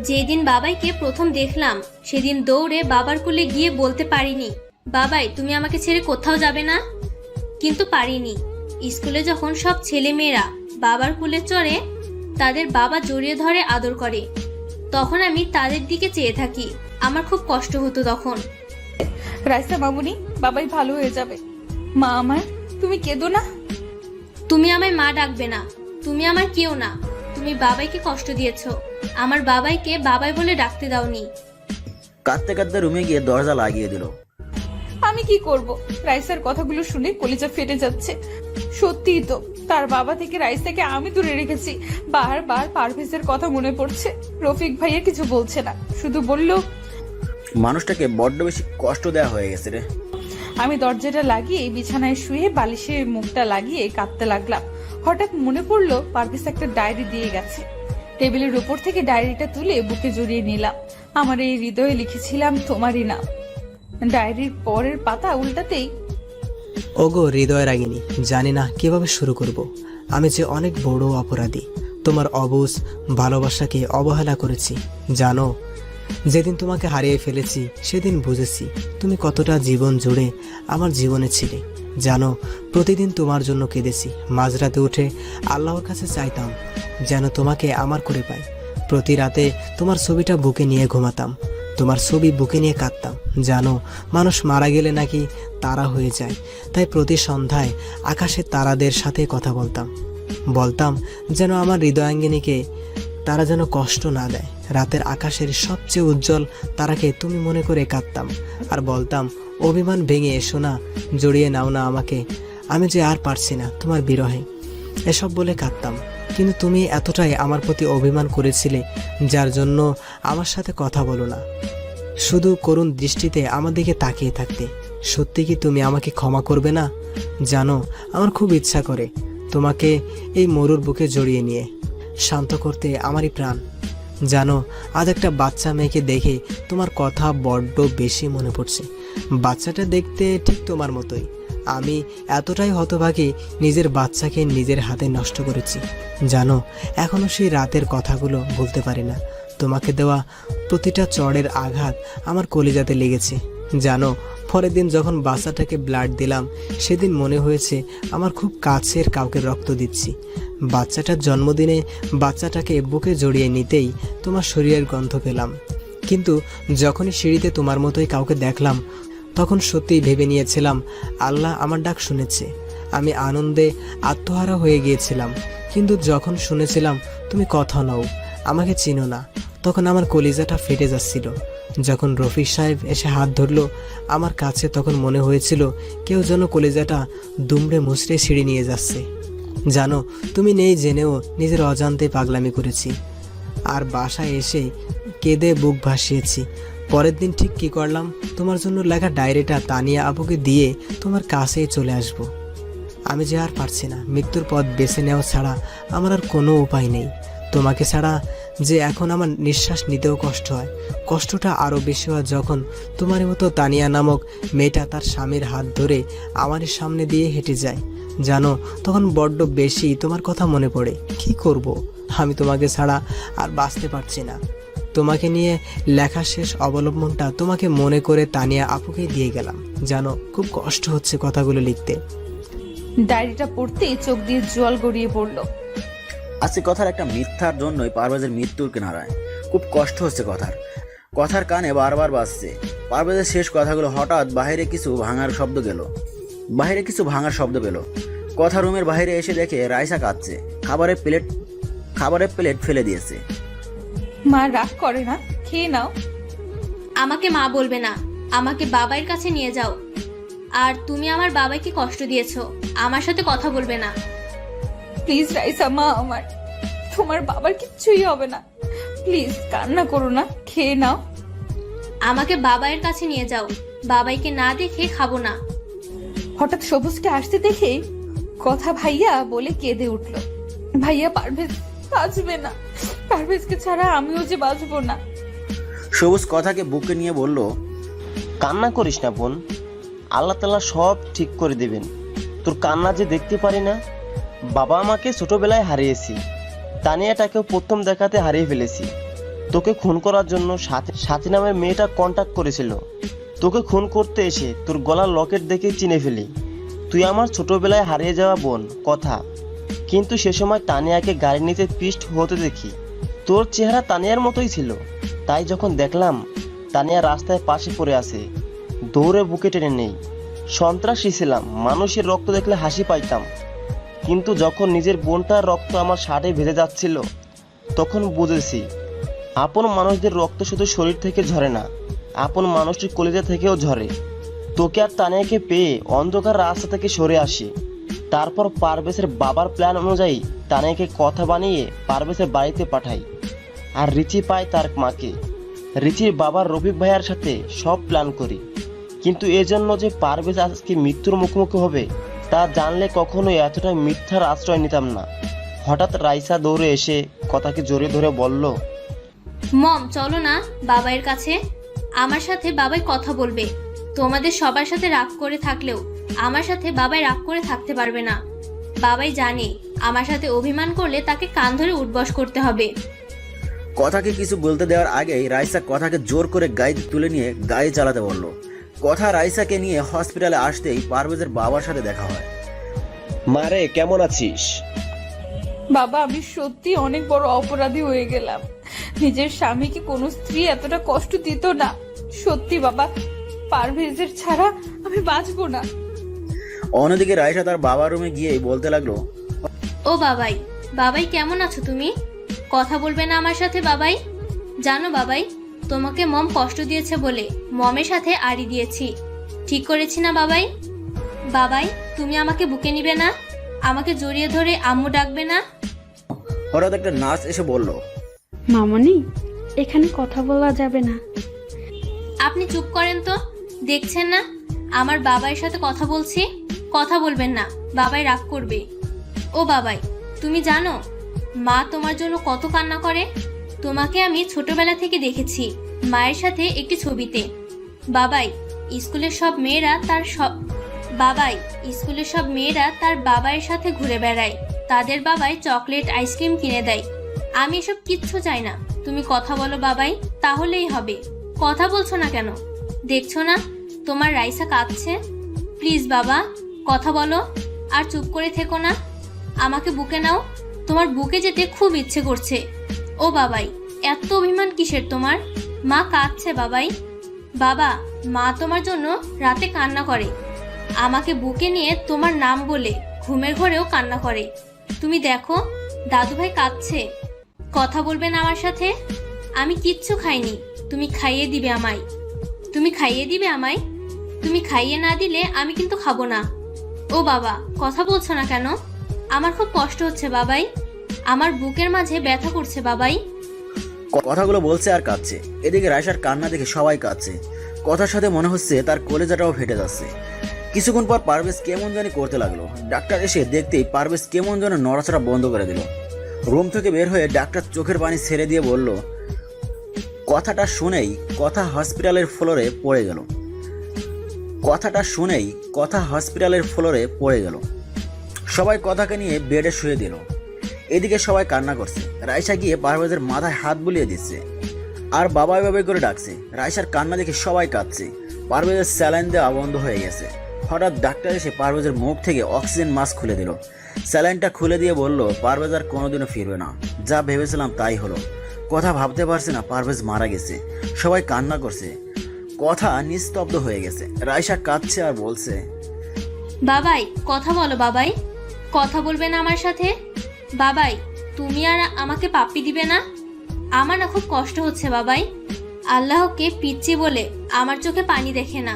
Speaker 8: যেদিন বাবাইকে প্রথম দেখলাম সেদিন দৌড়ে বাবার কোলে গিয়ে বলতে পারিনি, বাবাই তুমি আমাকে ছেড়ে কোথাও যাবে না, কিন্তু পারিনি। স্কুলে যখন সব ছেলে মেয়েরা বাবার কোলে চড়ে, তাদের বাবা জড়িয়ে ধরে আদর করে, তখন আমি তাদের দিকে চেয়ে থাকি, আমার খুব কষ্ট হতো তখন।
Speaker 1: রাইসা মামুনি, বাবাই ভালো হয়ে যাবে। মা আমার, তুমি কেঁদো না।
Speaker 8: তুমি আমায় মা ডাকবে না, তুমি আমার কেউ না, তুমি বাবাইকে কষ্ট দিয়েছো, আমার বাবাইকে বাবাই বলে ডাকতে দাওনি।
Speaker 6: কাঁদতে কাঁদতে রুমে গিয়ে দরজা লাগিয়ে দিল।
Speaker 1: আমি কি করব? রাইসার কথাগুলো শুনে কলিজা ফেটে যাচ্ছে। সত্যিই তো, তার বাবা থেকে রাইসাকে আমি দূরে রেখেছি। বারবার পারভেজের কথা মনে পড়ছে। রফিক ভাইয়া কিছু বলছে না, শুধু বলল,
Speaker 6: মানুষটাকে বড্ড বেশি কষ্ট দেওয়া হয়ে গেছে রে।
Speaker 1: আমি দরজাটা লাগিয়ে বিছানায় শুয়ে বালিশে মুখটা লাগিয়ে কাঁদতে লাগলাম। হঠাৎ মনে পড়লো পারভেজ একটা ডায়েরি দিয়ে গেছে। টেবিলের উপর থেকে ডায়েরিটা তুলে বুকে জড়িয়ে নিলাম। আমার এই হৃদয়ে লিখেছিলাম তোমারই নাম। ডায়েরির পরের পাতা উল্টাতেই
Speaker 2: ওগো হৃদয় রাগিনী, জানি না কিভাবে শুরু করব। আমি যে অনেক বড় অপরাধী, তোমার অবুঝ ভালোবাসাকে অবহেলা করেছি। জানো, যেদিন তোমাকে হারিয়ে ফেলেছি সেদিন বুঝেছি তুমি কতটা জীবন জুড়ে আমার জীবনে ছিলে। জানো, প্রতিদিন তোমার জন্য কেঁদেছি। মাঝরাতে উঠে আল্লাহর কাছে চাইতাম যেন তোমাকে আমার করে পাই। প্রতি রাতে তোমার ছবিটা বুকে নিয়ে ঘুমাতাম, তোমার ছবি বুকে নিয়ে কাঁদতাম। জানো, মানুষ মারা গেলে নাকি তারা হয়ে যায়, তাই প্রতি সন্ধ্যায় আকাশের তারাদের সাথে কথা বলতাম যেন আমার হৃদয়াঙ্গিনীকে তারা যেন কষ্ট না দেয়। রাতের আকাশের সবচেয়ে উজ্জ্বল তারাকে তুমি মনে করে কাঁদতাম আর বলতাম, অভিমান ভেঙে এসো না, জড়িয়ে নাও না আমাকে, আমি যে আর পারছি না তোমার বিরহে। এসব বলে কাঁদতাম, কিন্তু তুমি এতটাই আমার প্রতি অভিমান করেছিলে যার জন্য আমার সাথে কথা বলো না, শুধু করুণ দৃষ্টিতে আমার দিকে তাকিয়ে থাকতে। সত্যি কি তুমি আমাকে ক্ষমা করবে না? জানো, আমার খুব ইচ্ছা করে তোমাকে এই মরুর বুকে জড়িয়ে নিয়ে শান্ত করতে আমারই প্রাণ। জানো, আজ একটা বাচ্চা মেয়েকে দেখে তোমার কথা বড্ড বেশি মনে পড়ছে। বাচ্চাটা দেখতে ঠিক তোমার মতোই। আমি এতটাই হতভাগী, নিজের বাচ্চাকে নিজের হাতে নষ্ট করেছি। জানো, এখনো সেই রাতের কথাগুলো বলতে পারি না। তোমাকে দেওয়া প্রতিটা চড়ের আঘাত আমার কলিজাতে লেগেছে। জানো, পরের দিন যখন বাচ্চাটাকে ব্লাড দিলাম সেদিন মনে হয়েছে আমার খুব কাছের কাউকে রক্ত দিচ্ছি। বাচ্চাটার জন্মদিনে বাচ্চাটাকে বুকে জড়িয়ে নিতেই তোমার শরীরের গন্ধ পেলাম, কিন্তু যখনই সিঁড়িতে তোমার মতোই কাউকে দেখলাম তখন সত্যিই ভেবে নিয়েছিলাম আল্লাহ আমার ডাক শুনেছে। আমি আনন্দে আত্মহারা হয়ে গিয়েছিলাম, কিন্তু যখন শুনেছিলাম তুমি কথা নও, আমাকে চিনো না, তখন আমার কলিজাটা ফেটে যাচ্ছিল। যখন রফিক সাহেব এসে হাত ধরলো আমার কাছে, তখন মনে হয়েছিল কেউ যেন কলিজাটা দুমড়ে মুচড়ে ছিঁড়ে নিয়ে যাচ্ছে। জানো, তুমি নেই জেনেও নিজের অজান্তে পাগলামি করেছি আর বাসায় এসে কেঁদে বুক ভাসিয়েছি। পরের দিন ঠিক কি করলাম, তোমার জন্য লেখা ডায়েরিটা তানিয়া আপুকে দিয়ে তোমার কাছেই চলে আসব। আমি যে আর পারছি না, মৃত্যুর পথ বেছে নেওয়া ছাড়া আমার আর কোনো উপায় নেই। তোমাকে ছাড়া যে এখন আমার নিঃশ্বাস নিতেও কষ্ট হয়, কষ্টটা আরও বেশি হয় যখন তোমার মতো তানিয়া নামক মেয়েটা তার স্বামীর হাত ধরে আমার সামনে দিয়ে হেঁটে যায়। জানো, তখন বড্ড বেশি তোমার কথা মনে পড়ে। কি করব, আমি তোমাকে ছাড়া আর বাঁচতে পারছি না। তোমাকে নিয়ে লেখা শেষ অবলম্বনটা তোমাকে মনে করে তানিয়া আপুকে দিয়ে গেলাম। জানো, খুব কষ্ট হচ্ছে কথাগুলো লিখতে।
Speaker 1: ডায়েরিটা পড়তেই চোখ দিয়ে জল গড়িয়ে পড়লো।
Speaker 6: আজকে কথার একটা মিথ্যার জন্যই পারভেজের মৃত্যুর কিনারায়। খুব কষ্ট হচ্ছে কথার কানে বারবার বাজছে। পারভেজের শেষ কথাগুলো হঠাৎ বাইরে কিছু ভাঙার শব্দ পেল। কথা রুমের বাইরে এসে দেখে রাইসা কাঁদছে, খাবারের প্লেট ফেলে দিয়েছে।
Speaker 1: মা রাগ করে না, খেয়ে নাও।
Speaker 8: আমাকে মা বলবে না, আমাকে বাবার কাছে নিয়ে যাও। আর তুমি আমার বাবাকে কষ্ট দিয়েছো, আমার সাথে কথা বলবে না।
Speaker 1: প্লিজ রাইসা, মা আমার, তোমার বাবার কিচ্ছুই হবে না। প্লিজ কান্না করো না, খেয়ে নাও।
Speaker 8: আমাকে বাবার কাছে নিয়ে যাও, বাবাইকে না দেখে খাবো না।
Speaker 1: হঠাৎ সবুজকে আসতে দেখে কথা ভাইয়া বলে কেঁদে উঠলো। ভাইয়া, পারভেজ বাঁচবে না, পারভেজকে ছাড়া আমিও যে বাঁচবো না।
Speaker 6: সবুজ কথাকে বুকে নিয়ে বলল,
Speaker 7: কান্না করিস না বোন, আল্লাহ তাআলা সব ঠিক করে দেবেন। তোর কান্না যে দেখতে পারি না। বাবা আমাকে ছোটবেলায় হারিয়েছি, তানিয়াটাকেও প্রথম দেখাতে হারিয়ে ফেলেছি। তোকে খুন করার জন্য সাথী নামের মেয়েটা কন্ট্যাক্ট করেছিল। তোকে খুন করতে এসে তোর গলার লকেট দেখে চিনে ফেলি তুই আমার ছোটবেলায় হারিয়ে যাওয়া বোন কথা। কিন্তু সে সময় তানিয়াকে গাড়ির নিচে পিষ্ট হতে দেখি। তোর চেহারা তানিয়ার মতোই ছিল, তাই যখন দেখলাম তানিয়া রাস্তায় পাশে পড়ে আছে, দৌড়ে বুকে টেনে নেই। সন্ত্রাসী ছিলাম, মানুষের রক্ত দেখলে হাসি পাইতাম, কিন্তু যখন নিজের বোনটার রক্ত আমার শার্টে ভেজে যাচ্ছিল তখন বুঝেছি আপন মানুষদের রক্ত শুধু শরীর থেকে ঝরে না, আপন মানুষটির কলিজা থেকেও ঝরে। তোকে আর তানিয়াকে পেয়ে অন্ধকার রাস্তা থেকে সরে আসি। তারপর পারভেজের বাবার প্ল্যান অনুযায়ী তানিয়াকে কথা বানিয়ে পারভেজের বাড়িতে পাঠাই, আর রিচি পায় তার মাকে। রিচির বাবার রফিক ভাইয়ার সাথে সব প্ল্যান করি, কিন্তু এজন্য যে পারভেজ আজকে মৃত্যুর মুখোমুখি হবে তা জানলে কখনোই এতটা মিথ্যার আশ্রয় নিতাম না। হঠাৎ রাইসা দৌড়ে এসে কথাকে জড়িয়ে ধরে বলল,
Speaker 8: মম চলো না বাবাইয়ের কাছে, আমার সাথে বাবাই কথা বলবে। তোমাদের সবার সাথে রাগ করে থাকলেও আমার সাথে বাবাই রাগ করে থাকতে পারবে না। বাবাই জানে আমার সাথে অভিমান করলে তাকে কান ধরে উঠবস করতে হবে।
Speaker 6: কথাকে কিছু বলতে দেওয়ার আগেই রাইসা কথাকে জোর করে গাড়ি তুলে নিয়ে গাড়ি চালাতে বলল। কথা রাইসাকে নিয়ে হসপিটালে আসতেই পারভেজের বাবার সাথে দেখা হয়।
Speaker 5: মারে, কেমন আছিস?
Speaker 1: বাবা, আমি সত্যি অনেক বড় অপরাধী হয়ে গেলাম। নিজের স্বামীকে কোনো স্ত্রী এতটা কষ্ট দিত না। সত্যি বাবা, পারভেজের ছাড়া আমি বাঁচবো না।
Speaker 6: অন্যদিকে রাইসা তার বাবার রুমে গিয়েই বলতে লাগলো,
Speaker 8: ও বাবাই, বাবাই কেমন আছো তুমি? কথা বলবে না আমার সাথে বাবাই? জানো বাবাই, তোমাকে মম কষ্ট দিয়েছে বলে মমের সাথে আড়ি দিয়েছি। ঠিক করেছি না বাবাই? বাবাই, তুমি আমাকে বুকে নিবে না? আমাকে জড়িয়ে ধরে আম্মু ডাকবে না?
Speaker 6: হঠাৎ একটা নার্স এসে বলল,
Speaker 3: মামনি, এখানে কথা বলা যাবে না।
Speaker 8: আপনি চুপ করেন তো, দেখছেন না আমার বাবাইয়ের সাথে কথা বলছি? কথা বলবেন না, বাবাই রাগ করবে। ও বাবাই, তুমি জানো মা তোমার জন্য কত কান্না করে? তোমাকে আমি ছোটবেলা থেকে দেখেছি মায়ের সাথে একটি ছবিতে। বাবাই, স্কুলের সব মেয়েরা তার বাবাইয়ের সাথে ঘুরে বেড়ায়। তাদের বাবাই চকলেট আইসক্রিম কিনে দেয়। আমি এসব কিচ্ছু চাই না। তুমি কথা বলো বাবাই, তাহলেই হবে। কথা বলছো না কেন? দেখছো না তোমার রাইসা কাঁদছে? প্লিজ বাবা, কথা বলো আর চুপ করে থেকো না। আমাকে বুকে নাও, তোমার বুকে যেতে খুব ইচ্ছে করছে। ও বাবাই, এত অভিমান কিসের তোমার? মা কাঁদছে বাবাই। বাবা, মা তোমার জন্য রাতে কান্না করে। আমাকে বুকে নিয়ে তোমার নাম বলে ঘুমের ঘরেও কান্না করে। তুমি দেখো দাদু ভাই কাঁদছে। কথা বলবেন আমার সাথে? আমি কিচ্ছু খাইনি, তুমি খাইয়ে দিবে আমায়। তুমি খাইয়ে না দিলে আমি কিন্তু খাবো না। ও বাবা, কথা বলছো না কেন? আমার খুব কষ্ট হচ্ছে বাবাই, আমার বুকের মাঝে ব্যথা করছে বাবাই।
Speaker 6: কথাগুলো বলছে আর কাঁদছে। এদিকে রাইসার কান্না দেখে সবাই কাঁদছে। কথার সাথে মনে হচ্ছে তার কলেজাটাও ফেটে যাচ্ছে। কিছুক্ষণ পর পারভেজ কেমন জানি করতে লাগলো। ডাক্তার এসে দেখতেই পারভেজ কেমন যেন নড়াচড়া বন্ধ করে দিল। রুম থেকে বের হয়ে ডাক্তার চোখের পানি ছেড়ে দিয়ে বলল, কথাটা শুনেই কথা হসপিটালের ফ্লোরে পড়ে গেল। সবাই কথাকে নিয়ে বেডে শুয়ে দিল। এদিকে সবাই কান্না করছে। রাইসা গিয়ে পারভেজের মাথায় হাত বুলিয়ে দিচ্ছে আর বাবাই বাবাই করে ডাকছে। রাইসার কান্না দেখে সবাই কাঁদছে। পারভেজের স্যালাইন দেওয়া বন্ধ হয়ে গেছে। হঠাৎ ডাক্তার এসে পারভেজের মুখ থেকে অক্সিজেন মাস্ক খুলে দিল। স্যালাইনটা খুলে দিয়ে বলল, পারভেজ আর কোনোদিনও ফিরবে না। যা ভেবেছিলাম তাই হলো। কথা ভাবতে পারছে না পারভেজ মারা গেছে। সবাই কান্না করছে। কথা নিস্তব্ধ হয়ে গেছে। রাইসা কাঁদছে আর বলছে,
Speaker 8: বাবাই, কথা বলো বাবাই। কথা বলবে না আমার সাথে? বাবাই, তুমি আর আমাকে পাপ্পি দিবে না? আমার না খুব কষ্ট হচ্ছে বাবাই। আল্লাহকে পিচ্ছি বলে আমার চোখে পানি দেখে না।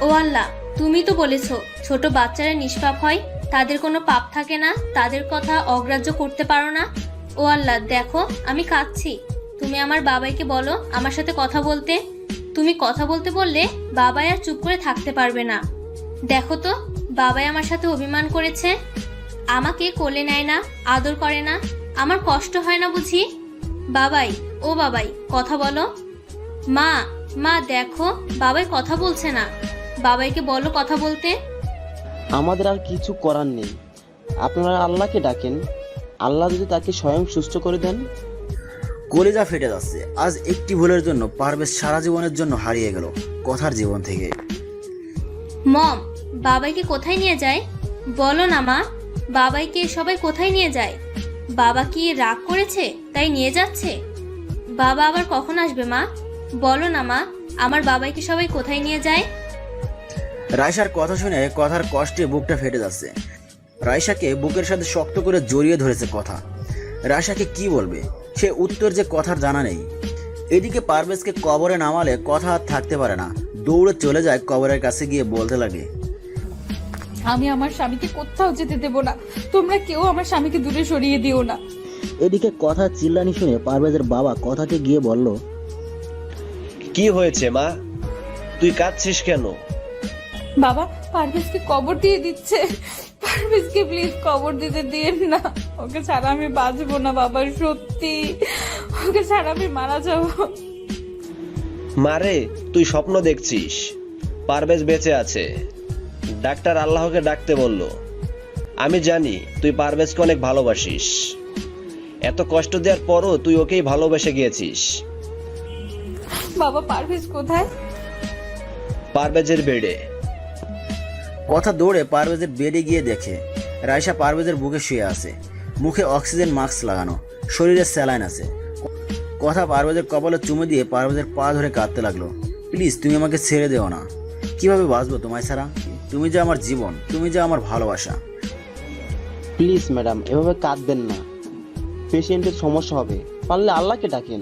Speaker 8: ও আল্লাহ, তুমি তো বলেছো ছোট বাচ্চারা নিষ্পাপ হয়, তাদের কোনো পাপ থাকে না, তাদের কথা অগ্রাহ্য করতে পারো না। ও আল্লাহ, দেখো আমি কাঁদছি। তুমি আমার বাবাইকে বলো আমার সাথে কথা বলতে। তুমি কথা বলতে বললে বাবাই আর চুপ করে থাকতে পারবে না। দেখো তো, বাবাই আমার সাথে অভিমান করেছে। আমাকে কোলে নেয় না, আদর করে না। আমার কষ্ট হয় না বুঝি? বাবাই, ও বাবাই, কথা বলো। মা দেখো, বাবাই কথা বলছে না। বাবাইকে বলো কথা বলতে।
Speaker 7: আমাদের আর কিছু করার নেই, আপনারা আল্লাহকে ডাকেন। আল্লাহ যদি তাকে স্বয়ং সুস্থ করে দেন।
Speaker 6: কলিজা ফেটে যাচ্ছে। আজ একটি ভুলের জন্য পারভেজ সারা জীবনের জন্য হারিয়ে গেল কথার জীবন থেকে।
Speaker 8: মম, বাবাইকে কোথায় নিয়ে যায়? বলো না মা, বাবাইকে সবাই কোথায় নিয়ে যায়? বাবা কি রাগ করেছে তাই নিয়ে যাচ্ছে? বাবা আবার কখন আসবে মা? বলো না মা, আমার বাবাইকে সবাই কোথায় নিয়ে যায়?
Speaker 6: রাইসার কথা শুনে কথার কষ্টে বুকটা ফেটে যাচ্ছে। রাইসাকে বুকের সাথে শক্ত করে জড়িয়ে ধরেছে কথা। রাইসাকে কি বলবে? সে উত্তর যে কথার জানা নেই। এদিকে পারভেজকে কবরে নামালে কথা আর থাকতে পারে না। দৌড়ে চলে যায় কবরের কাছে গিয়ে বলতে লাগে,
Speaker 1: আমি আমার স্বামীকে কোথাও যেতে দেব না। তোমরা কেউ আমার স্বামীকে দূরে সরিয়ে দিও না।
Speaker 10: এদিকে কথা চিল্লানি শুনে পারভেজের বাবা কথাকে গিয়ে বলল,
Speaker 5: কি হয়েছে মা? তুই কাঁদছিস কেন?
Speaker 1: বাবা, পারভেজকে কবর দিয়ে দিচ্ছে। পারভেজকে প্লিজ কবর দিতে দিয়েন না। ওকে ছাড়া আমি বাঁচবো না বাবা, সত্যি। ওকে ছাড়া আমি মারা যাবো।
Speaker 5: মারে, তুই স্বপ্ন দেখছিস। পারভেজ বেঁচে আছে। ডাক্তার আল্লাহকে ডাকতে বলল। আমি জানি তুই পারভেজকে অনেক ভালোবাসিস, এত কষ্ট দেওয়ার পরও তুই ওকেই ভালোবেসে গিয়েছিস।
Speaker 1: বাবা পারভেজ কোথায়?
Speaker 5: পারভেজের বেডে।
Speaker 6: কথা দৌড়ে পারভেজের বেডে গিয়ে দেখে রাইসা পারভেজের বুকে শুয়ে আছে, মুখে অক্সিজেন মাস্ক লাগানো, শরীরে স্যালাইন আছে। কথা পারভেজের কপালে চুমু দিয়ে পারভেজের পা ধরে কাঁদতে লাগলো। প্লিজ তুমি আমাকে ছেড়ে দেও না, কিভাবে বাঁচবো তোমায় ছাড়া? তুমি যে আমার জীবন, তুমি যে আমার ভালোবাসা।
Speaker 7: প্লিজ ম্যাডাম, এভাবে কাঁদবেন না, পেশেন্টের সমস্যা হবে, পারলে আল্লাহকে ডাকেন।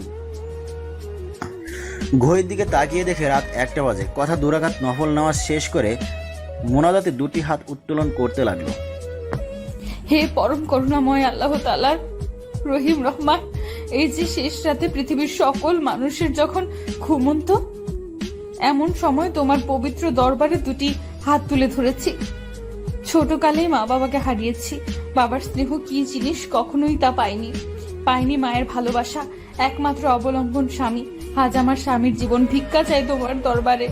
Speaker 6: ঘড়ির দিকে তাকিয়ে দেখে রাত 1টা বাজে। কথা দুরাকাত নফল নামাজ শেষ করে মোনাজাতে 2টি হাত উত্তোলন করতে লাগলো।
Speaker 1: হে পরম করুণাময় আল্লাহ তাআলার রহিম রহমান, এই যে শেষ রাতে পৃথিবীর সকল মানুষের যখন ঘুমন্ত, এমন সময় তোমার পবিত্র দরবারে 2টি হাত তুলে ধরেছি। ছোটকালেই মা বাবাকে হারিয়েছি। বাবার স্নেহ কি জিনিস কখনোই তা পাইনি মায়ের ভালোবাসা, একমাত্র অবলম্বন স্বামী। আজ আমার স্বামীর জীবন ভিক্ষা চাই তোমার দরবারে।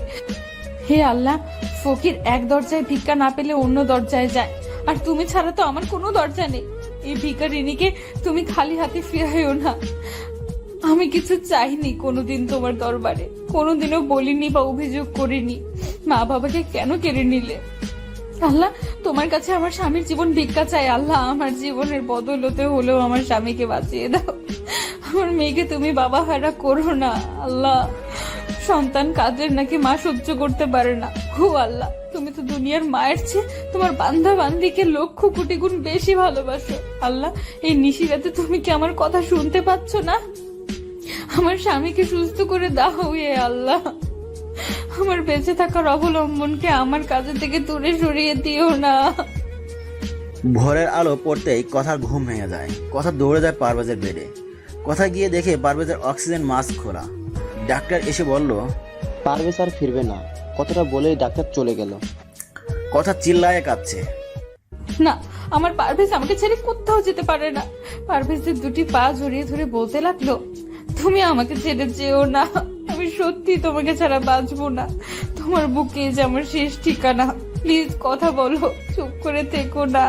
Speaker 1: হে আল্লাহ, ফকির এক দরজায় ভিক্ষা না পেলে অন্য দরজায় যায়, আর তুমি ছাড়া তো আমার কোনো দরজা নেই। এই ভিখারিনীকে তুমি খালি হাতে ফিরাইও না। আমি কিছু চাইনি কোনোদিন তোমার দরবারে, কোনোদিনও বলিনি বা অভিযোগ করিনি। মা বাবাকে কেন কেড়ে নিলে? আল্লাহ, তোমার কাছে আমার স্বামীর জীবন ভিক্ষা চাই। আল্লাহ, আমার জীবনের বদলতে হলেও আমার স্বামীকে বাঁচিয়ে দাও। আমার মেয়েকে তুমি বাবা হারা করো না। আল্লাহ, সন্তান কাজের নাকি মা সহ্য করতে পারে না। হো আল্লাহ, তুমি তো দুনিয়ার মায়ের চেয়ে তোমার বান্ধা বান্দিকে লক্ষ কোটি গুণ বেশি ভালোবাসো। আল্লাহ, এই নিশিরাতে তুমি কি আমার কথা শুনতে পাচ্ছ না? আমার স্বামীকে সুস্থ করে দাও হে আল্লাহ। আমার বেঁচে থাকার অবলম্বনকে আমার কাজে থেকে দূরে সরিয়ে দিও না।
Speaker 6: ভোরের আলো পড়তেই কথার ঘুম ভেঙে যায়। কথা দৌড়ে যায় পারভেজের বেডে। কথা গিয়ে দেখে পারভেজের অক্সিজেন মাস্ক খোলা। ডাক্তার এসে বলল,
Speaker 7: পারভেজ আর ফিরবে না। কথাটা বলেই ডাক্তার চলে গেল।
Speaker 6: কথা চিল্লায়ে কাঁদছে।
Speaker 1: না, আমার পারভেজ আমাকে ছেড়ে কোথাও যেতে পারে না। পারভেজের 2টি পা জড়িয়ে ধরে বলতে লাগলো, তুমি আমাকে ছেড়ে যেও না। আমি সত্যি তোমাকে ছাড়া বাঁচবো না। তোমার বুকে যে আমার শেষ ঠিকানা। প্লিজ কথা বলো, চুপ করে থেকো না।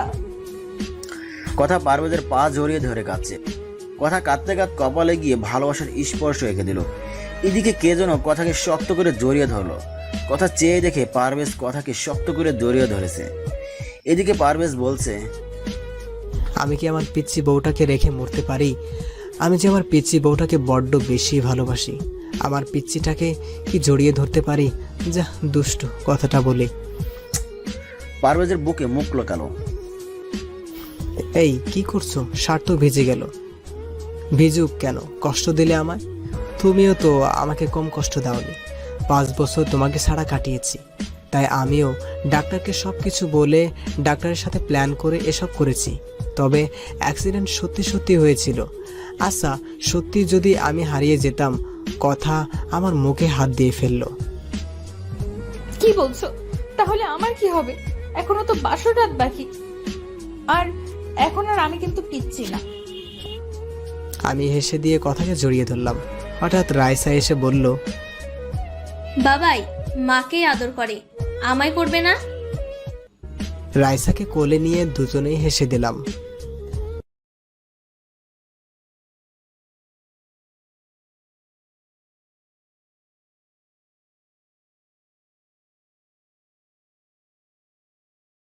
Speaker 6: কথা পারভেজের পা জড়িয়ে ধরে কাঁদছে। কথা কাঁদতে কাঁদতে কপালে গিয়ে ভালোবাসার স্পর্শ এঁকে দিল। এদিকে কে যেন কথাকে শক্ত করে জড়িয়ে ধরলো। কথা চেয়ে দেখে পারভেজ কথাকে শক্ত করে জড়িয়ে ধরেছে। এদিকে পারভেজ বলছে,
Speaker 2: আমি কি আমার পিচ্চি বউটাকে রেখে মরতে পারি? আমি যে আমার পিচ্চি বউটাকে বড্ড বেশি ভালোবাসি। আমার পিচ্চিটাকে কি জড়িয়ে ধরতে পারি? যা দুষ্টু, কথাটা বলে।
Speaker 6: পারভেজের বুকে মুখ লোকালো।
Speaker 2: এই কি করছো? শার্ট তো ভিজে গেল। ভিজুক কেন? কষ্ট দিলে আমায়? তুমিও তো আমাকে কম কষ্ট দাওনি। 5 বছর তোমাকে ছাড়া কাটিয়েছি, তাই আমিও ডাক্তারকে সব কিছু বলে ডাক্তারের সাথে প্ল্যান করে এসব করেছি। তবে অ্যাক্সিডেন্ট সত্যি সত্যি হয়েছিল। আচ্ছা, সত্যি যদি আমি হারিয়ে যেতাম? কথা আমার মুখে হাত দিয়ে ফেললো।
Speaker 1: কি বলছো? তাহলে আমার কি হবে? এখনো তো 12 রাত বাকি। আর এখন আর আমি কিন্তু পিচ্ছি না।
Speaker 2: আমি হেসে দিয়ে কথাকে জড়িয়ে ধরলাম। হঠাৎ রাইসা এসে বলল,
Speaker 8: বাবাই মাকে আদর করে, আমায় করবে না?
Speaker 2: রাইসাকে কোলে নিয়ে দুজনেই হেসে দিলাম।